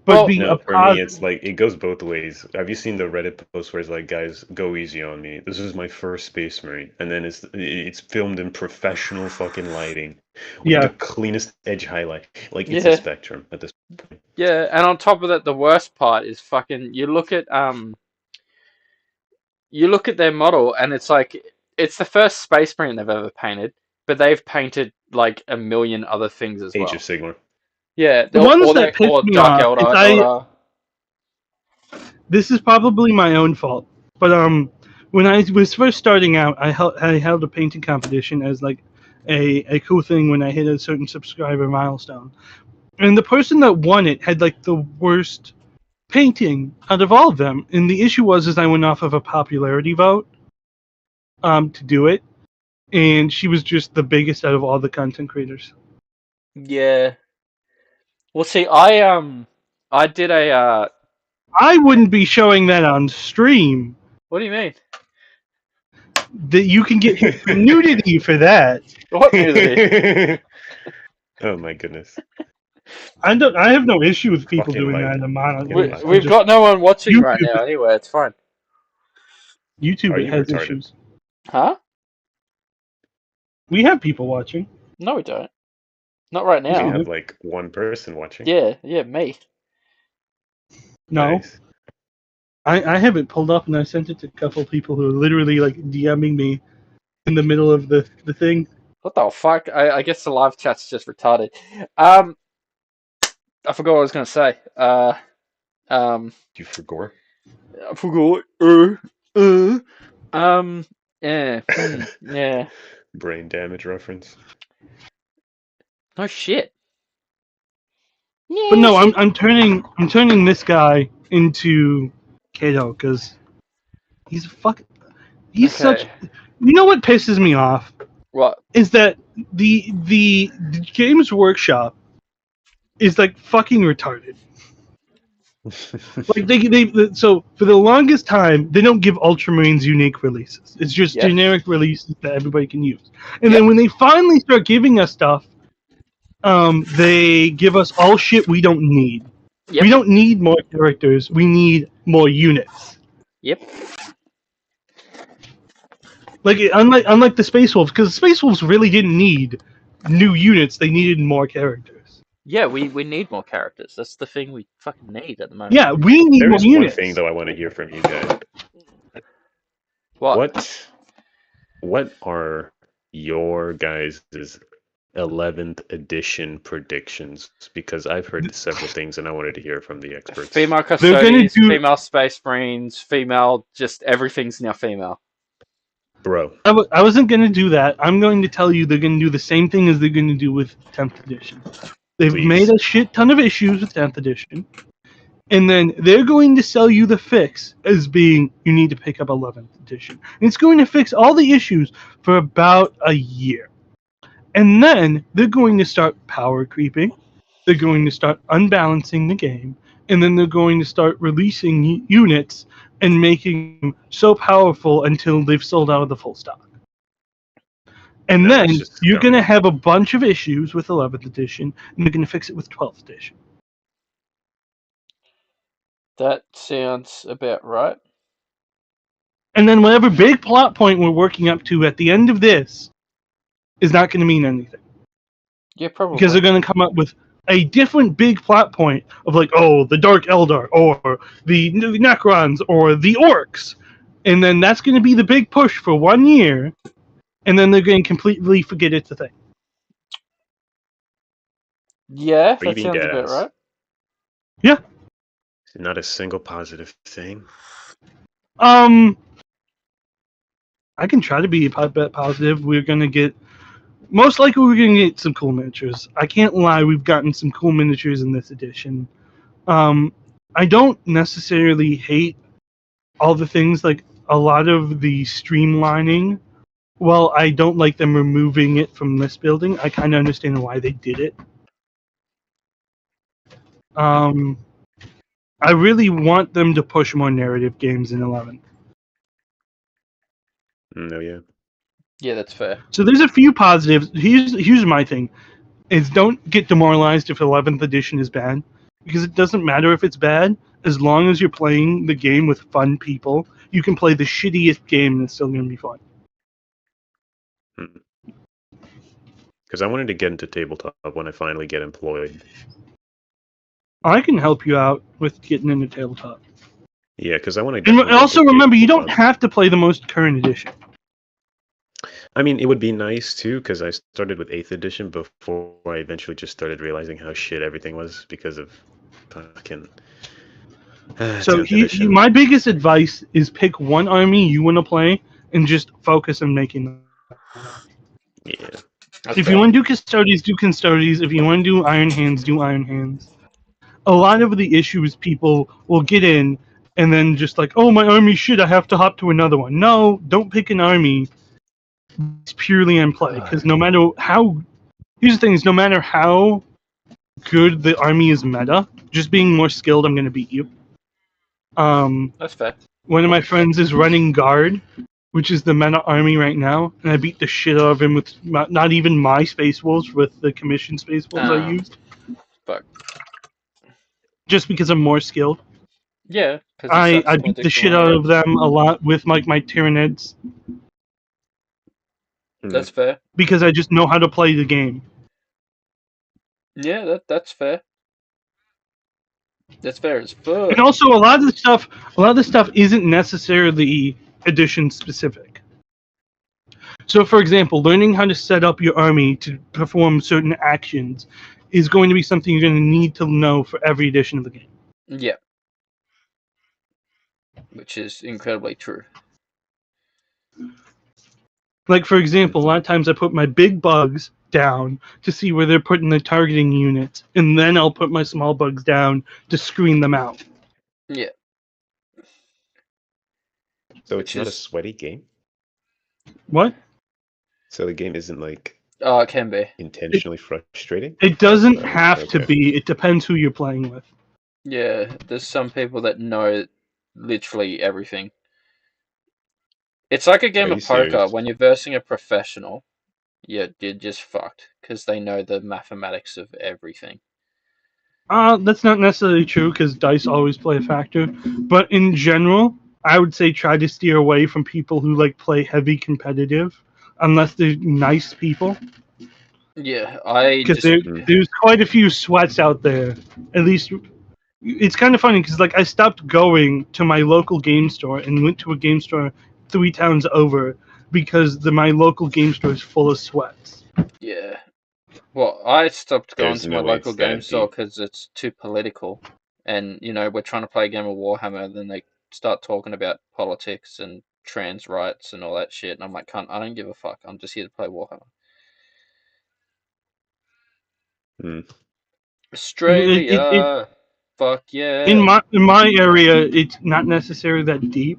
But Well, be No, a for me, positive. it's like it goes both ways. Have you seen the Reddit post where it's like, guys, go easy on me. This is my first Space Marine, and then it's filmed in professional fucking lighting with Yeah. the cleanest edge highlight. Like it's Yeah. a spectrum at this point. yeah, and on top of that, the worst part is fucking. You look at their model, and it's like it's the first Space Marine they've ever painted, but they've painted like a million other things as Age well. of Sigmar. Yeah, The ones that piss me Dark off Elder. this is probably my own fault, but when I was first starting out, I held a painting competition as like a cool thing when I hit a certain subscriber milestone, and the person that won it had like the worst painting out of all of them. And the issue was I went off of a popularity vote to do it, and she was just the biggest out of all the content creators. Yeah. Well, see, I did a. I wouldn't be showing that on stream. What do you mean? That you can get hit for nudity for that. What nudity? Oh my goodness. I have no issue with people Fucking doing light. that in a mono. We've got no one watching YouTube right now anyway, it's fine. YouTube Are you has retarded? issues. Huh? We have people watching. No, we don't. Not right You now. have like one person watching. Yeah, me. No, Nice. I have it pulled up and I sent it to a couple people who are literally like DMing me in the middle of the thing. What the fuck? I guess the live chat's just retarded. I forgot what I was gonna say. You forgot? I forgot. Yeah. Yeah. Brain damage reference. No shit. But no, I'm turning this guy into Kato because he's such. You know what pisses me off? What? Is that the Games Workshop is like fucking retarded. Like they so for the longest time they don't give Ultramarines unique releases. It's just generic releases that everybody can use. And then when they finally start giving us stuff, they give us all shit we don't need. Yep. We don't need more characters. We need more units. Yep. Like unlike the Space Wolves, because the Space Wolves really didn't need new units. They needed more characters. Yeah, we need more characters. That's the thing we fucking need at the moment. Yeah, we need more units. There's one thing though I want to hear from you guys. What? What are your guys' 11th edition predictions? Because I've heard several things and I wanted to hear from the experts. Female custodians, female Space Marines, female, just everything's now female. Bro. I wasn't going to do that. I'm going to tell you they're going to do the same thing as they're going to do with 10th edition. They've made a shit ton of issues with 10th edition. And then they're going to sell you the fix as being, you need to pick up 11th edition. And it's going to fix all the issues for about a year. And then they're going to start power creeping. They're going to start unbalancing the game. And then they're going to start releasing units and making them so powerful until they've sold out of the full stock. And then you're going to have a bunch of issues with 11th edition, and you're going to fix it with 12th edition. That sounds about right. And then whatever big plot point we're working up to at the end of this is not going to mean anything. Yeah, probably. Because they're going to come up with a different big plot point of like, oh, the Dark Eldar, or the Necrons, or the Orcs. And then that's going to be the big push for 1 year. And then they're going to completely forget it's a thing. Yeah, that sounds about right. Yeah. Not a single positive thing. I can try to be a bit positive. We're going to get... Most likely we're going to get some cool miniatures. I can't lie, we've gotten some cool miniatures in this edition. I don't necessarily hate all the things, like a lot of the streamlining. Well, I don't like them removing it from this building. I kind of understand why they did it. I really want them to push more narrative games in 11. No, yeah. Yeah, that's fair. So there's a few positives. Here's my thing: is don't get demoralized if 11th edition is bad, because it doesn't matter if it's bad as long as you're playing the game with fun people. You can play the shittiest game and it's still going to be fun. Because I wanted to get into tabletop when I finally get employed. I can help you out with getting into tabletop. Yeah, because I want to. And also remember, you don't have to play the most current edition. I mean, it would be nice too, because I started with 8th edition before I eventually just started realizing how shit everything was because of fucking. So my biggest advice is pick one army you want to play and just focus on making them. Yeah. If you want to do Custodes, do Custodes. If you want to do Iron Hands, do Iron Hands. A lot of the issue is people will get in and then just like, oh, my army shit, I have to hop to another one. No, don't pick an army. It's purely on play, because no matter how... Here's the thing, is no matter how good the army is meta, just being more skilled, I'm going to beat you. That's fair. One of my friends is running Guard, which is the meta army right now, and I beat the shit out of him with not even my Space Wolves, with the commission Space Wolves I used. Fuck. Just because I'm more skilled. Yeah. I beat the shit out of them a lot with like my Tyranids. That's fair. Because I just know how to play the game. Yeah, that's fair. That's fair as fuck. And also, a lot of the stuff isn't necessarily edition specific. So, for example, learning how to set up your army to perform certain actions is going to be something you're going to need to know for every edition of the game. Yeah. Which is incredibly true. Like, for example, a lot of times I put my big bugs down to see where they're putting the targeting units, and then I'll put my small bugs down to screen them out. Yeah. So it's not a sweaty game? What? So the game isn't like... Oh, it can be. Intentionally frustrating? It doesn't have to be. It depends who you're playing with. Yeah, there's some people that know literally everything. It's like a game of poker. Serious? When you're versing a professional, you're just fucked, because they know the mathematics of everything. That's not necessarily true, because dice always play a factor. But in general, I would say try to steer away from people who like play heavy competitive, unless they're nice people. Yeah, because there's quite a few sweats out there. At least it's kind of funny because like I stopped going to my local game store and went to a game store 3 towns over because my local game store is full of sweats. Yeah. Well, I stopped going to my local game store because it's too political. And, you know, we're trying to play a game of Warhammer, and then they start talking about politics and trans rights and all that shit. And I'm like, I don't give a fuck. I'm just here to play Warhammer. Australia. Fuck yeah. In my area, it's not necessarily that deep.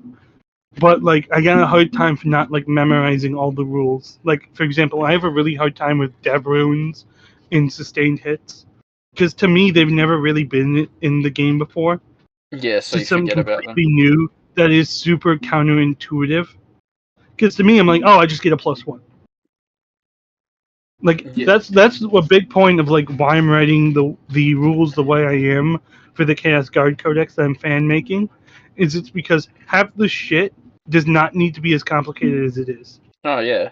But, like, I got a hard time for not, like, memorizing all the rules. Like, for example, I have a really hard time with dev runes in sustained hits. Because to me, they've never really been in the game before. Yeah, so you forget about them. New that is super counterintuitive. Because to me, I'm like, oh, I just get a +1. Like, that's a big point of, like, why I'm writing the rules the way I am for the Chaos Guard Codex that I'm fan-making. Is it's because half the shit does not need to be as complicated as it is. Oh, yeah.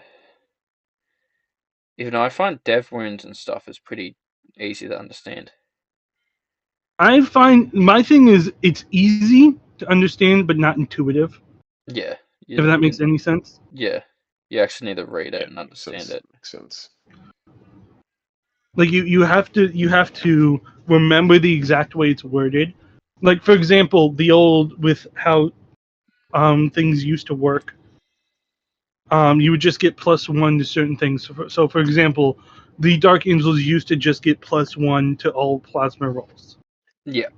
Even though I find dev wounds and stuff is pretty easy to understand. I find my thing is it's easy to understand but not intuitive. Yeah. If that makes any sense. Yeah. You actually need to read it and understand it. Makes sense. Like you have to remember the exact way it's worded. Like, for example, the old with how things used to work. You would just get +1 to certain things. So, for example, the Dark Angels used to just get +1 to all plasma rolls. Yeah.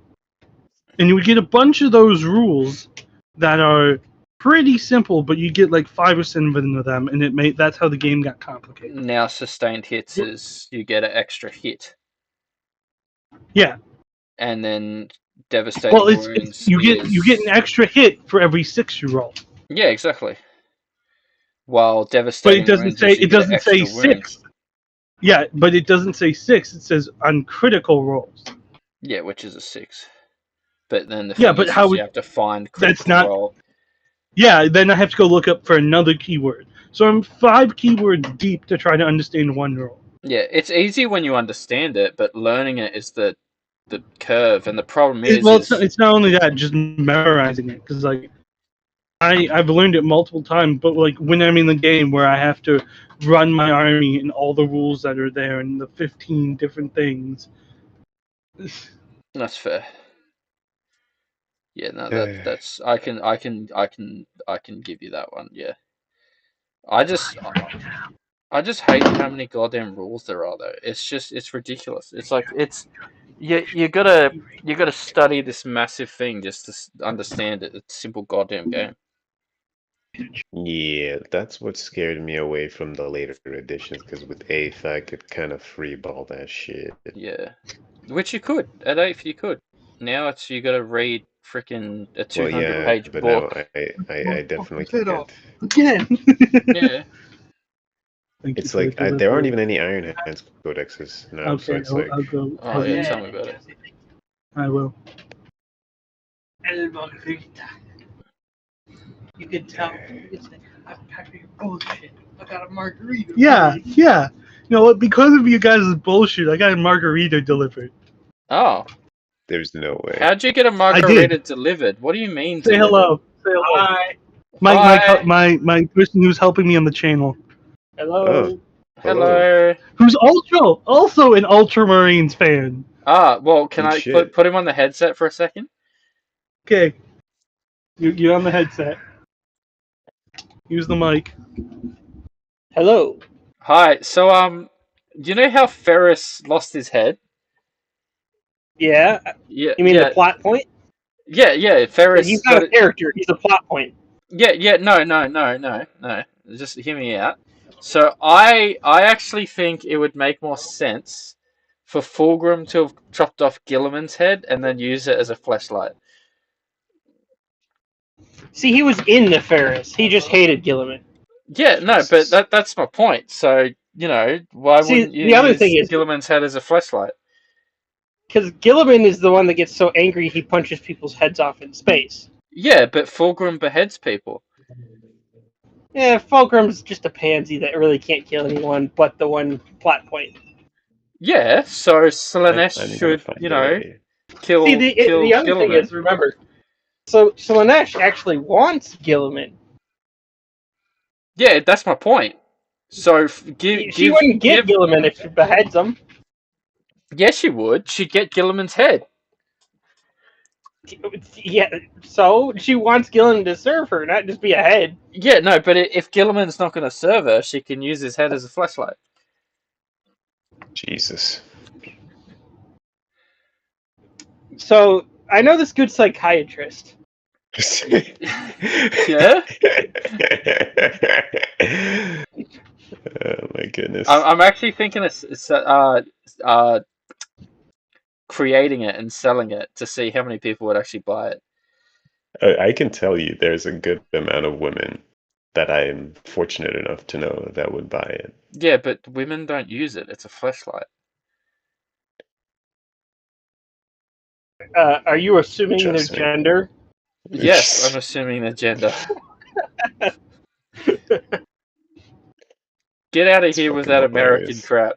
And you would get a bunch of those rules that are pretty simple, but you get like 5 or 7 of them, and that's how the game got complicated. Now sustained hits is you get an extra hit. Yeah. And then devastating wounds. You get an extra hit for every 6 you roll. Yeah, exactly. while But devastating it doesn't wounds say is you it get an doesn't extra say wound. 6. Yeah, but it doesn't say 6. It says on critical rolls. Yeah, which is a 6. But then the Yeah, thing but is how you would have to find that's critical not? roll. Yeah, then I have to go look up for another keyword. So I'm 5 keywords deep to try to understand one roll. Yeah, it's easy when you understand it, but learning it is the curve. And the problem is, It's not only that, just memorizing it, because like I've learned it multiple times, but like when I'm in the game where I have to run my army and all the rules that are there and the 15 different things. that's fair. Yeah, no, that's I can give you that one. Yeah, I just hate how many goddamn rules there are though. It's ridiculous. It's like you gotta study this massive thing just to understand it. It's a simple goddamn game. Yeah, that's what scared me away from the later editions, because with 8th I could kind of freeball that shit. Yeah, which you could at 8th you could. Now it's you gotta read freaking a Well, 200 yeah, page but now book. I definitely can't. Again. Yeah. Thank you It's for the like there aren't delivery. even any Iron Hands codexes now, so Okay, it's I'll like go. Oh yeah, tell me about it. I will. You can tell it's like, I'm packing bullshit. I got a margarita. Yeah. You know what? Because of you guys' bullshit, I got a margarita delivered. Oh, there's no way. how'd you get a margarita delivered? What do you mean Say delivered? hello. Say hello. Hi. My person who's helping me on the channel. Hello. Oh, Hello. Who's also an Ultramarines fan. Ah, well, can Good I shit. put him on the headset for a second? Okay. You're on the headset. Use the mic. Hello. Hi. So, do you know how Ferris lost his head? Yeah. Yeah, You mean yeah, the plot point? yeah. Ferris He's got not a it. character. He's a plot point. Yeah. No. Just hear me out. So, I actually think it would make more sense for Fulgrim to have chopped off Gilliman's head and then use it as a flashlight. See, he was in the Ferris. He just hated Gilliman. Yeah, no, but that's my point. So, why See, wouldn't you the other thing use is, Gilliman's head as a flashlight? because Gilliman is the one that gets so angry he punches people's heads off in space. Yeah, but Fulgrim beheads people. Yeah, Fulgrim's just a pansy that really can't kill anyone but the one plot point. Yeah, so Slanesh I'm gonna should, find a way. kill See, the other thing Gilliman. is, remember, so Slanesh actually wants Gilliman. Yeah, that's my point. So She wouldn't get Gilliman if she beheads him. Yes, she would. She'd get Gilliman's head. Yeah, so she wants Gilliman to serve her, not just be a head. Yeah, no, but if Gilliman's not going to serve her, she can use his head as a flashlight. Jesus. So I know this good psychiatrist. Yeah? Oh my goodness. I'm actually thinking of creating it and selling it to see how many people would actually buy it. I can tell you there's a good amount of women that I am fortunate enough to know that would buy it. Yeah, but women don't use it. It's a flashlight. Are you assuming Trust their me. gender? Yes, I'm assuming their gender. Get out of here with fucking that American hilarious. crap.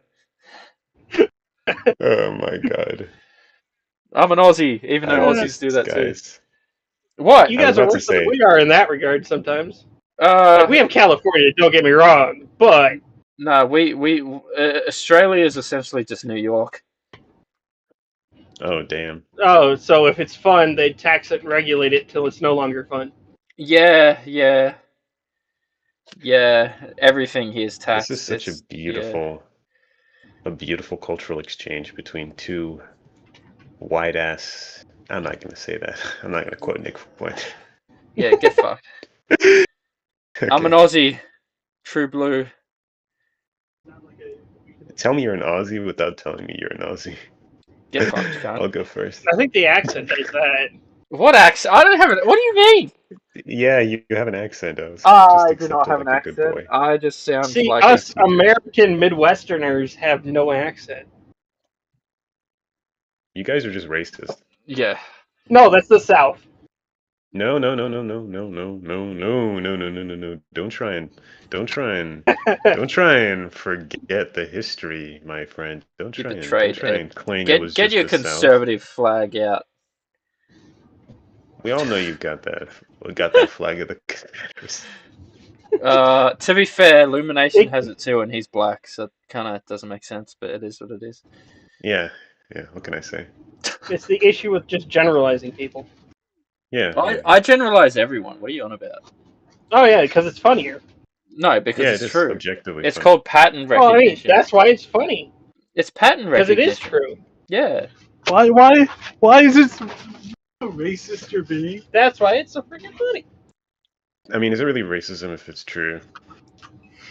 Oh my god. I'm an Aussie, even though Uh, Aussies do that too. Guys. What? You I was guys are about to worse than say, we are in that regard sometimes. Like, we have California, don't get me wrong, but No, we Australia is essentially just New York. oh damn. oh, so if it's fun, they tax it and regulate it till it's no longer fun. Yeah. Everything here is This taxed. is such a Yeah. beautiful cultural exchange between two white ass. I'm not gonna say that. I'm not gonna quote Nick Point. Yeah, get fucked. I'm an Aussie, true blue. Tell me you're an Aussie without telling me you're an Aussie. Get fucked, cunt. I'll go first. I think the accent does that. What accent? I don't have it. What do you mean? Yeah, you have an accent. I was just I do not accept it have an like a good accent. boy. I just sound See, like us You do. American Midwesterners have no accent. You guys are just racist. yeah. No, that's the South. No. Don't try and forget the history, my friend. Don't You try betrayed him. and claim it was Get just your the South. conservative flag out. We all know you've got that. We got that flag of the Confederacy. To be fair, Illumination has it too, and he's black, so it kind of doesn't make sense, but it is what it is. Yeah. What can I say? It's the issue with just generalizing people. Yeah. I generalize everyone. What are you on about? Oh yeah, because it's funnier. No, because Yeah, it's it is true. objectively It's funny. called pattern Well, I mean, recognition. that's why it's funny. It's pattern Because it recognition. is true. Yeah. Why is it so racist you're being? That's why it's so freaking funny. I mean, is it really racism if it's true?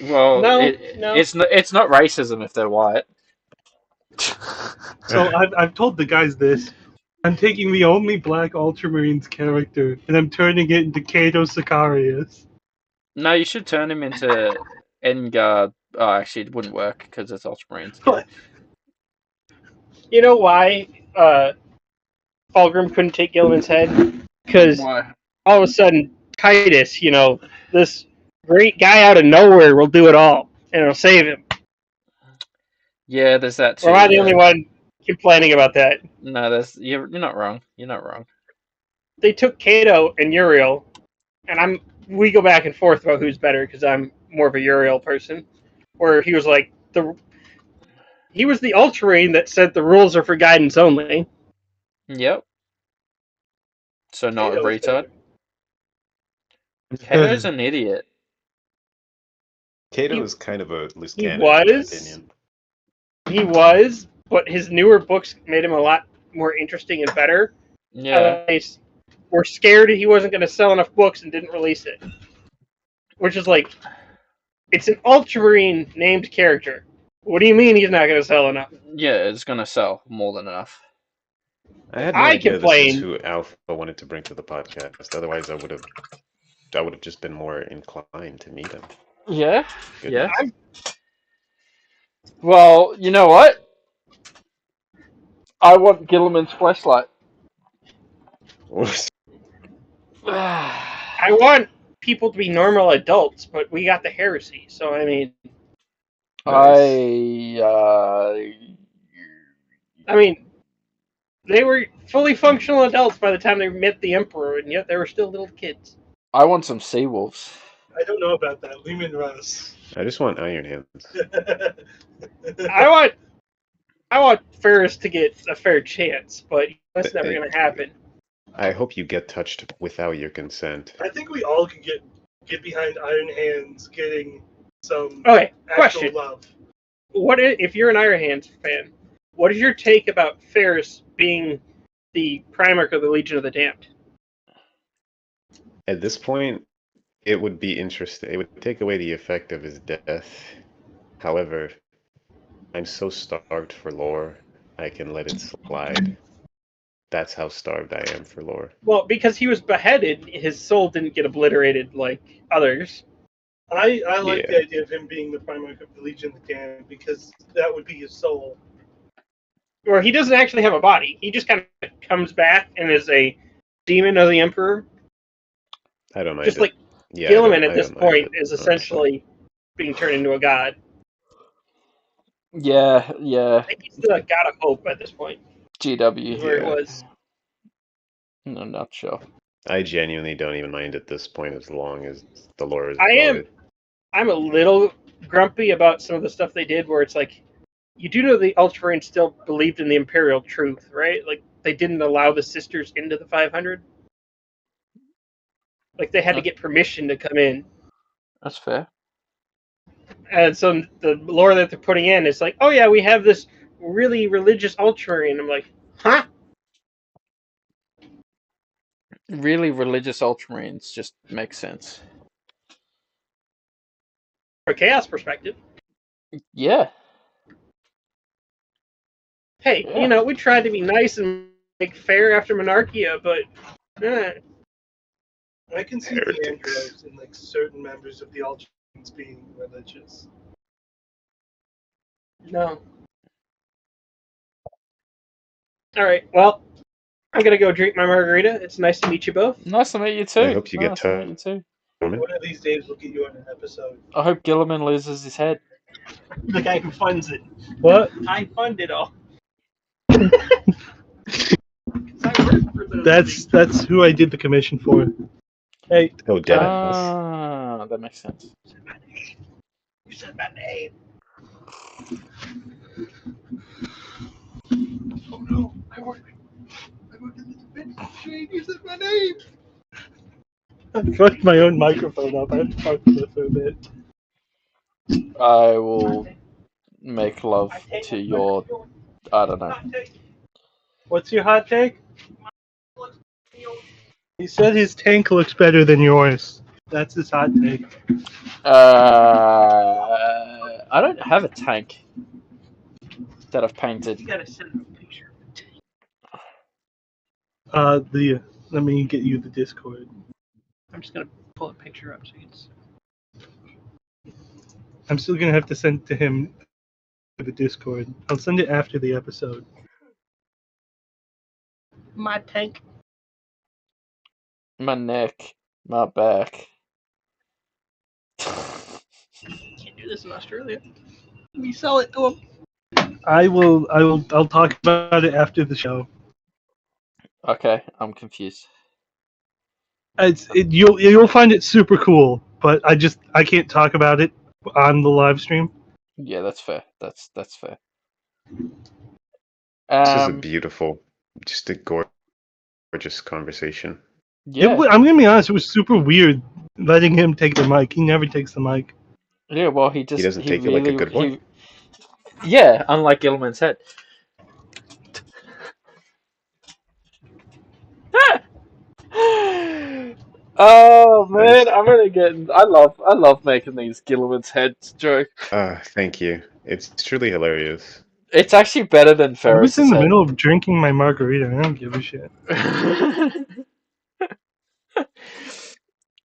Well, No. it's not racism if they're white. So I've told the guys this. I'm taking the only black Ultramarines character and I'm turning it into Kato Sicarius. No, you should turn him into Engard. Oh, actually, it wouldn't work because it's Ultramarines. What? You know why Fulgrim couldn't take Gilliman's head? Because Why? all of a sudden, Titus, this great guy out of nowhere will do it all, and it'll save him. Yeah, there's that too. Or am I the only one complaining about that? No, you're not wrong. You're not wrong. They took Kato and Uriel, and we go back and forth about who's better because I'm more of a Uriel person. Where he was like he was the Ultramarine that said the rules are for guidance only. Yep. So not a Kato was retard. Kato's an idiot. Kato is kind of a loose He cannon, in my was. opinion. He was, but his newer books made him a lot more interesting and better. Yeah. They were scared he wasn't going to sell enough books and didn't release it. Which is like, it's an Ultramarine named character. What do you mean he's not going to sell enough? Yeah, it's gonna sell more than enough. I had no idea this is who Alpha wanted to bring to the podcast. Otherwise, I would have just been more inclined to meet him. Yeah. Goodness. Yeah. Well, you know what? I want Gilliman's flashlight. I want people to be normal adults, but we got the heresy, so I mean... Nice. I mean, they were fully functional adults by the time they met the Emperor, and yet they were still little kids. I want some sea wolves. I don't know about that. Lehman Russ. I just want Iron Hands. I want Ferris to get a fair chance, but that's never going to happen. I hope you get touched without your consent. I think we all can get behind Iron Hands getting some question. love. What if you're an Iron Hands fan? What is your take about Ferris being the Primarch of the Legion of the Damned? At this point, it would be interesting. It would take away the effect of his death. However, I'm so starved for lore, I can let it slide. That's how starved I am for lore. Well, because he was beheaded, his soul didn't get obliterated like others. I like the idea of him being the Primarch of the Legion of the Damned because that would be his soul. Or he doesn't actually have a body. He just kind of comes back and is a demon of the Emperor. I don't mind. Just like Gilliman at this point is essentially being turned into a god. Yeah. I think he's still a god of hope at this point. GW. Where it was. In a nutshell. I genuinely don't even mind at this point as long as the lore is I'm a little grumpy about some of the stuff they did where it's like, you do know the Ultramarines still believed in the Imperial truth, right? Like, they didn't allow the sisters into the 500. Like, they had to get permission to come in. That's fair. And so the lore that they're putting in is like, oh yeah, we have this really religious Ultramarine. I'm like, huh? Really religious Ultramarines just make sense. From a Chaos perspective. Yeah. Hey, we tried to be nice and make fair after Monarchia, but Yeah. I can see the andros and like certain members of the Ultramarines being religious. No. All right. Well, I'm gonna go drink my margarita. It's nice to meet you both. Nice to meet you too. I hope you nice get to meet you too. One of these days we'll get you on an episode. I hope Gilliman loses his head. The guy who funds it. What? I fund it all. That's who I did the commission for. Hey. Oh, dead That makes sense. You said my name. Oh no! I work in the defense machine. You said my name. I fucked my own microphone up. I have to talk to this for a bit. I will make love to your. I don't know. What's your hot take? He said his tank looks better than yours. That's his hot take. I don't have a tank that I've painted. You gotta send him a picture. Let me get you the Discord. I'm just gonna pull a picture up so you can see. I'm still gonna have to send it to him to the Discord. I'll send it after the episode. My tank. My neck, my back. Can't do this in Australia. We sell it to him. I'll talk about it after the show. Okay, I'm confused. You'll find it super cool, but I can't talk about it on the live stream. Yeah, that's fair. That's fair. This is a beautiful, just a gorgeous conversation. Yeah. I'm gonna be honest. It was super weird letting him take the mic. He never takes the mic. Yeah, well, he doesn't take it like a good boy. Yeah, unlike Gilliman's head. Oh man, I'm gonna get. I love making these Gilliman's heads joke. Thank you. It's truly hilarious. It's actually better than Ferris's I was in the head. middle of drinking my margarita. I don't give a shit.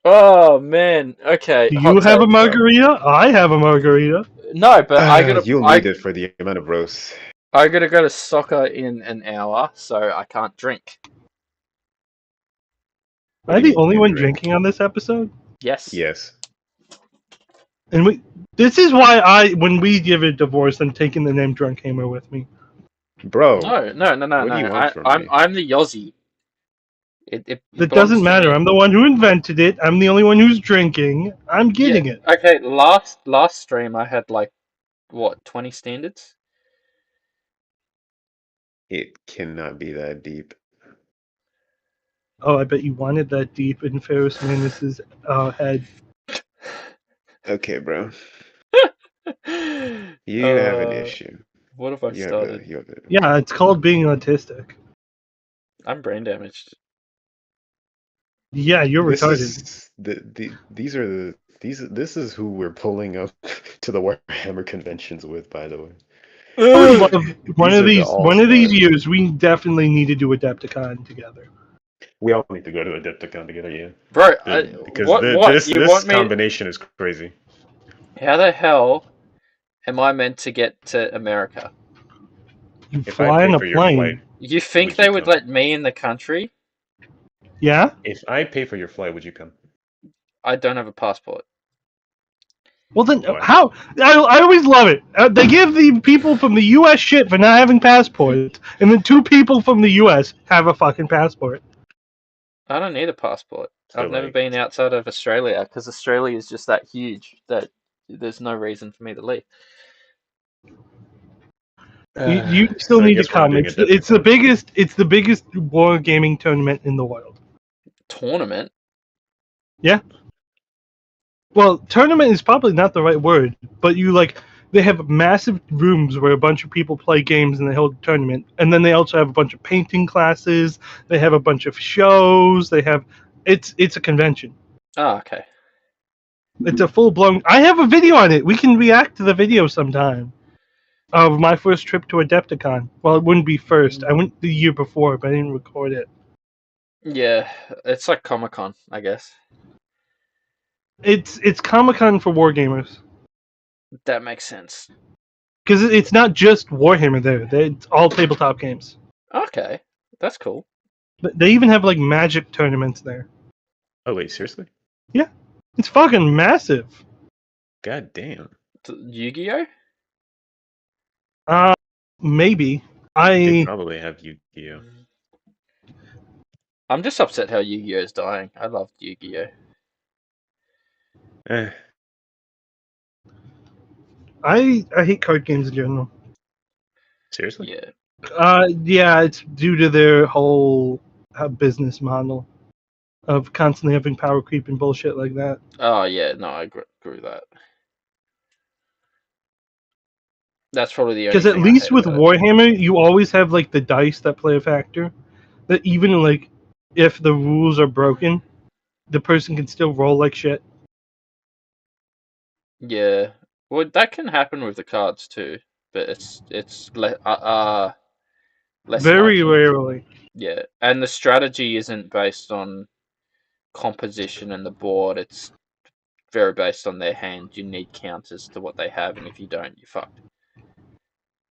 Oh man. Okay. Do you have a margarita? I have a margarita. No, but you'll need it for the amount of roast. I gotta go to soccer in an hour, so I can't drink. Am I the only one drinking on this episode? Yes. Yes. And this is why when we give a divorce, I'm taking the name DRUNKHAMMER with me. Bro. No. What do you want from me? I'm the Yozzie. It doesn't matter. I'm the one who invented it. I'm the only one who's drinking. I'm getting it. Okay, last stream I had like, what, 20 standards? It cannot be that deep. Oh, I bet you wanted that deep in Ferris Manus's head. Okay, bro. You have an issue. What have I started? Yeah, it's called being autistic. I'm brain damaged. Yeah, you're retarded. This is who we're pulling up to the Warhammer conventions with, by the way. One of these years, we definitely need to do Adepticon together. We all need to go to Adepticon together, yeah. Bro, because this combination is crazy. How the hell am I meant to get to America? You fly on a plane. You think they would let me in the country? Yeah? If I pay for your flight, would you come? I don't have a passport. Well then, how? I always love it. They give the people from the U.S. shit for not having passports, and then 2 people from the U.S. have a fucking passport. I don't need a passport. I've never been outside of Australia, because Australia is just that huge that there's no reason for me to leave. You still need to come. It's the biggest war gaming tournament in the world. Tournament? Yeah. Well, tournament is probably not the right word, but they have massive rooms where a bunch of people play games and they hold a tournament, and then they also have a bunch of painting classes. They have a bunch of shows. It's a convention. Oh, okay. It's a full blown. I have a video on it. We can react to the video sometime. Of my first trip to Adepticon. Well, it wouldn't be first. I went the year before, but I didn't record it. Yeah, it's like Comic-Con, I guess. It's Comic-Con for wargamers. That makes sense. Because it's not just Warhammer there. It's all tabletop games. Okay, that's cool. They even have like Magic tournaments there. Oh wait, seriously? Yeah, it's fucking massive. God damn. Yu-Gi-Oh? Maybe They probably have Yu-Gi-Oh. I'm just upset how Yu-Gi-Oh is dying. I loved Yu-Gi-Oh. I hate card games in general. Seriously? Yeah. Yeah, it's due to their whole business model of constantly having power creep and bullshit like that. Oh yeah, no, I agree with that. That's probably the only Because thing at least I hate with about it. Warhammer, you always have like the dice that play a factor. That even like if the rules are broken, the person can still roll like shit. Yeah, well, that can happen with the cards too, but it's less Very likely. rarely. Yeah, and the strategy isn't based on composition and the board. It's very based on their hand. You need counters to what they have, and if you don't, you're fucked.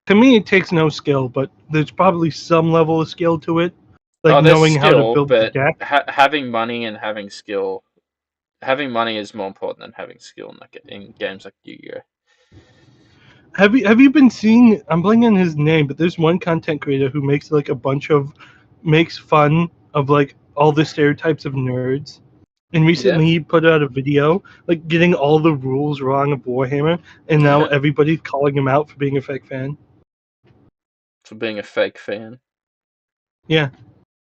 To me, it takes no skill, but there's probably some level of skill to it, like Oh, there's knowing how to skill, build the but deck. having money and having skill, having money is more important than having skill in games like Yu-Gi-Oh. Have you been seeing? I'm blanking on his name, but there's one content creator who makes like a bunch of makes fun of like all the stereotypes of nerds. And recently he put out a video like getting all the rules wrong of Warhammer, and now everybody's calling him out for being a fake fan. For being a fake fan. Yeah.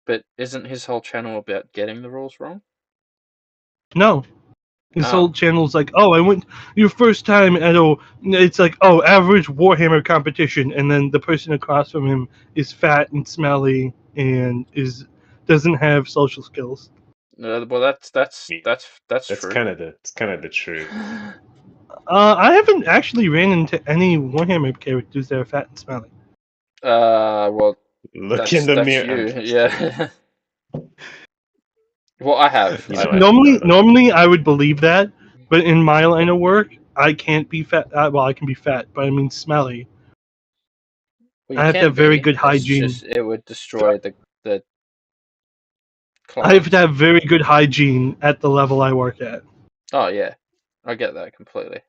But isn't his whole channel about getting the rules wrong? No. His whole channel's like, oh, I went your first time at it's like, oh, average Warhammer competition, and then the person across from him is fat and smelly and doesn't have social skills. Well, that's true. It's kind of the truth. I haven't actually ran into any Warhammer characters that are fat and smelly. Well, look in the mirror. You. Yeah. Well, I have. Normally, I would believe that, but in my line of work, I can't be fat. Well, I can be fat, but I mean smelly. Well, I have to have very good hygiene. It would destroy the I have to have very good hygiene at the level I work at. Oh yeah, I get that completely.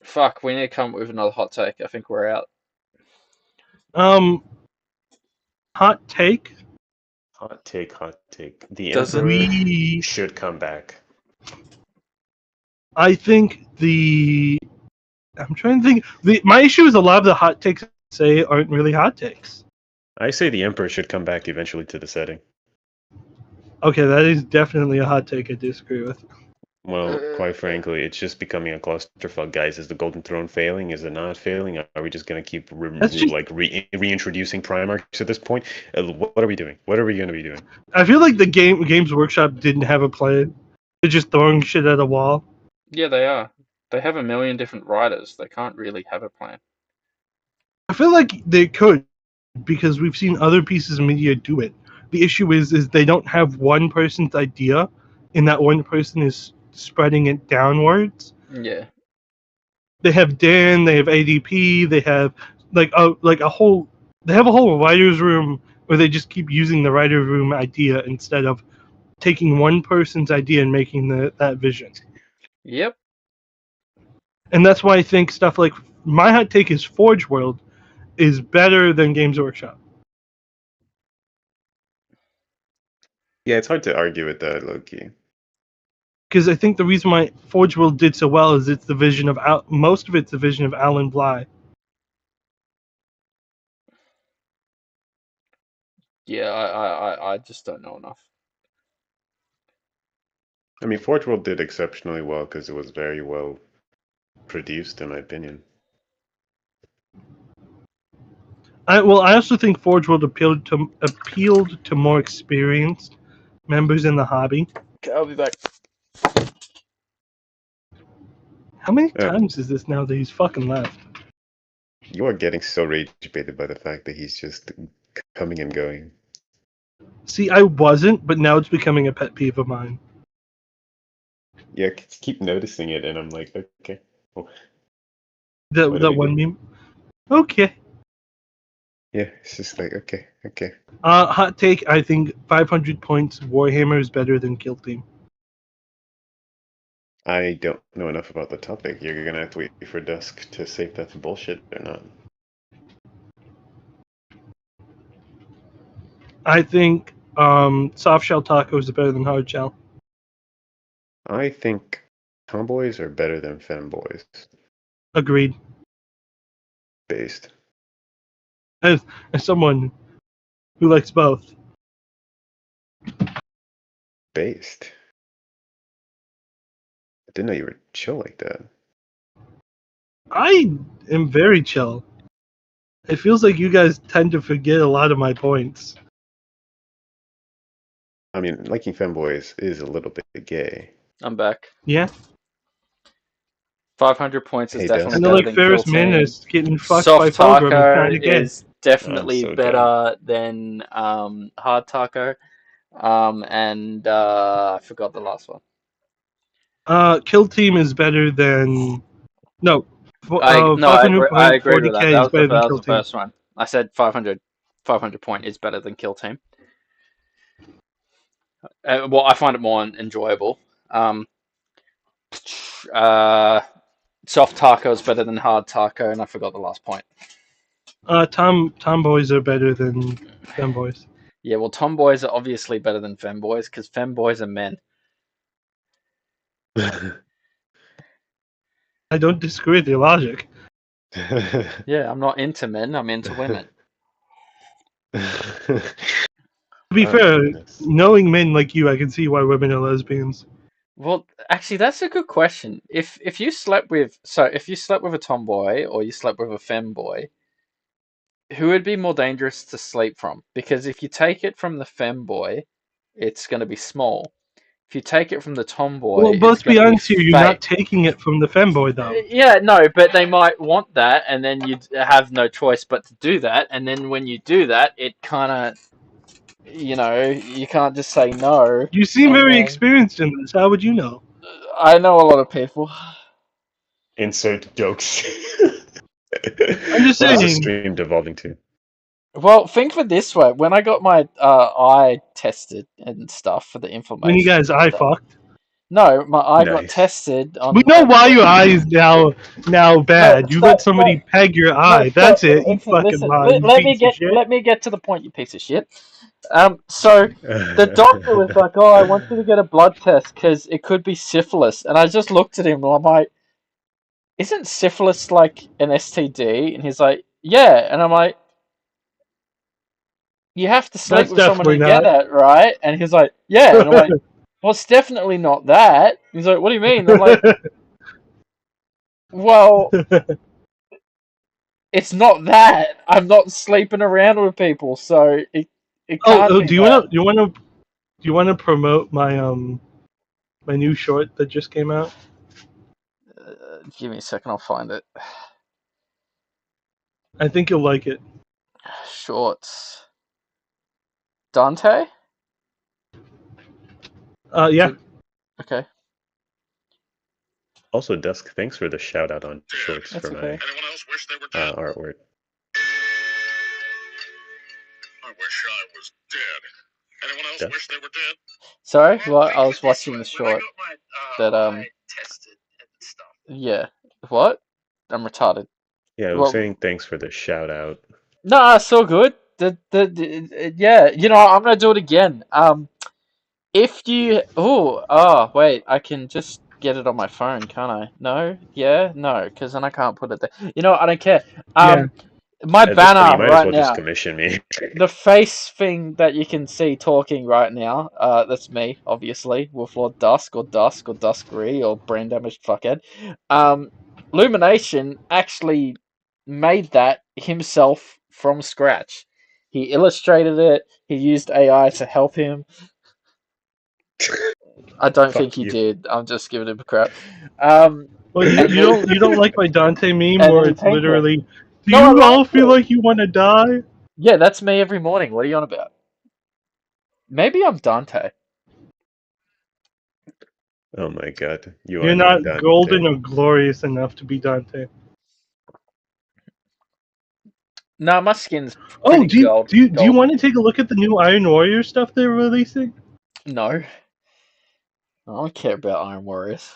Fuck, we need to come up with another hot take. I think we're out. Hot take. Hot take. The Emperor should come back. I think I'm trying to think. My issue is a lot of the hot takes I say aren't really hot takes. I say the Emperor should come back eventually to the setting. Okay, that is definitely a hot take I disagree with. Well, quite frankly, it's just becoming a clusterfuck, guys. Is the Golden Throne failing? Is it not failing? Are we just going to keep reintroducing Primarchs at this point? What are we doing? What are we going to be doing? I feel like the Games Workshop didn't have a plan. They're just throwing shit at a wall. Yeah, they are. They have a million different writers. They can't really have a plan. I feel like they could, because we've seen other pieces of media do it. The issue is they don't have one person's idea, and that one person is spreading it downwards. Yeah. They have Dan, they have ADP, they have they have a whole writer's room where they just keep using the writer's room idea instead of taking one person's idea and making that vision. Yep. And that's why I think stuff like my hot take is Forge World is better than Games Workshop. Yeah, it's hard to argue with that, low-key. Because I think the reason why Forge World did so well is it's the vision of most of it's the vision of Alan Bly. Yeah, I just don't know enough. I mean, Forge World did exceptionally well because it was very well produced, in my opinion. I also think Forge World appealed to more experienced members in the hobby. Okay, I'll be back. How many times is this now that he's fucking left? You are getting so rage baited by the fact that he's just coming and going. See, I wasn't, but now it's becoming a pet peeve of mine. Yeah, I keep noticing it, and I'm like, okay. Well, That one meme. Okay. yeah, it's just like, okay. Hot take, I think 500 points Warhammer is better than Kill Team. I don't know enough about the topic. You're gonna have to wait for Dusk to say if that's bullshit or not. I think soft shell tacos is better than hard shell. I think tomboys are better than femboys. Agreed. Based. As someone who likes both. Based. I didn't know you were chill like that. I am very chill. It feels like you guys tend to forget a lot of my points. I mean, liking femboys is a little bit gay. I'm back. Yeah. 500 points is Hey, definitely Dust. And then better like than Ferris Kill Team. Menace getting fucked Soft by Fulgrim is taco kind of gay. is definitely so better than hard taco. And I forgot the last one. Kill Team is better than... No. I agreed with that. 540K is better than That Kill was the Team. first one. I said 500 point is better than Kill Team. Well, I find it more enjoyable. Soft taco is better than hard taco, and I forgot the last point. Tomboys are better than femboys. Yeah, well, tomboys are obviously better than femboys because femboys are men. I don't disagree with your logic. Yeah, I'm not into men. I'm into women. To be fair, knowing men like you, I can see why women are lesbians. Well, actually, that's a good question. If you slept with a tomboy or you slept with a femboy, who would be more dangerous to sleep from? Because if you take it from the femboy, it's going to be small. If you take it from the tomboy, Well, let's be honest here, you're fake. not taking it from the femboy, though. Yeah, no, but they might want that, and then you'd have no choice but to do that. And then when you do that, it kind of, you can't just say no. You seem very experienced in this. How would you know? I know a lot of people. Insert jokes. I'm just saying. What is the stream devolving to? Well, think of it this way: when I got my eye tested and stuff for the inflammation. When you guys eye fucked? No, my eye got tested. We know why your eye is now bad. You let somebody peg your eye. That's it. You fucking lie. Let me get to the point, you piece of shit. So the doctor was like, "Oh, I want you to get a blood test because it could be syphilis." And I just looked at him and I'm like, "Isn't syphilis like an STD?" And he's like, "Yeah." And I'm like, "You have to sleep with someone to get it, right?" And he's like, "Yeah." And I'm like, "Well, it's definitely not that." He's like, "What do you mean?" I'm like, "Well, it's not that. I'm not sleeping around with people, so it can't be do you want to promote my my new short that just came out? Give me a second, I'll find it. I think you'll like it. Shorts. Dante? Yeah. Okay. Also, Dusk, thanks for the shout out on shorts for my artwork. I wish I was dead. Anyone else wish they were dead? Sorry? Well, I was watching the short that tested and stuff. Yeah. What? I'm retarded. Yeah, I was saying thanks for the shout out. No, it's all good. Yeah, I'm gonna do it again. If you wait, I can just get it on my phone, can't I? No? Yeah? No, because then I can't put it there. I don't care. My banner right now. Just commission me. The face thing that you can see talking right now, that's me, obviously, with Lord Dusk or Duskery or brain damaged fuckhead. Lumination actually made that himself from scratch. He illustrated it. He used AI to help him. I don't think he did. I'm just giving him a crap. Well, you don't like my Dante meme where it's literally, do you all feel like you want to die? Yeah, that's me every morning. What are you on about? Maybe I'm Dante. Oh my god, you You're are not not golden Dante. or glorious enough to be Dante. No, my skin's Oh, pretty do you do you, do you golden. want to take a look at the new Iron Warrior stuff they're releasing? No. I don't care about Iron Warriors.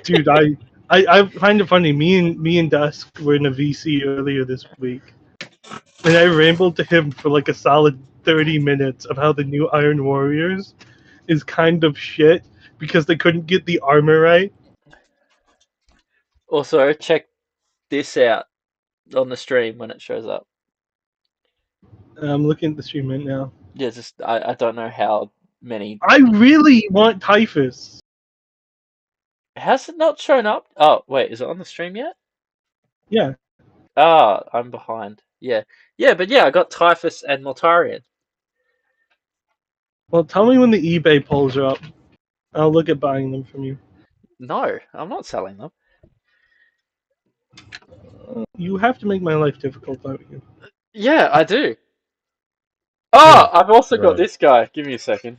Dude, I find it funny. Me and Dusk were in a VC earlier this week, and I rambled to him for like a solid 30 minutes of how the new Iron Warriors is kind of shit because they couldn't get the armor right. Also, check this out on the stream when it shows up. I'm looking at the stream right now. Yeah, just I don't know how many. I really want Typhus. Has it not shown up? Oh, wait, is it on the stream yet? Yeah. Ah, I'm behind. Yeah. Yeah, but yeah, I got Typhus and Mortarion. Well, tell me when the eBay polls are up. I'll look at buying them from you. No, I'm not selling them. You have to make my life difficult, don't you? Yeah, I do. Oh, I've also got Right. this guy. Give me a second.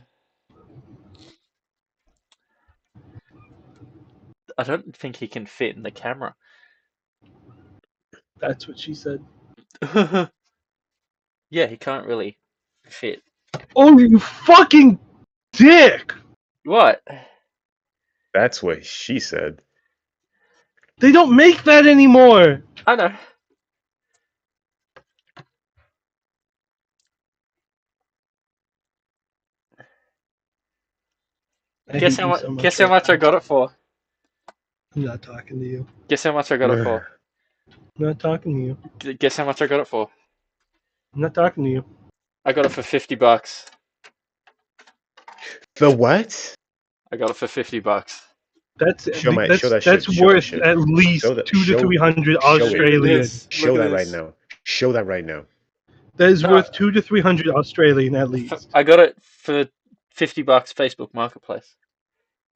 I don't think he can fit in the camera. That's what she said. Yeah, he can't really fit. Oh, you fucking dick! What? That's what she said. They don't make that anymore! I know. Guess how much? Guess how much I got it for? I'm not talking to you. Guess how much I got it for? I'm not talking to you. Guess how much I got it for? I'm not talking to you. I got it for $50. The what? I got it for $50. That's Show that shit. That's Show worth that shit. at least Show that- 200 to 300 show it. Australian. Show Look at that right this. now. Show that right now. That is No. worth 200 to 300 Australian at least. I got it for $50 Facebook Marketplace.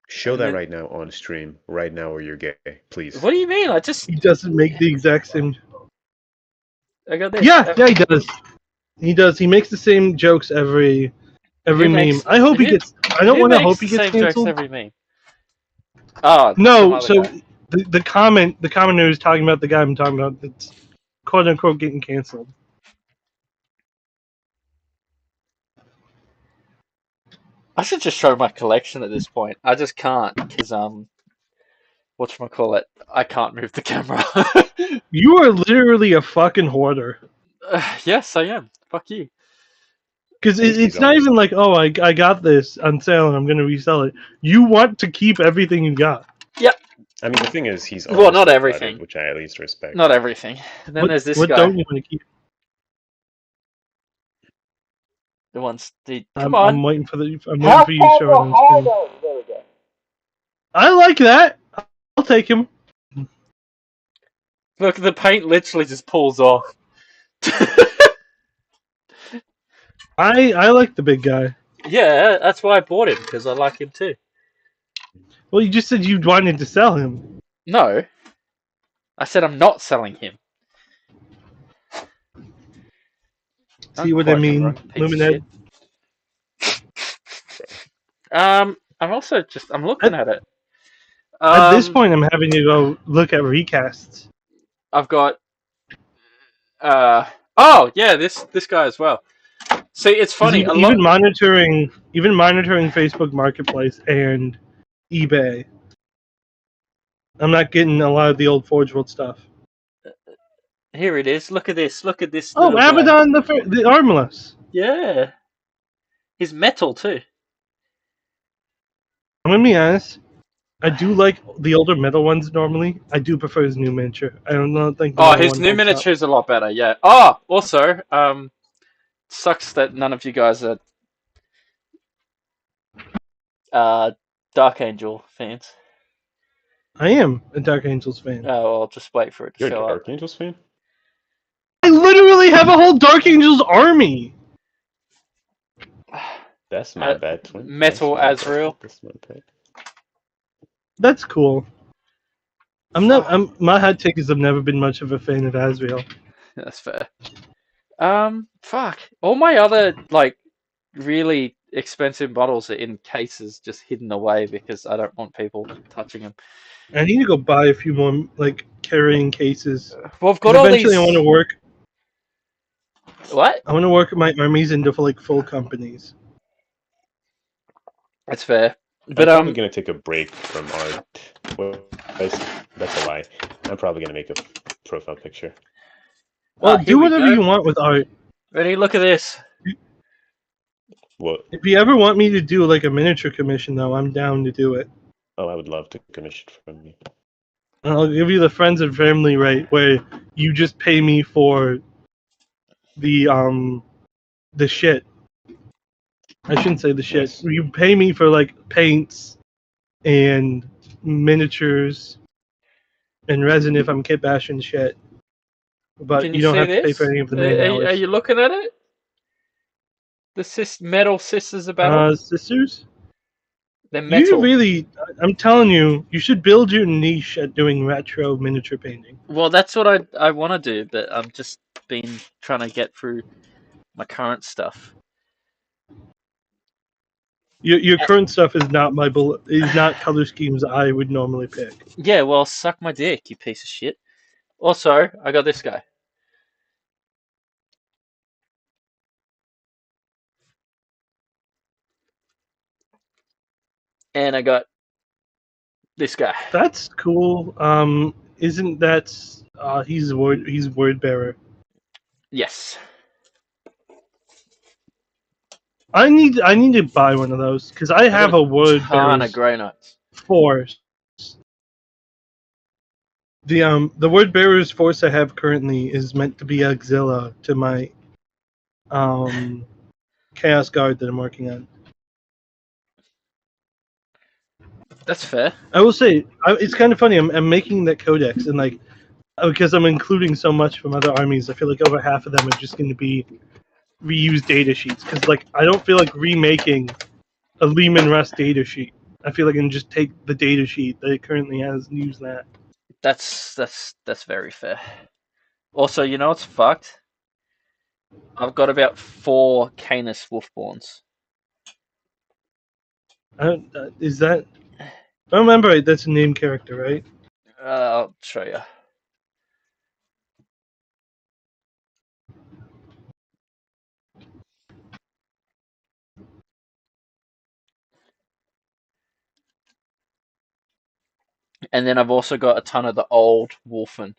Show And that then- right now on stream. Right now, or you're gay. Please. What do you mean? I just He doesn't make the exact same. I got this. Yeah, he does. He does. He makes the same jokes every He meme. makes- I hope he gets. I don't Who want to makes hope he the gets same jokes canceled. every meme. Oh some No, other so guy. the commenter is talking about the guy I'm talking about that's quote unquote getting canceled. I should just show my collection at this point. I just can't because whatchamacallit, I can't move the camera. You are literally a fucking hoarder. Yes, I am. Fuck you. Because He's it's not honest. even like, oh, I got this on sale and I'm going to resell it. You want to keep everything you got. I mean, the thing is, he's Well, honest not about everything. it, which I at least respect. Not everything. And then there's this what guy. don't you want to keep? The ones. Come I'm on. waiting for you to show it on screen. There we go. I like that. I'll take him. Look, the paint literally just pulls off. I like the big guy. Yeah, that's why I bought him, because I like him too. Well, you just said you wanted to sell him. No. I said I'm not selling him. See what I mean, Luminate? I'm also just I'm looking at it. At this point, I'm having to go look at recasts. I've got oh yeah, this guy as well. See, it's funny. Even monitoring Facebook Marketplace and eBay, I'm not getting a lot of the old Forge World stuff. Here it is. Look at this. Look at this. Oh, little guy. Abaddon the Armless. Yeah. He's metal too. I'm gonna be honest. I do like the older metal ones normally. I do prefer his new miniature. I don't think. Oh, his new miniature is a lot better. Yeah. Oh, also, sucks that none of you guys are Dark Angel fans. I am a Dark Angels fan. Oh, well, I'll just wait for it to You're a show Dark up. Angels fan? I literally have a whole Dark Angels army. That's not bad, twin. Metal That's Azrael. That's not bad. That's cool. My hot take is I've never been much of a fan of Azrael. That's fair. Fuck. All my other like really expensive bottles are in cases, just hidden away because I don't want people touching them. I need to go buy a few more like carrying cases. Well, I've got 'Cause all eventually, these. I want to work. What? I want to work my armies into like full companies. That's fair. But I'm probably gonna take a break from art. Well, that's a lie. I'm probably gonna make a profile picture. Well, here do we whatever go. you want with art. Ready? Look at this. What? If you ever want me to do like a miniature commission, though, I'm down to do it. Oh, I would love to commission from you. And I'll give you the friends and family rate, where you just pay me for the shit. I shouldn't say the shit. Nice. You pay me for like paints and miniatures and resin if I'm kit bashing shit. But Can you don't see have to pay this? for any of the man hours. Are you looking at it? The metal sisters of battle. Sisters? They're metal. You really, I'm telling you, you should build your niche at doing retro miniature painting. Well, that's what I want to do, but I've just been trying to get through my current stuff. Your current stuff is not is not color schemes I would normally pick. Yeah, well, suck my dick, you piece of shit. Also, I got this guy. And I got this guy. That's cool. Isn't that he's word bearer? Yes. I need to buy one of those because I have a word ton of bearer grey knights. force. The word bearer's force I have currently is meant to be auxiliary to my chaos guard that I'm working on. That's fair. I will say it's kind of funny. I'm making that codex and like because I'm including so much from other armies. I feel like over half of them are just going to be reused data sheets because like I don't feel like remaking a Lehman Russ data sheet. I feel like I can just take the data sheet that it currently has and use that. That's very fair. Also, you know what's fucked? I've got about 4 Canis Wolfborns. Is that? I remember right, that's a named character, right? I'll show you. And then I've also got a ton of the old Wolfen.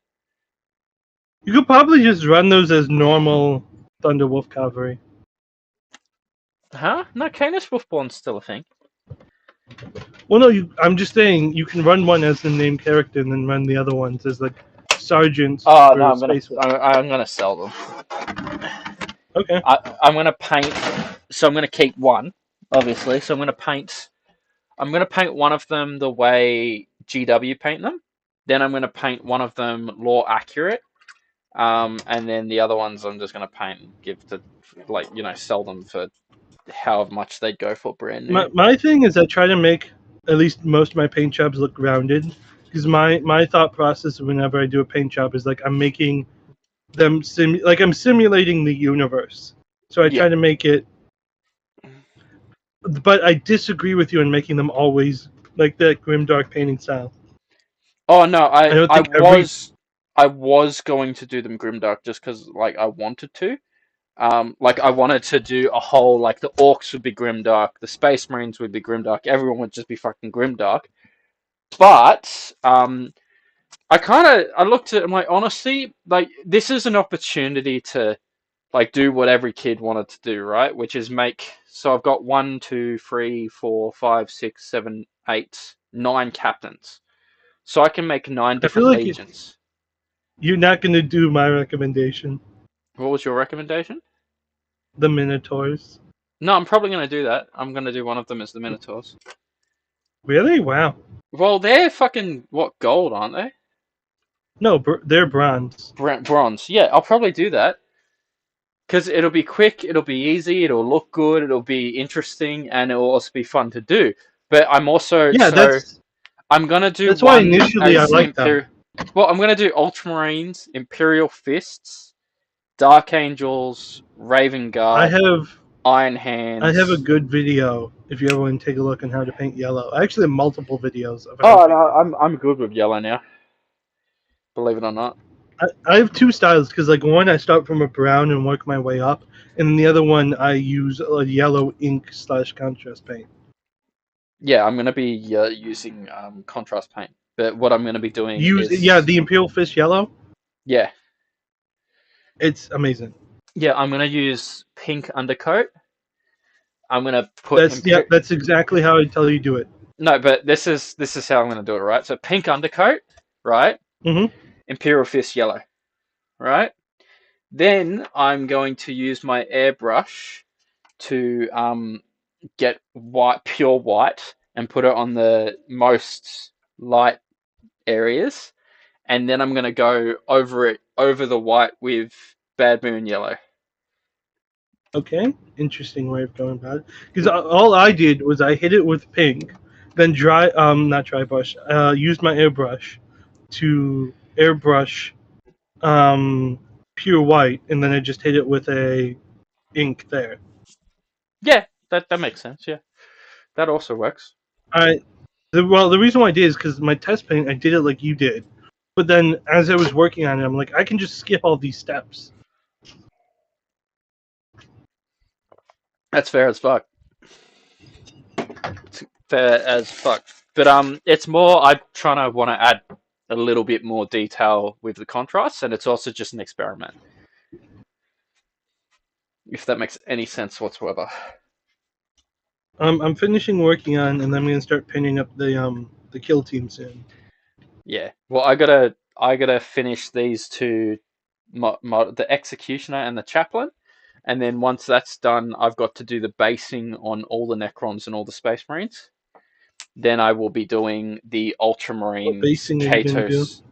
You could probably just run those as normal Thunderwolf cavalry. Huh? No, Canis Wolfborn's still a thing. Well, no, I'm just saying you can run one as the named character and then run the other ones as like sergeants. Oh no, I'm gonna sell them. Okay. I'm gonna paint. So I'm gonna keep one, obviously. So I'm gonna paint one of them the way GW paint them. Then I'm gonna paint one of them law accurate. And then the other ones I'm just gonna paint and give to, like, you know, sell them for however much they'd go for brand new. My thing is I try to make at least most of my paint jobs look rounded because my thought process whenever I do a paint job is like I'm making them I'm simulating the universe. So I try to make it, but I disagree with you in making them always like that grimdark painting style. Oh no, I was going to do them grimdark just because like I wanted to. Like I wanted to do a whole, like the orcs would be grimdark, the space marines would be grimdark, everyone would just be fucking grimdark. But I looked at it, I'm like, honestly, like this is an opportunity to like do what every kid wanted to do, right? Which is make, so I've got 1, 2, 3, 4, 5, 6, 7, 8, 9 captains. So I can make 9 different like legions. You're not going to do my recommendation. What was your recommendation? The Minotaurs. No, I'm probably going to do that. I'm going to do one of them as the Minotaurs. Really? Wow. Well, they're fucking, what, gold, aren't they? No, they're bronze. Bronze. Yeah, I'll probably do that. Because it'll be quick, it'll be easy, it'll look good, it'll be interesting, and it'll also be fun to do. But I'm also... I'm going to do that's why initially I like that. Well, I'm going to do Ultramarines, Imperial Fists, Dark Angels, Raven Guard, Iron Hands. I have a good video if you ever want to take a look on how to paint yellow. I actually have multiple videos of how no, I'm good with yellow now. Believe it or not. I have two styles because like one I start from a brown and work my way up, and the other one I use a yellow ink / contrast paint. Yeah, I'm gonna be using contrast paint, but what I'm gonna be doing is the Imperial Fist yellow. Yeah, it's amazing. Yeah, I'm gonna use pink undercoat. I'm gonna put that's exactly how I tell you do it. No, but this is how I'm gonna do it, right? So pink undercoat, right? Mm-hmm. Imperial Fist yellow, right? Then I'm going to use my airbrush to get pure white, and put it on the most light areas, and then I'm gonna go over the white with Bad Moon yellow. Okay, interesting way of going about it. Because all I did was I hit it with pink, then used my airbrush to airbrush pure white, and then I just hit it with a ink there. Yeah, that makes sense. Yeah, that also works. The reason why I did is because my test paint I did it like you did, but then as I was working on it, I'm like I can just skip all these steps. That's fair as fuck. It's fair as fuck. But it's more I'm trying to want to add a little bit more detail with the contrast, and it's also just an experiment. If that makes any sense whatsoever. I'm finishing working on, and I'm gonna start pinning up the kill team soon. Yeah. Well, I gotta finish these two, the executioner and the chaplain. And then once that's done, I've got to do the basing on all the Necrons and all the Space Marines. Then I will be doing the Ultramarine Katos.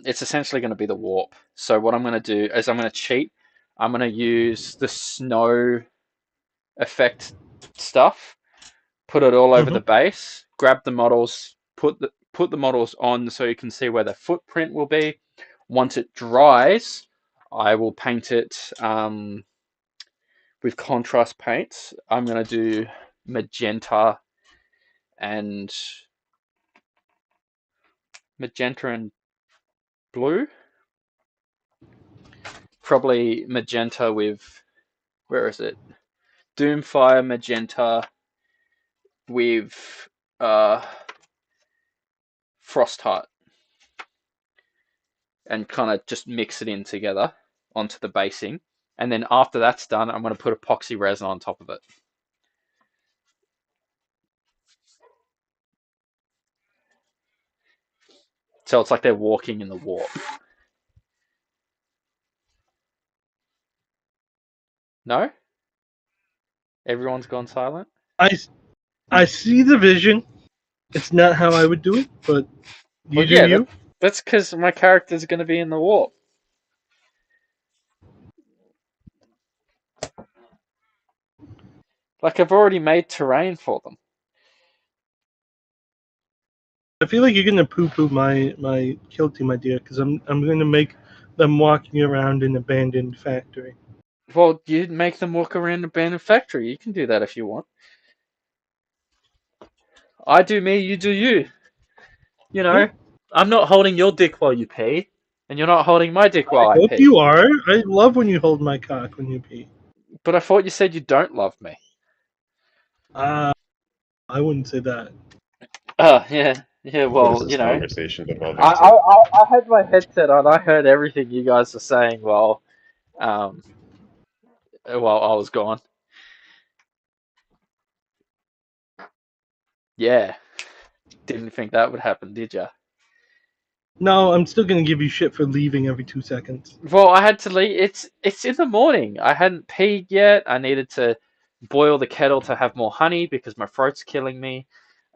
It's essentially going to be the warp. So what I'm going to do is I'm going to cheat. I'm going to use the snow effect stuff, put it all over the base, grab the models, put the models on so you can see where the footprint will be. Once it dries, I will paint it with contrast paints. I'm going to do magenta and blue. Probably magenta with, where is it? Doomfire magenta with Frostheart. And kind of just mix it in together onto the basing. And then after that's done, I'm going to put epoxy resin on top of it. So it's like they're walking in the warp. No? Everyone's gone silent? I see the vision. It's not how I would do it, but you. That's because my character's going to be in the warp. Like, I've already made terrain for them. I feel like you're gonna poo-poo my kill team idea because I'm gonna make them walking around an abandoned factory. Well, you'd make them walk around an abandoned factory. You can do that if you want. I do me, you do you. You know, I'm not holding your dick while you pee, and you're not holding my dick while I pee. I hope you are. I love when you hold my cock when you pee. But I thought you said you don't love me. I wouldn't say that. Yeah, well, you know. I had my headset on. I heard everything you guys were saying while I was gone. Yeah. Didn't think that would happen, did ya? No, I'm still gonna give you shit for leaving every 2 seconds. Well, I had to leave. It's in the morning. I hadn't peed yet. I needed to boil the kettle to have more honey because my throat's killing me.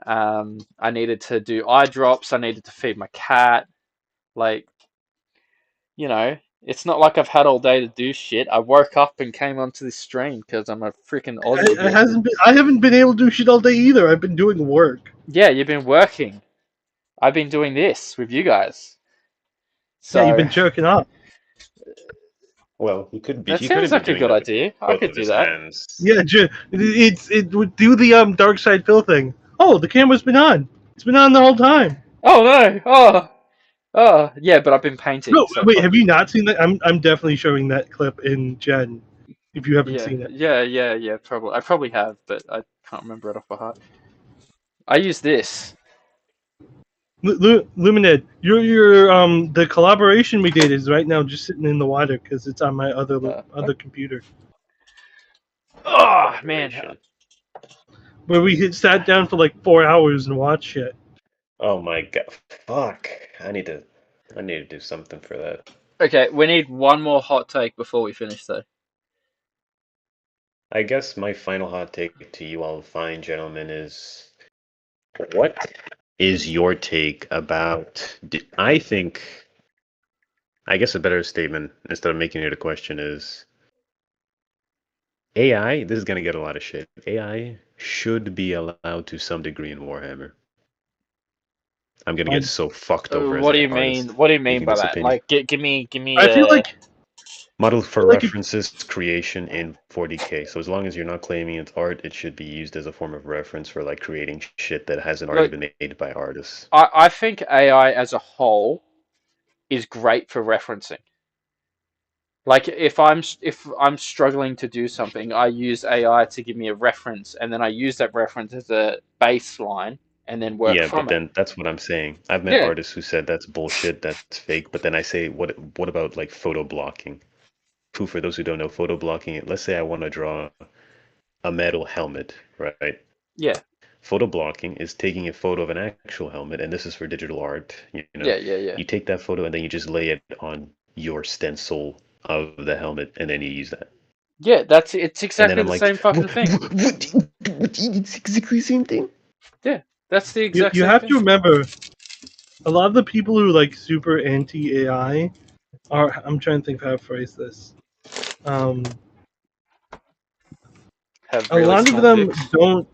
I needed to do eye drops. I needed to feed my cat. Like, you know, it's not like I've had all day to do shit. I woke up and came onto this stream because I'm a freaking Aussie. I haven't been able to do shit all day either. I've been doing work. Yeah, you've been working. I've been doing this with you guys. So, yeah, you've been jerking off. Well, he could be. That He sounds couldn't be like a doing good that with idea. I both could of do his that. hands. Yeah, it would do the dark side Phil thing. Oh, the camera's been on. It's been on the whole time. Oh no! Oh yeah, but I've been painting. No, So wait, fuck have you. you not seen that? I'm definitely showing that clip in Gen. If you haven't Yeah, seen it, yeah. Probably. I probably have, but I can't remember it off by heart. I use this. Lumined, your the collaboration we did is right now just sitting in the water because it's on my other computer Oh man, Collaboration. where we sat down for like 4 hours and watched it. Oh my god! Fuck! I need to do something for that. okay, we need one more hot take before we finish, though. I guess my final hot take to you all fine gentlemen is, what is your take about, I guess a better statement, instead of making it a question, is AI, this is going to get a lot of shit, AI should be allowed to some degree in Warhammer. I'm going to get so fucked over as What do an you mean? artist What do you mean making by this that? opinion. Like, give me. I feel like Model for like references creation in 40K. So as long as you're not claiming it's art, it should be used as a form of reference for like creating shit that hasn't already been made by artists. I think AI as a whole is great for referencing. Like if I'm struggling to do something, I use AI to give me a reference, and then I use that reference as a baseline, and then work Yeah, from but it. then that's what I'm saying. I've met Yeah. artists who said that's bullshit, that's fake. But then I say, what about like photo blocking? Who, for those who don't know, photo blocking. Let's say I want to draw a metal helmet, right? Yeah. Photo blocking is taking a photo of an actual helmet, and this is for digital art. You know, Yeah. you take that photo and then you just lay it on your stencil of the helmet, and then you use that. Yeah, it's And then exactly I'm the like, same fucking thing. It's exactly the same thing. Yeah, that's the exact you same have thing. to remember, a lot of the people who like super anti AI are. I'm trying to think of how to phrase this. Have A really lot of small them dicks. don't.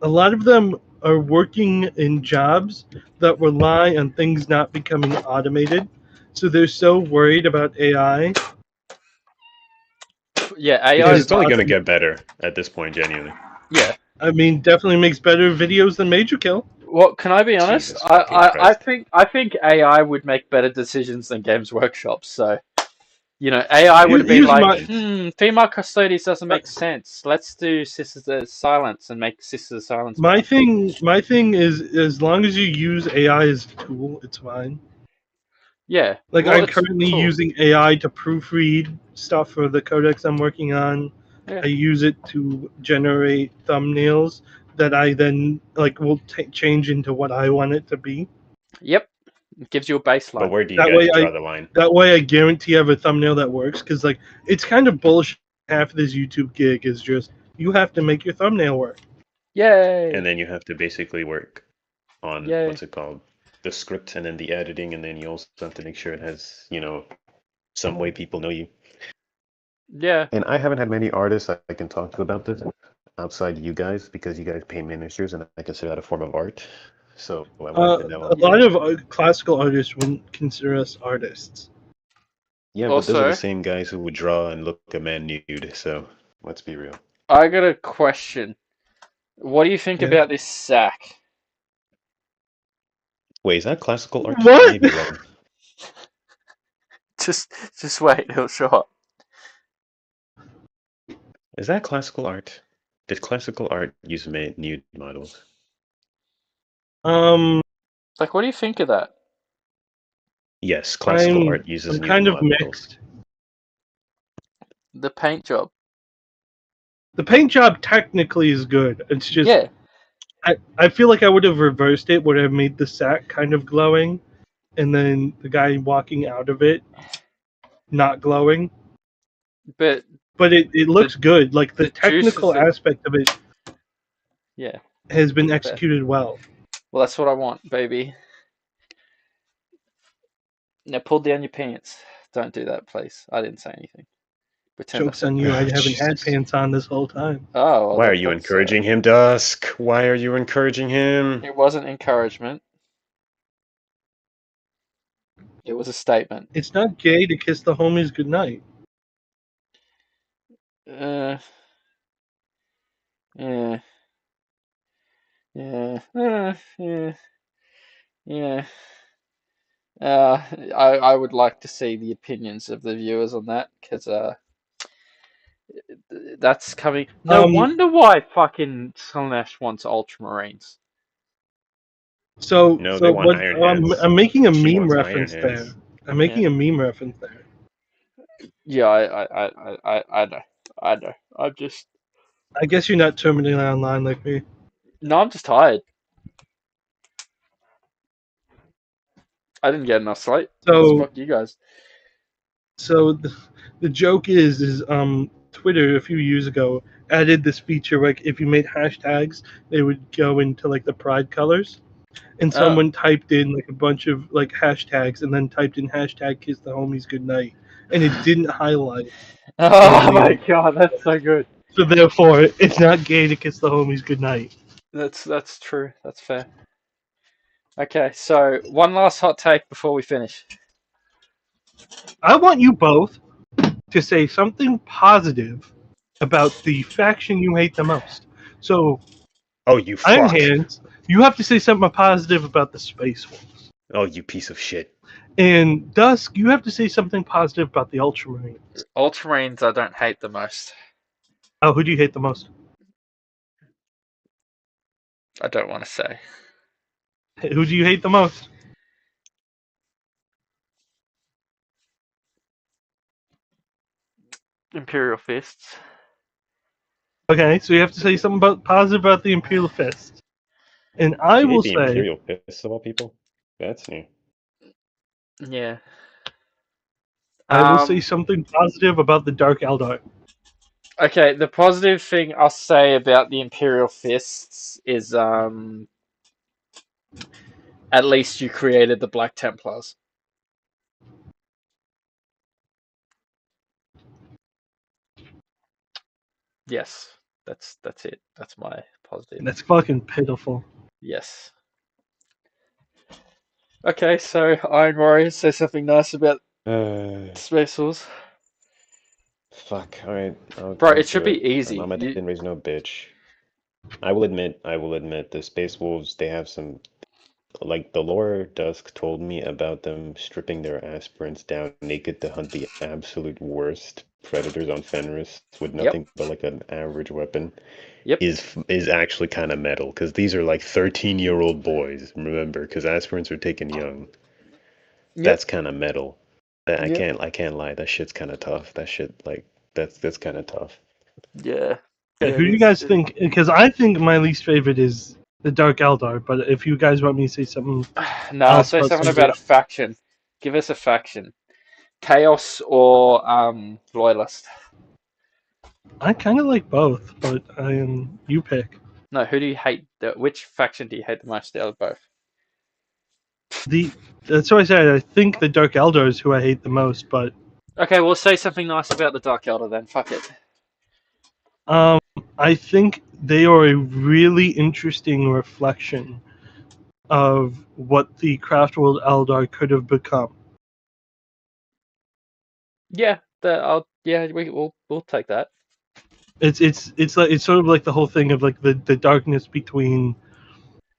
A lot of them are working in jobs that rely on things not becoming automated, so they're so worried about AI. Yeah, AI Because is it's only not. going to get better at this point, genuinely. Yeah. I mean, definitely makes better videos than Major Kill. Well, can I be honest? Jesus fucking Christ. I think AI would make better decisions than Games Workshop. So, you know, AI would be Here's like, my female custodies doesn't make sense. Let's do Sisters of Silence and make Sisters of Silence. my thing. My thing is, as long as you use AI as a tool, it's fine. Yeah. Like well, I'm it's currently cool. using AI to proofread stuff for the codex I'm working on. Yeah. I use it to generate thumbnails that I then like will change into what I want it to be. Yep. It gives you a baseline. But where do you That guys way draw the line? That way I guarantee I have a thumbnail that works, because like it's kind of bullshit. Half of this YouTube gig is just you have to make your thumbnail work. Yay! And then you have to basically work on Yay. what's it called? The script, and then the editing, and then you also have to make sure it has, you know, some way people know you. Yeah. And I haven't had many artists I can talk to about this outside you guys, because you guys pay miniatures, and I consider that a form of art. So I wanted to know. A lot of classical artists wouldn't consider us artists. Yeah, but those are the same guys who would draw and look a man nude. So let's be real. I got a question. What do you think about this sack? Wait, is that classical art? What? I may be wrong. Just wait, it'll show up. Is that classical art? Did classical art use nude models? Like, what do you think of that? Yes, classical art uses nude kind of models. mixed. The paint job. The paint job technically is good. It's just yeah. I feel like I would have reversed it, would have made the sack kind of glowing, and then the guy walking out of it not glowing. But it looks good. Like the technical aspect of it has been executed well. Well, that's what I want, baby. Now pull down your pants. Don't do that, please. I didn't say anything. Joke's on you, I haven't had pants on this whole time. Oh, well, why are you encouraging him, Dusk? Why are you encouraging him? It wasn't encouragement. It was a statement. It's not gay to kiss the homies goodnight. Yeah. Yeah. Yeah. I would like to see the opinions of the viewers on that, because that's coming. No wonder why fucking Slanesh wants Ultramarines. So, No, so they want what? Iron Hands. I'm making a She meme wants reference Iron there. Hands. I'm making a meme reference there. Yeah, I know. I know. I'm just. I guess you're not terminally online like me. No, I'm just tired. I didn't get enough sleep. So Fuck you guys. So the joke is Twitter a few years ago added this feature, like if you made hashtags, they would go into like the pride colors, and someone typed in like a bunch of like hashtags and then typed in hashtag kiss the homies goodnight, and it didn't highlight. Oh my god, that's so good. So therefore, it's not gay to kiss the homies goodnight. That's true. That's fair. Okay, so one last hot take before we finish. I want you both to say something positive about the faction you hate the most. So, oh, you fuck. Iron Hands, you have to say something positive about the Space Wolves. Oh, you piece of shit. And Dusk, you have to say something positive about the Ultramarines. Ultramarines I don't hate the most. Oh, who do you hate the most? I don't want to say. Who do you hate the most? Imperial Fists. Okay, so you have to say something positive about the Imperial Fists. And I will the say... Imperial Fists of all people? That's new. Yeah. I will say something positive about the Dark Eldar. Okay, the positive thing I'll say about the Imperial Fists is at least you created the Black Templars. Yes, that's it. That's my positive. That's fucking pitiful. Yes. Okay, so Iron Warriors, say something nice about Space Wolves. Fuck, alright. Bro, it should be easy. Mama didn't raise no bitch. I will admit, the Space Wolves, they have some... Like, the lore Dusk told me about them stripping their aspirants down naked to hunt the absolute worst predators on Fenris with nothing but, like, an average weapon. Is actually kind of metal, because these are, like, 13-year-old boys, remember, because aspirants are taken young. That's kind of metal. I can't lie, that shit's kind of tough. That shit, like, that's kind of tough. Yeah. Who do you guys think? Because I think my least favorite is the Dark Eldar, but if you guys want me to say something... No, I'll say something about a faction. Give us a faction. Chaos or Loyalist. I kind of like both, but you pick. No, who do you hate? Which faction do you hate the most out of both? That's what I said. I think the Dark Eldar is who I hate the most, but... Okay, well, say something nice about the Dark Eldar then. Fuck it. I think they are a really interesting reflection of what the Craftworld Eldar could have become. Yeah, we'll take that. It's sort of like the whole thing of like the darkness between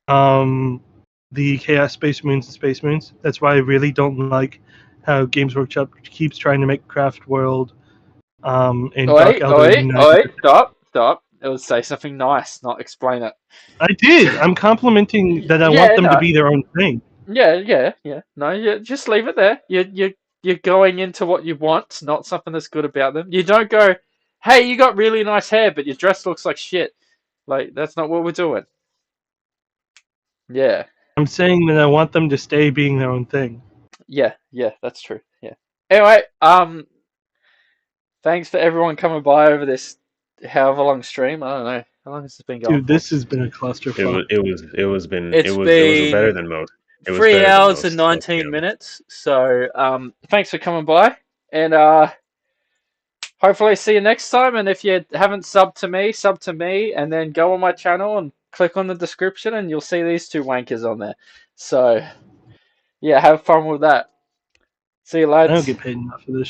the Chaos Space Marines and Space Marines. That's why I really don't like how Games Workshop keeps trying to make Craftworld and Dark Eldar united. Stop. It would say something nice, not explain it. I did. I'm complimenting that I want them to be their own thing. Yeah. No, just leave it there. You're going into what you want, not something that's good about them. You don't go, hey, you got really nice hair, but your dress looks like shit. Like, that's not what we're doing. Yeah. I'm saying that I want them to stay being their own thing. Yeah, that's true. Yeah. Anyway, thanks for everyone coming by over this however long stream. I don't know. How long has this been going? Dude, this has been a clusterfuck. It was better than most. 3 hours and 19 minutes. So, thanks for coming by, and hopefully see you next time. And if you haven't subbed to me, and then go on my channel and click on the description, and you'll see these two wankers on there. So, yeah, have fun with that. See you, I don't lads. get paid enough for this